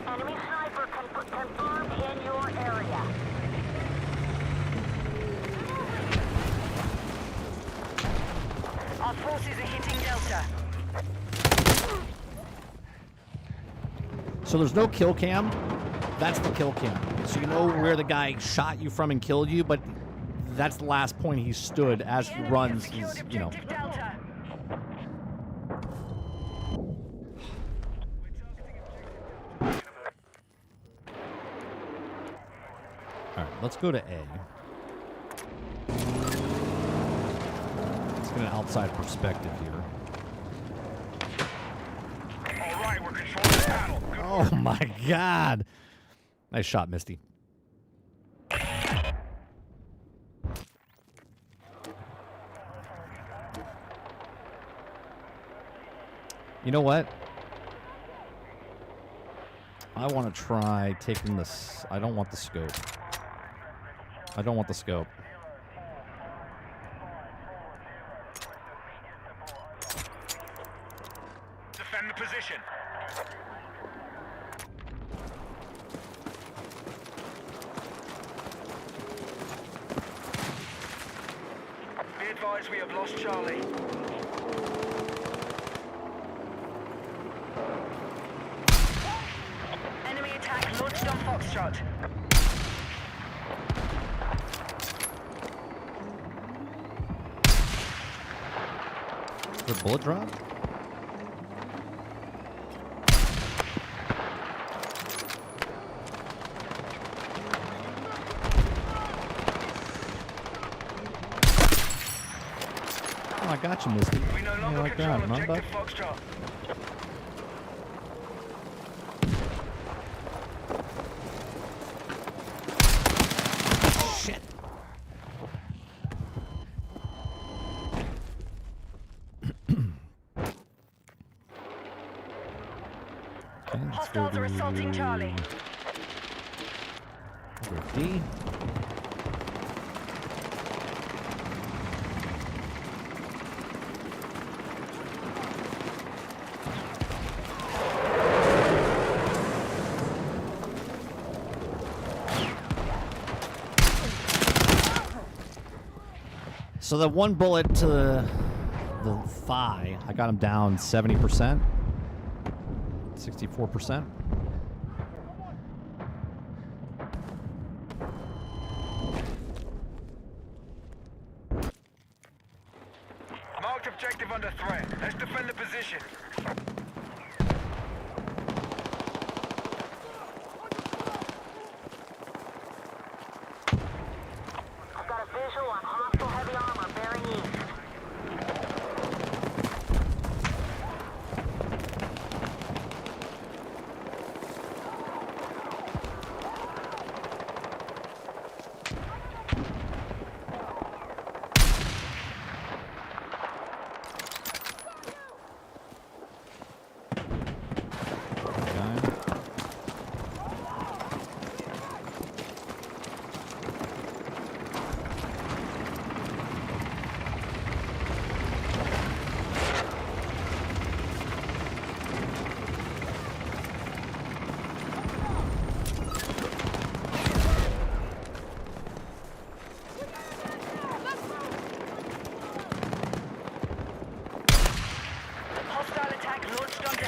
Enemy sniper confirmed in your area. Our forces are hitting Delta. So there's no kill cam. That's the kill cam. So you know where the guy shot you from and killed you, but that's the last point he stood as he runs. He's, you know. All right, let's go to A. Let's get an outside perspective here. All right, we're controlling the battle. Good Oh my God. Nice shot, Misty. You know what? I want to try taking this. I don't want the scope. I don't want the scope. Defend the position. Be advised, we have lost Charlie. Enemy attack launched on Foxtrot. Good bullet drop? Oh, I got you, Misty. We no Yeah, longer like control that, huh, bud? objective Foxtrot. Shit. Okay, let's go Hostiles are assaulting Charlie. over D. So the one bullet to the thigh, I got him down 70%, 64%. Marked objective under threat. Let's defend the position. I've got a visual on hostile heavy armor bearing east.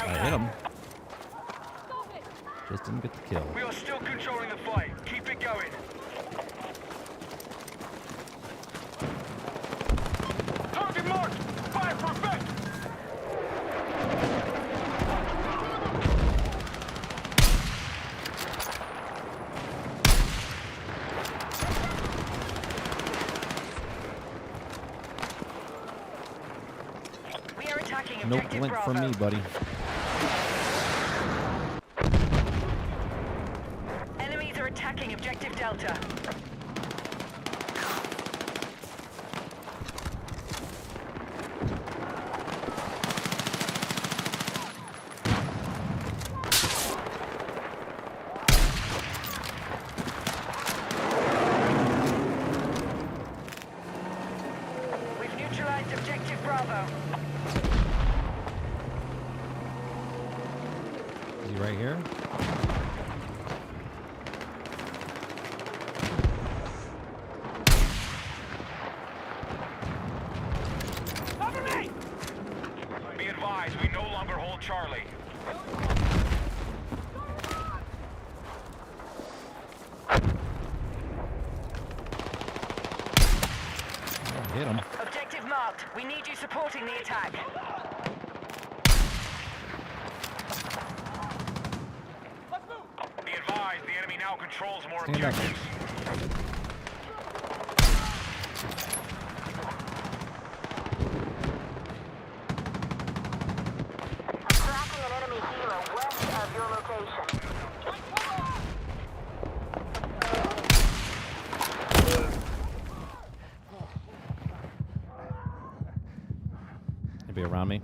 I hit him. Just didn't get the kill. We are still controlling the fight. Keep it going. Target marked. Fire for effect. We are attacking No objective blink Bravo. from me, buddy. Enemies are attacking objective Delta. We've neutralized objective Bravo. Is he right here? Cover me! Be advised, we no longer hold Charlie. Oh, hit him. Objective marked. We need you supporting the attack. Be advised, the enemy now controls more Stand up. objectives. Tracking an enemy helo west of your location. Maybe around me.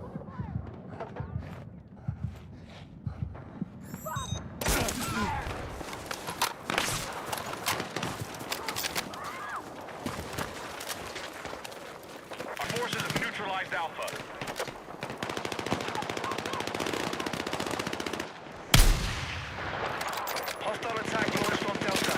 Our forces have neutralized Alpha. Hostile attack launched on Delta.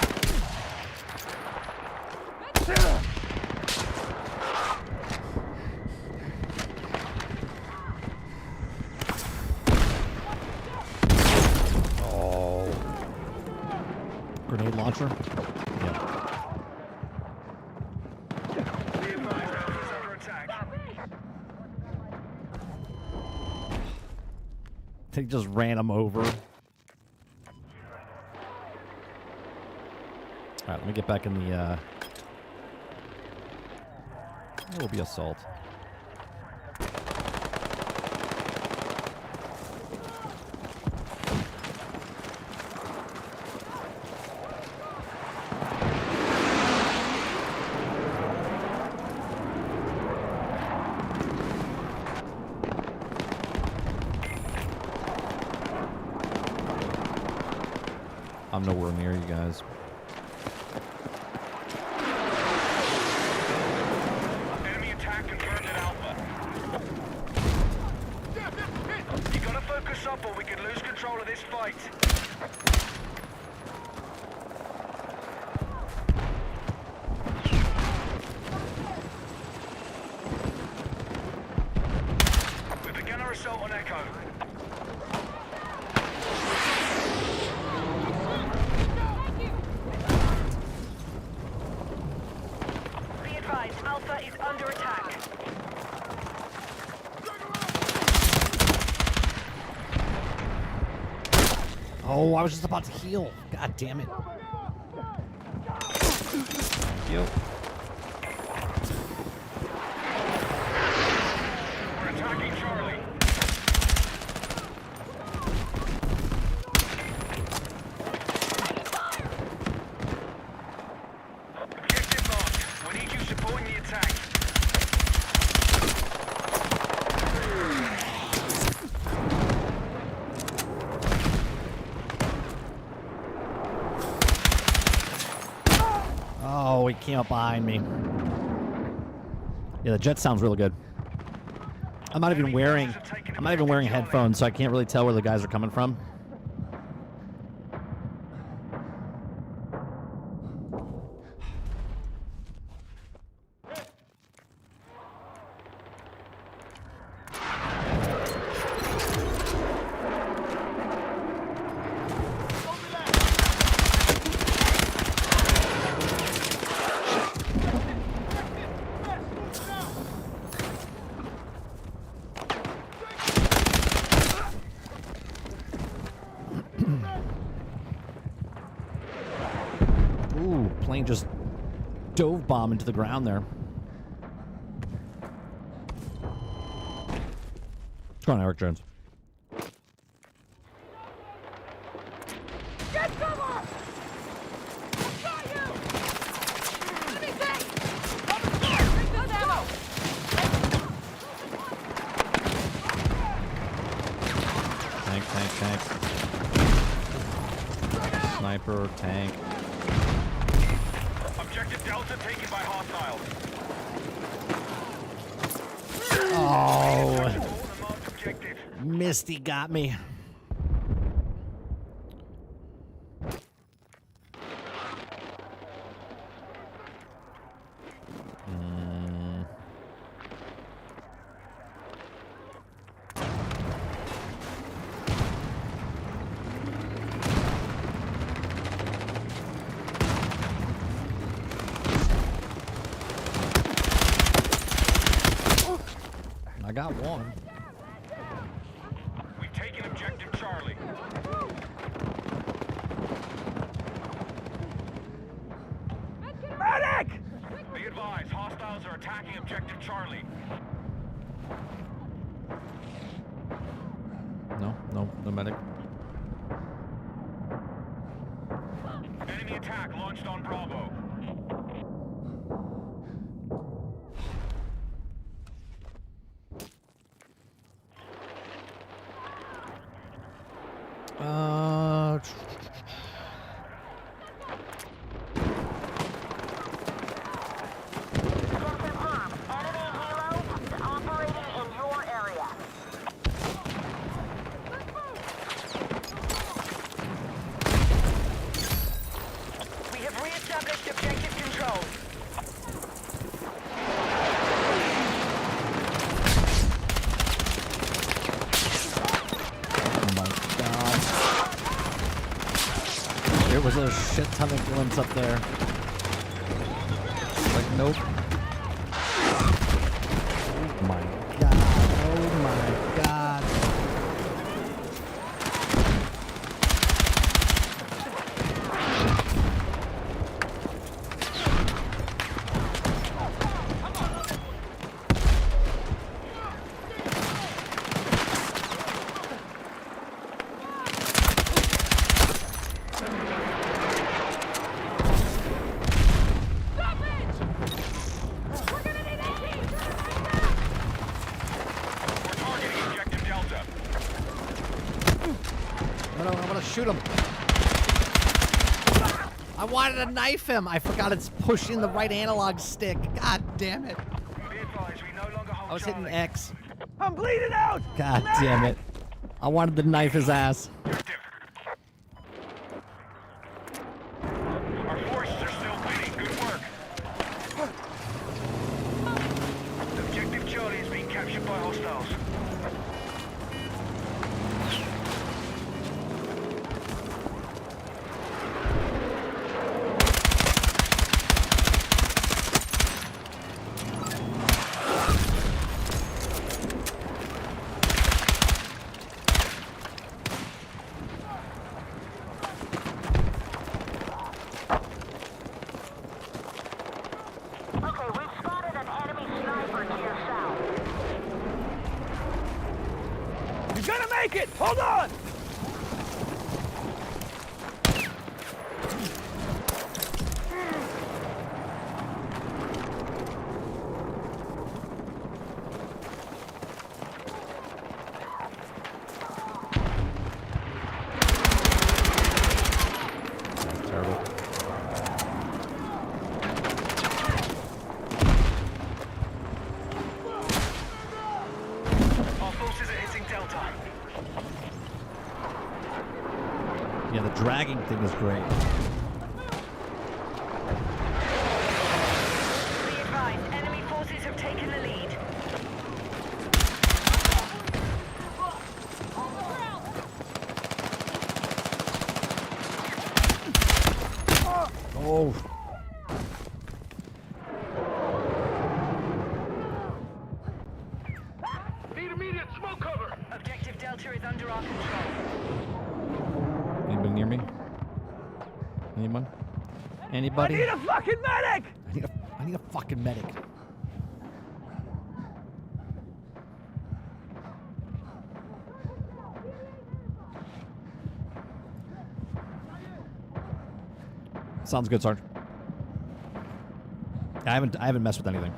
Oh. Grenade launcher? Yeah. Be advised, Alpha's under attack. They just ran him over. Alright, let me get back in the, It will be assault. I'm nowhere near you guys. Enemy attack confirmed at Alpha. You gotta focus up or we could lose control of this fight. Alpha is under attack. Oh, I was just about to heal. God damn it. Yo. We're attacking Charlie. Objective marked. We need you supporting the attack. Oh, he came up behind me. Yeah, the jet sounds really good. I'm not even wearing headphones, so I can't really tell where the guys are coming from. Ooh, plane just dove bomb into the ground there. What's going on, Eric Jones? Get cover! I got you! Enemy tank! Bring those ammo! Tank. Sniper, tank. Objective Delta taken by hostiles. Oh, Misty got me. I got one. We've taken objective Charlie. Medic! Be advised, hostiles are attacking objective Charlie. No medic. Enemy attack launched on Bravo. We have reestablished objective control. Oh my god. There was a shit ton of glints up there. Like, nope. Oh my god. Oh my god. I'm gonna shoot him. I wanted to knife him. I forgot it's pushing the right analog stick. God damn it. I was hitting X. I'm bleeding out! God damn it. I wanted to knife his ass. Our forces are still winning. Good work. Objective Charlie is being captured by hostiles. over to your south. You're gonna make it! Hold on! Yeah, the dragging thing is great. Be advised, enemy forces have taken the lead. Oh. Need immediate smoke cover! Objective Delta is under our control. Anybody near me? Anyone? Anybody? I need a fucking medic! I need a fucking medic. Sounds good, Sarge. I haven't messed with anything.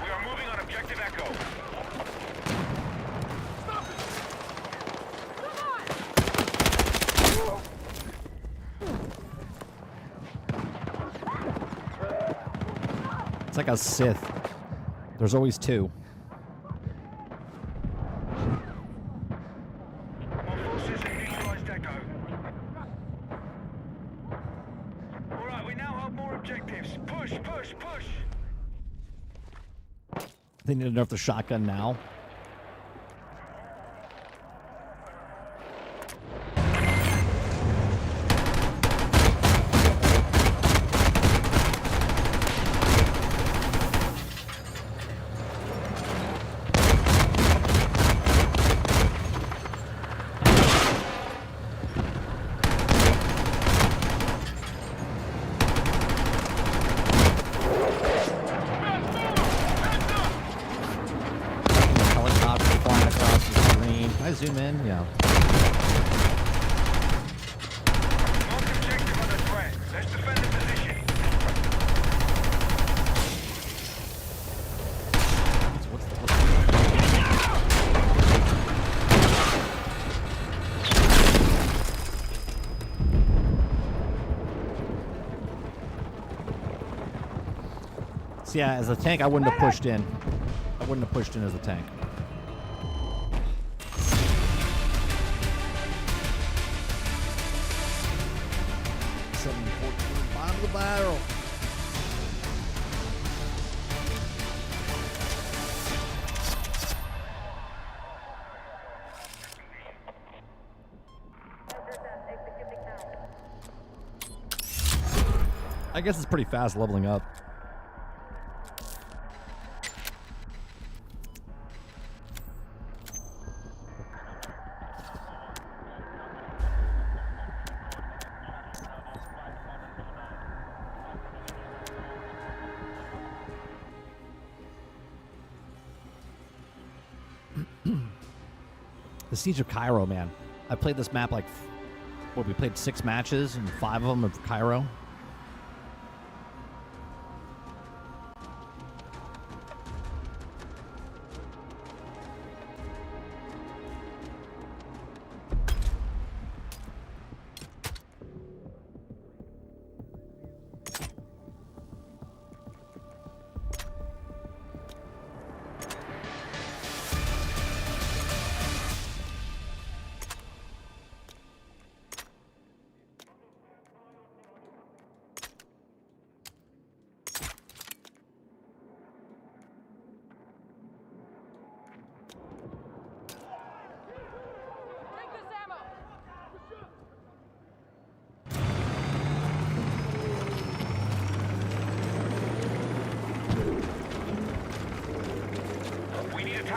We are moving on objective Echo. It's like a Sith. There's always two. Our forces have neutralized Echo. Alright, we now have more objectives. Push, push, push! They need to nerf the shotgun now. Helicopter flying across the screen. Can I zoom in? Yeah. Mark objective under threat. Let's defend the position. So yeah, as a tank, I wouldn't have pushed in. I wouldn't have pushed in as a tank. Bottom of the barrel. I guess it's pretty fast leveling up. The Siege of Cairo, man. I played this map like, what, we played 6 matches and 5 of them are Cairo.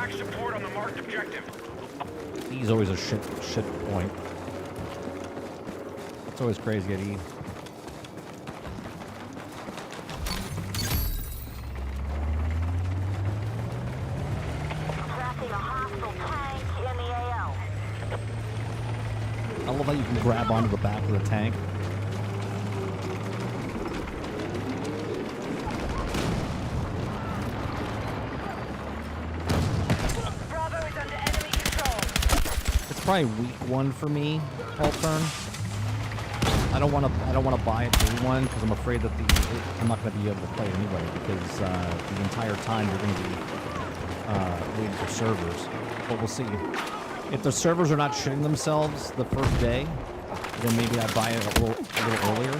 Attack support on the marked objective. E's always a shit point. It's always crazy at E. Tracking a hostile tank in the AO. I love how you can grab onto the back of the tank. Bravo is under enemy control. It's probably week 1 for me, all turn. I don't want to buy it day 1 because I'm afraid that I'm not going to be able to play it anyway because the entire time you're going to be waiting for servers. But we'll see. If the servers are not shitting themselves the first day, then maybe I buy it a little earlier.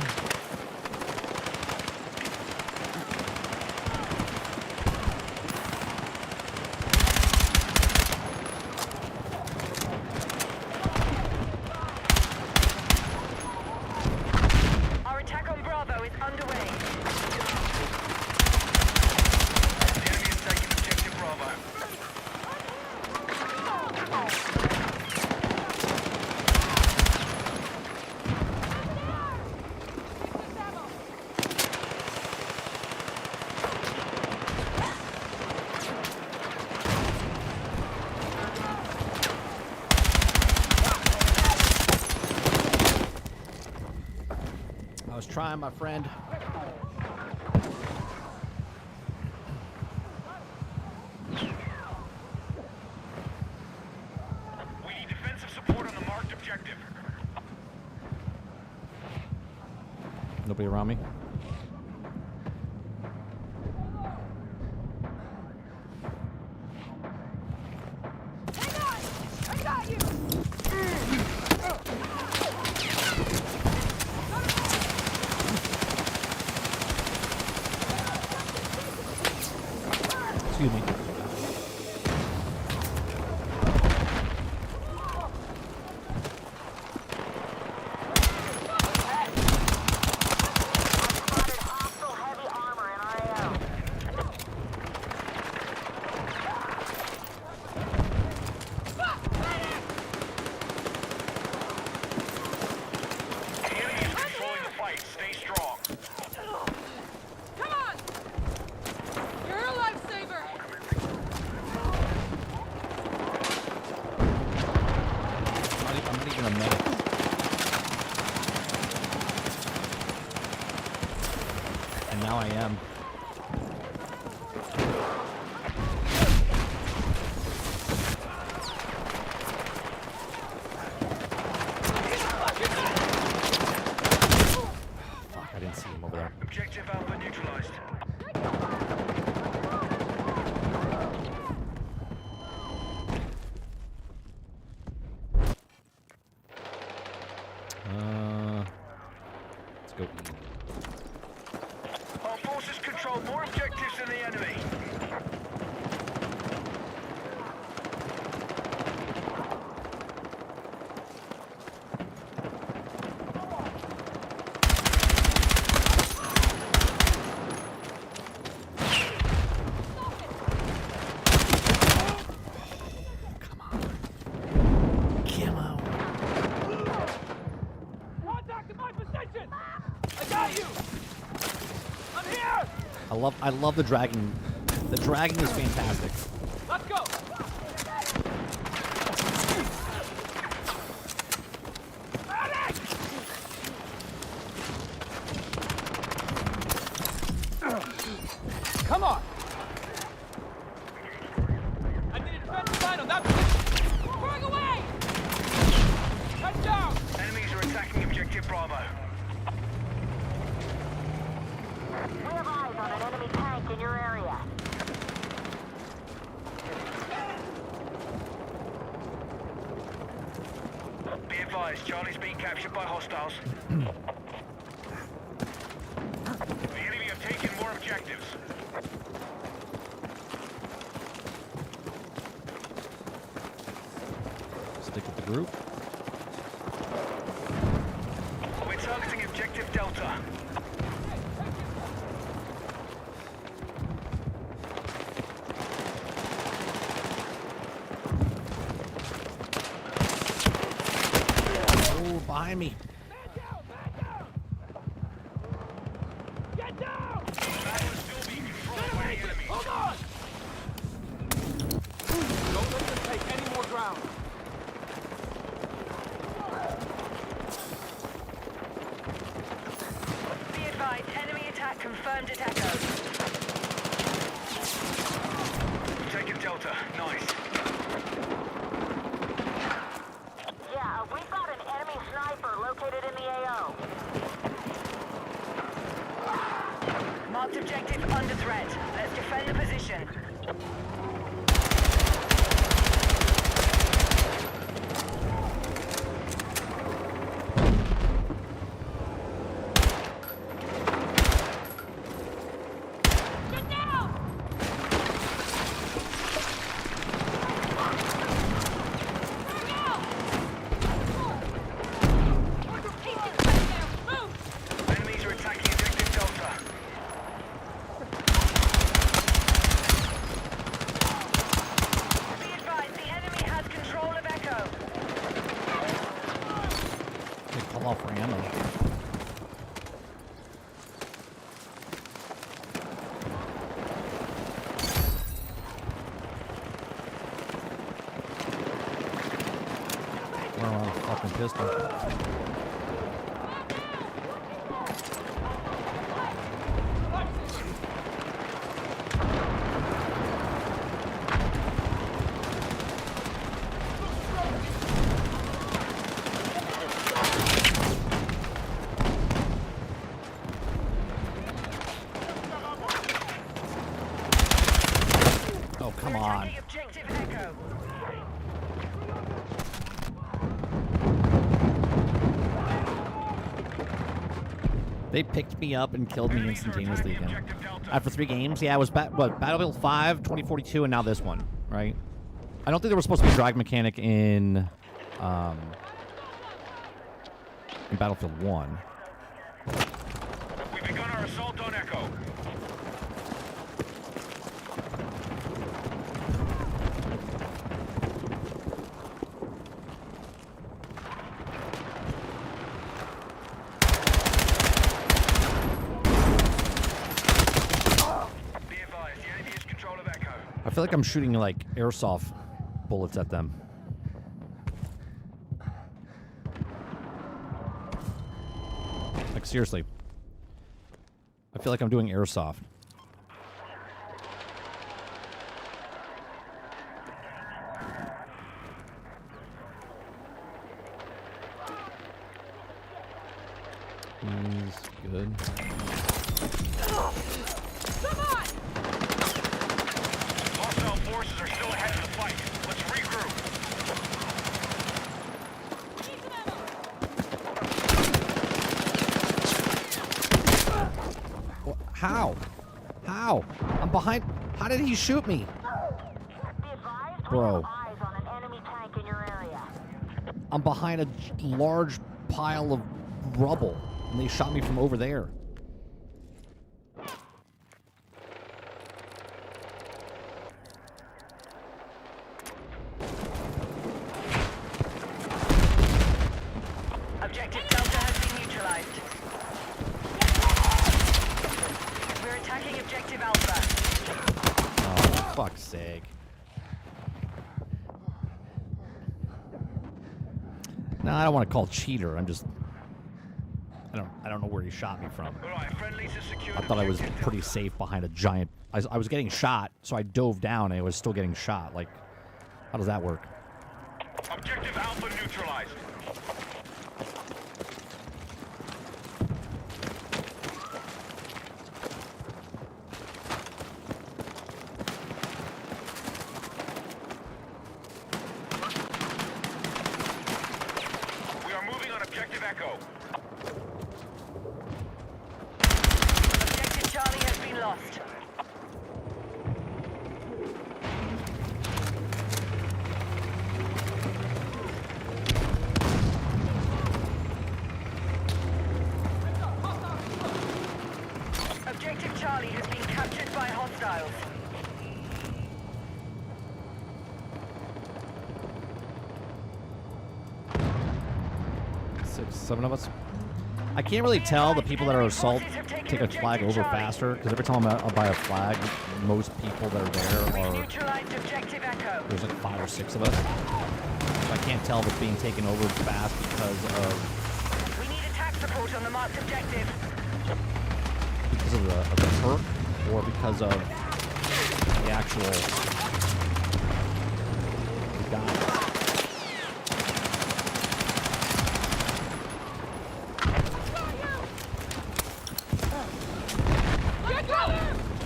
Our attack on Bravo is underway. The enemy is taking objective Bravo. I was trying, my friend. We need defensive support on the marked objective. Nobody around me. Hang on! I got you! Excuse me. Spotted hostile heavy armor in our AO. The enemy is controlling the fight. Stay strong. Come on! You're a lifesaver! I'm not even a medic. And now I am. Fuck, I didn't see him over there. Objective Alpha neutralized. Let's go E. Our forces control more objectives than the enemy. Contact in my position! I got you! I'm here! I love the dragging. The dragging is fantastic. Let's go! Medic! Come on! I need a defensive line on that position! Going away! Head down! Enemies are attacking objective Bravo. We have eyes on an enemy tank in your area. Be advised, Charlie's being captured by hostiles. The enemy have taken more objectives. Stick with the group. We're targeting objective Delta. behind me. Get down! Battle is still being controlled by the enemy. Hold on! Don't let them take any more ground. Be advised, enemy attack confirmed at Echo. Taking Delta. Nice. Yeah, we've got an enemy sniper located in the AO. Marked objective under threat. Let's defend the position. Get down! Enemies are attacking objective Delta. Be advised, the enemy has control of Echo. They call off for ammo. Well, fucking pistol. Oh, come on. Attacking objective Echo. They picked me up and killed me instantaneously again. After 3 games, yeah, it was Battlefield 5, 2042, and now this one, right? I don't think there was supposed to be a drag mechanic in Battlefield 1. We've begun our assault on Echo. Be advised, the enemy has control of Echo. I feel like I'm shooting like airsoft bullets at them. Like seriously. I feel like I'm doing airsoft. He's good. Hostile forces are still ahead of the fight. Let's regroup. How? How? I'm behind. How did he shoot me? Bro. I'm behind a large pile of rubble, and they shot me from over there. Objective Delta has been neutralized. We're attacking objective Alpha. Oh, for fuck's sake. No, I don't want to call cheater. I'm just... I don't know where he shot me from. I thought I was pretty safe behind a giant... I was getting shot, so I dove down and I was still getting shot. Like, how does that work? Objective Alpha neutralized. We are moving on objective Echo. Objective Charlie has been lost. Objective Charlie has been captured by hostiles. 7 of us. I can't really tell the people that are assault take a flag over faster, because every time I buy a flag, most people that are there are... There's like 5 or 6 of us. So I can't tell if it's being taken over fast because of... We need attack support on the marked objective. Because of the perk, or because of the actual... The guy.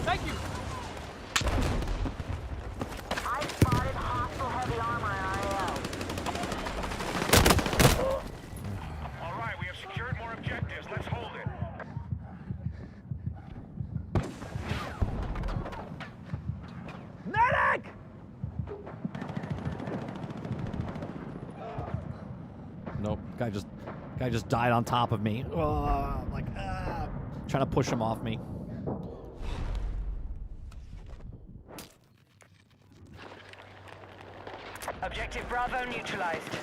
Thank you. I spotted hostile heavy armor in our AO. All right, we have secured more objectives. Let's hold it. Medic! Nope. Guy just died on top of me. Trying to push him off me. Objective Bravo neutralized.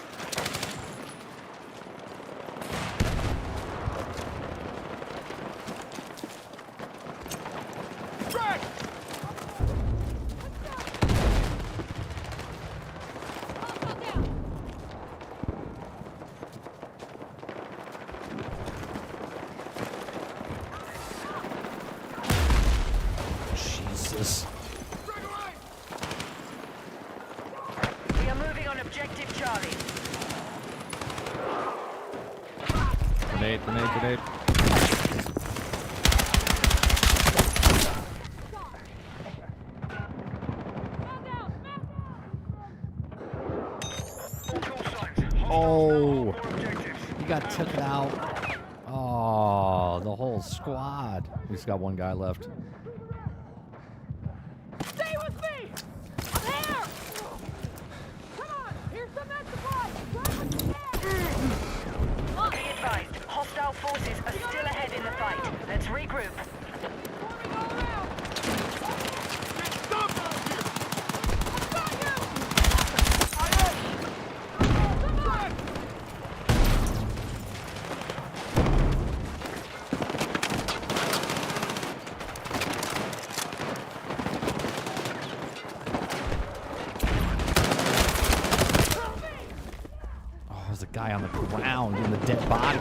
Jesus. We are moving on objective Charlie. Grenade. Oh, he got taken out. Oh, the whole squad. We just got one guy left. Stay with me! I'm here! Come on, here's some med supplies! Be advised, hostile forces are still ahead in the fight. Let's regroup. Oh, there's a guy on the ground in the dead body.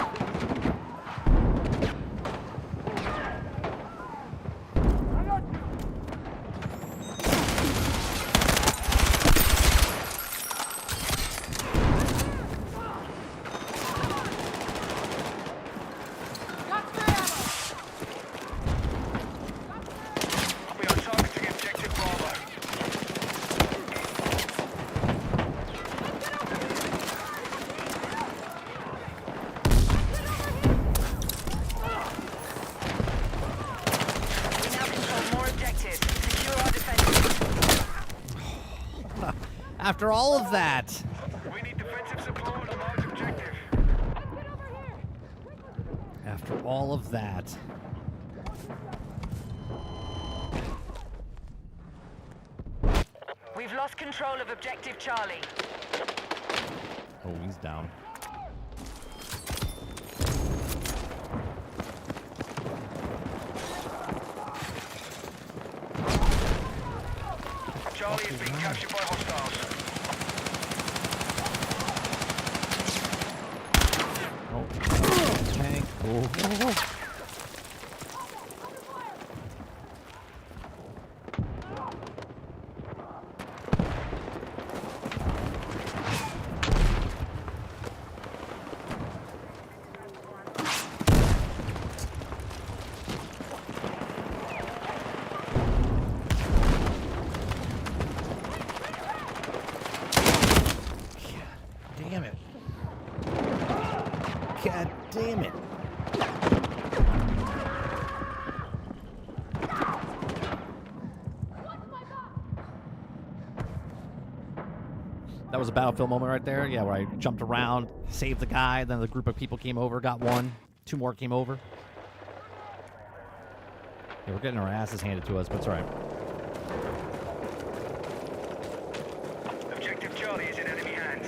We are targeting objective Bravo. We now control more objectives. Secure our defenses. After all of that. We need defensive support on the large objective. After all of that. We've lost control of objective Charlie. Oh, he's down. Charlie is being captured by hostiles. Oh, tank. Oh. Damn it. God damn it. That was a Battlefield moment right there. Yeah, where I jumped around, saved the guy, then the group of people came over, got one. 2 more came over. Yeah, we're getting our asses handed to us, but it's alright. Objective Charlie is in enemy hands.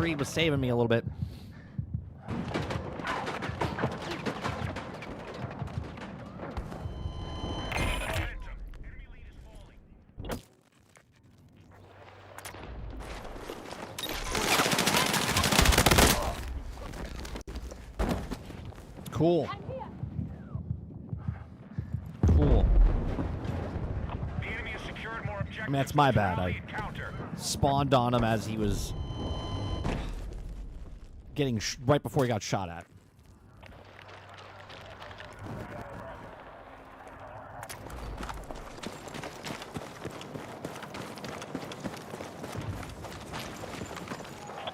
greed was saving me a little bit. Cool. Cool. I mean, that's my bad. I spawned on him as he was getting right before he got shot at.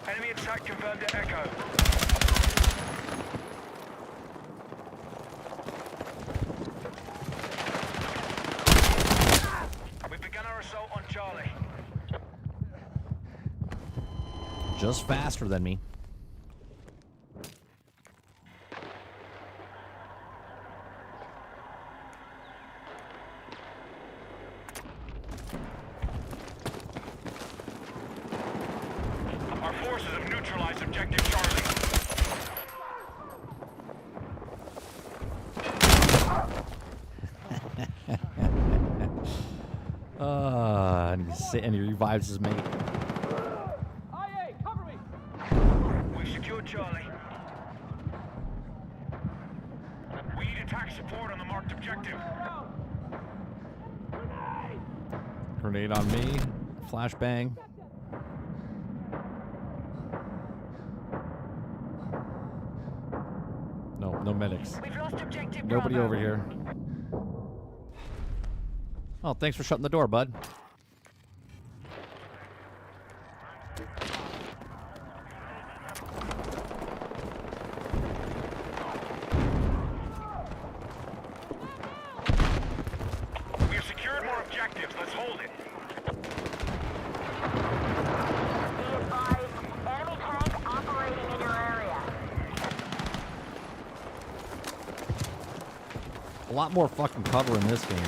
Enemy attack confirmed at Echo. We've begun our assault on Charlie. Just faster than me. Our forces have neutralized objective Charlie. And he revives his mate. IA, cover me! We've secured Charlie. We need attack support on the marked objective. Grenade on me. Flashbang. No medics. We've lost objective Nobody Bravo. over here. Oh, thanks for shutting the door, bud. We have secured more objectives. Let's hold it. Be advised, enemy tank operating in your area. A lot more fucking cover in this game.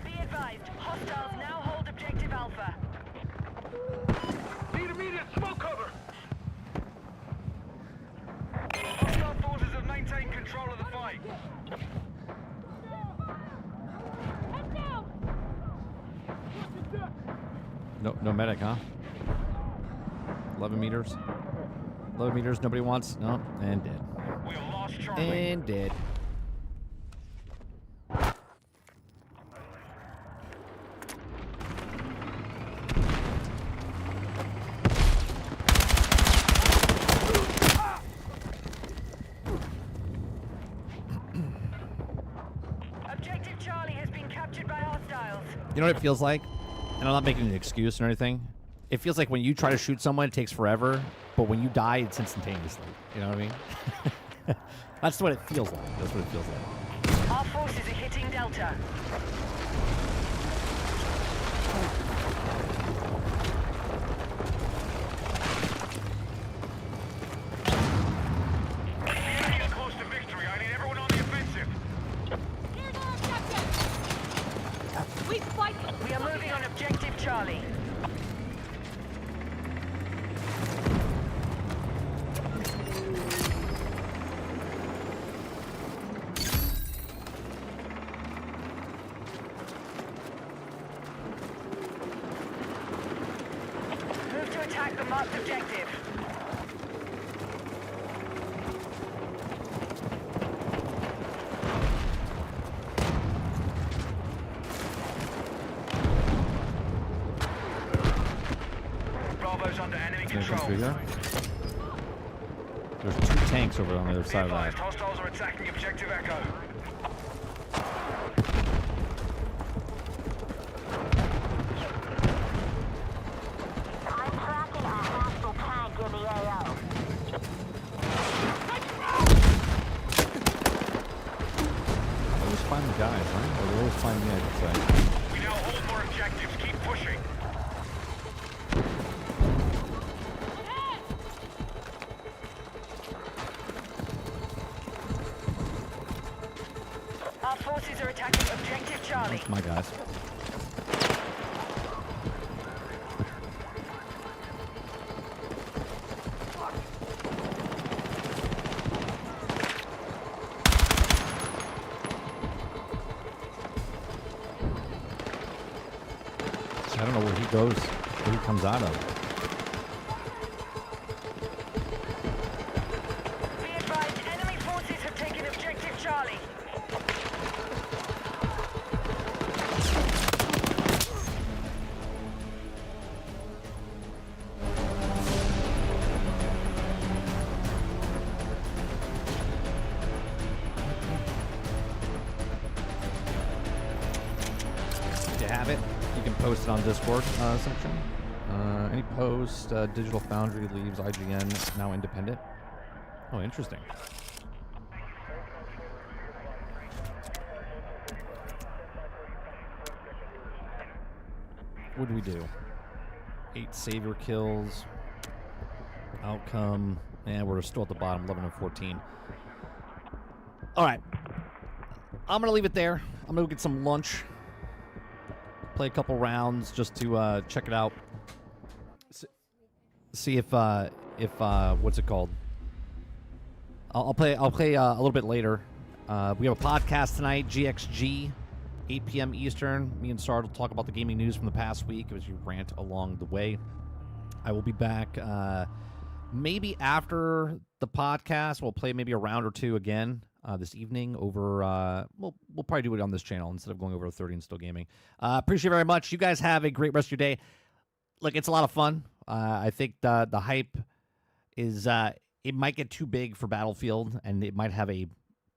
Be advised, hostiles now hold objective Alpha. Need immediate smoke cover. Hostile forces have maintained control of the fight. No medic, huh? 11 meters. 11 meters, nobody wants. No, and dead. We have lost Charlie. And dead. Objective Charlie has been captured by hostiles. You know what it feels like? And I'm not making an excuse or anything. It feels like when you try to shoot someone, it takes forever. But when you die, it's instantaneously. You know what I mean? That's what it feels like. That's what it feels like. Our forces are hitting Delta. Enemy is close to victory. I need everyone on the offensive. Here's our objective! We fight! We are moving on objective Charlie. Move to attack the marked objective. Bravo's under enemy Is there control. infantry here? There's 2 tanks over on the other Be side of advised, that. hostiles are attacking objective Echo. I'm tracking a hostile tank in the AO. They always find the guys, right? Or they always find me, I should say. We now hold more objectives. Keep pushing. Our forces are attacking objective Charlie. That's my guys. I don't know where he goes, where he comes out of. Be advised, enemy forces have taken objective Charlie. If you have it, you can post it on Discord section. Any post, Digital Foundry leaves IGN, now independent. Oh, interesting. What do we do? 8 savior kills. Outcome. And we're still at the bottom, 11 and 14. All right. I'm going to leave it there. I'm going to go get some lunch. Play a couple rounds just to check it out. See if what's it called? I'll play a little bit later. We have a podcast tonight, GXG, 8 p.m. Eastern. Me and Sard will talk about the gaming news from the past week as you rant along the way. I will be back maybe after the podcast. We'll play maybe a round or two again this evening over. We'll probably do it on this channel instead of going over to 30 and Still Gaming. Appreciate it very much. You guys have a great rest of your day. Look, it's a lot of fun. I think the hype is it might get too big for Battlefield, and it might have a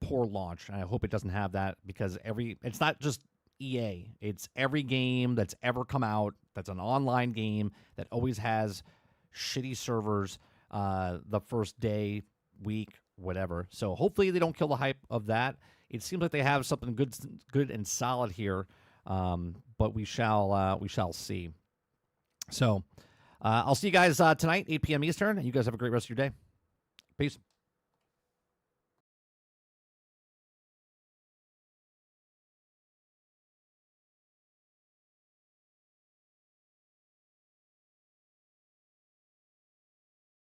poor launch. I hope it doesn't have that, because it's not just EA. It's every game that's ever come out that's an online game that always has shitty servers the first day, week, whatever. So hopefully they don't kill the hype of that. It seems like they have something good and solid here, but we shall see. So I'll see you guys tonight, 8 p.m. Eastern, and you guys have a great rest of your day. Peace.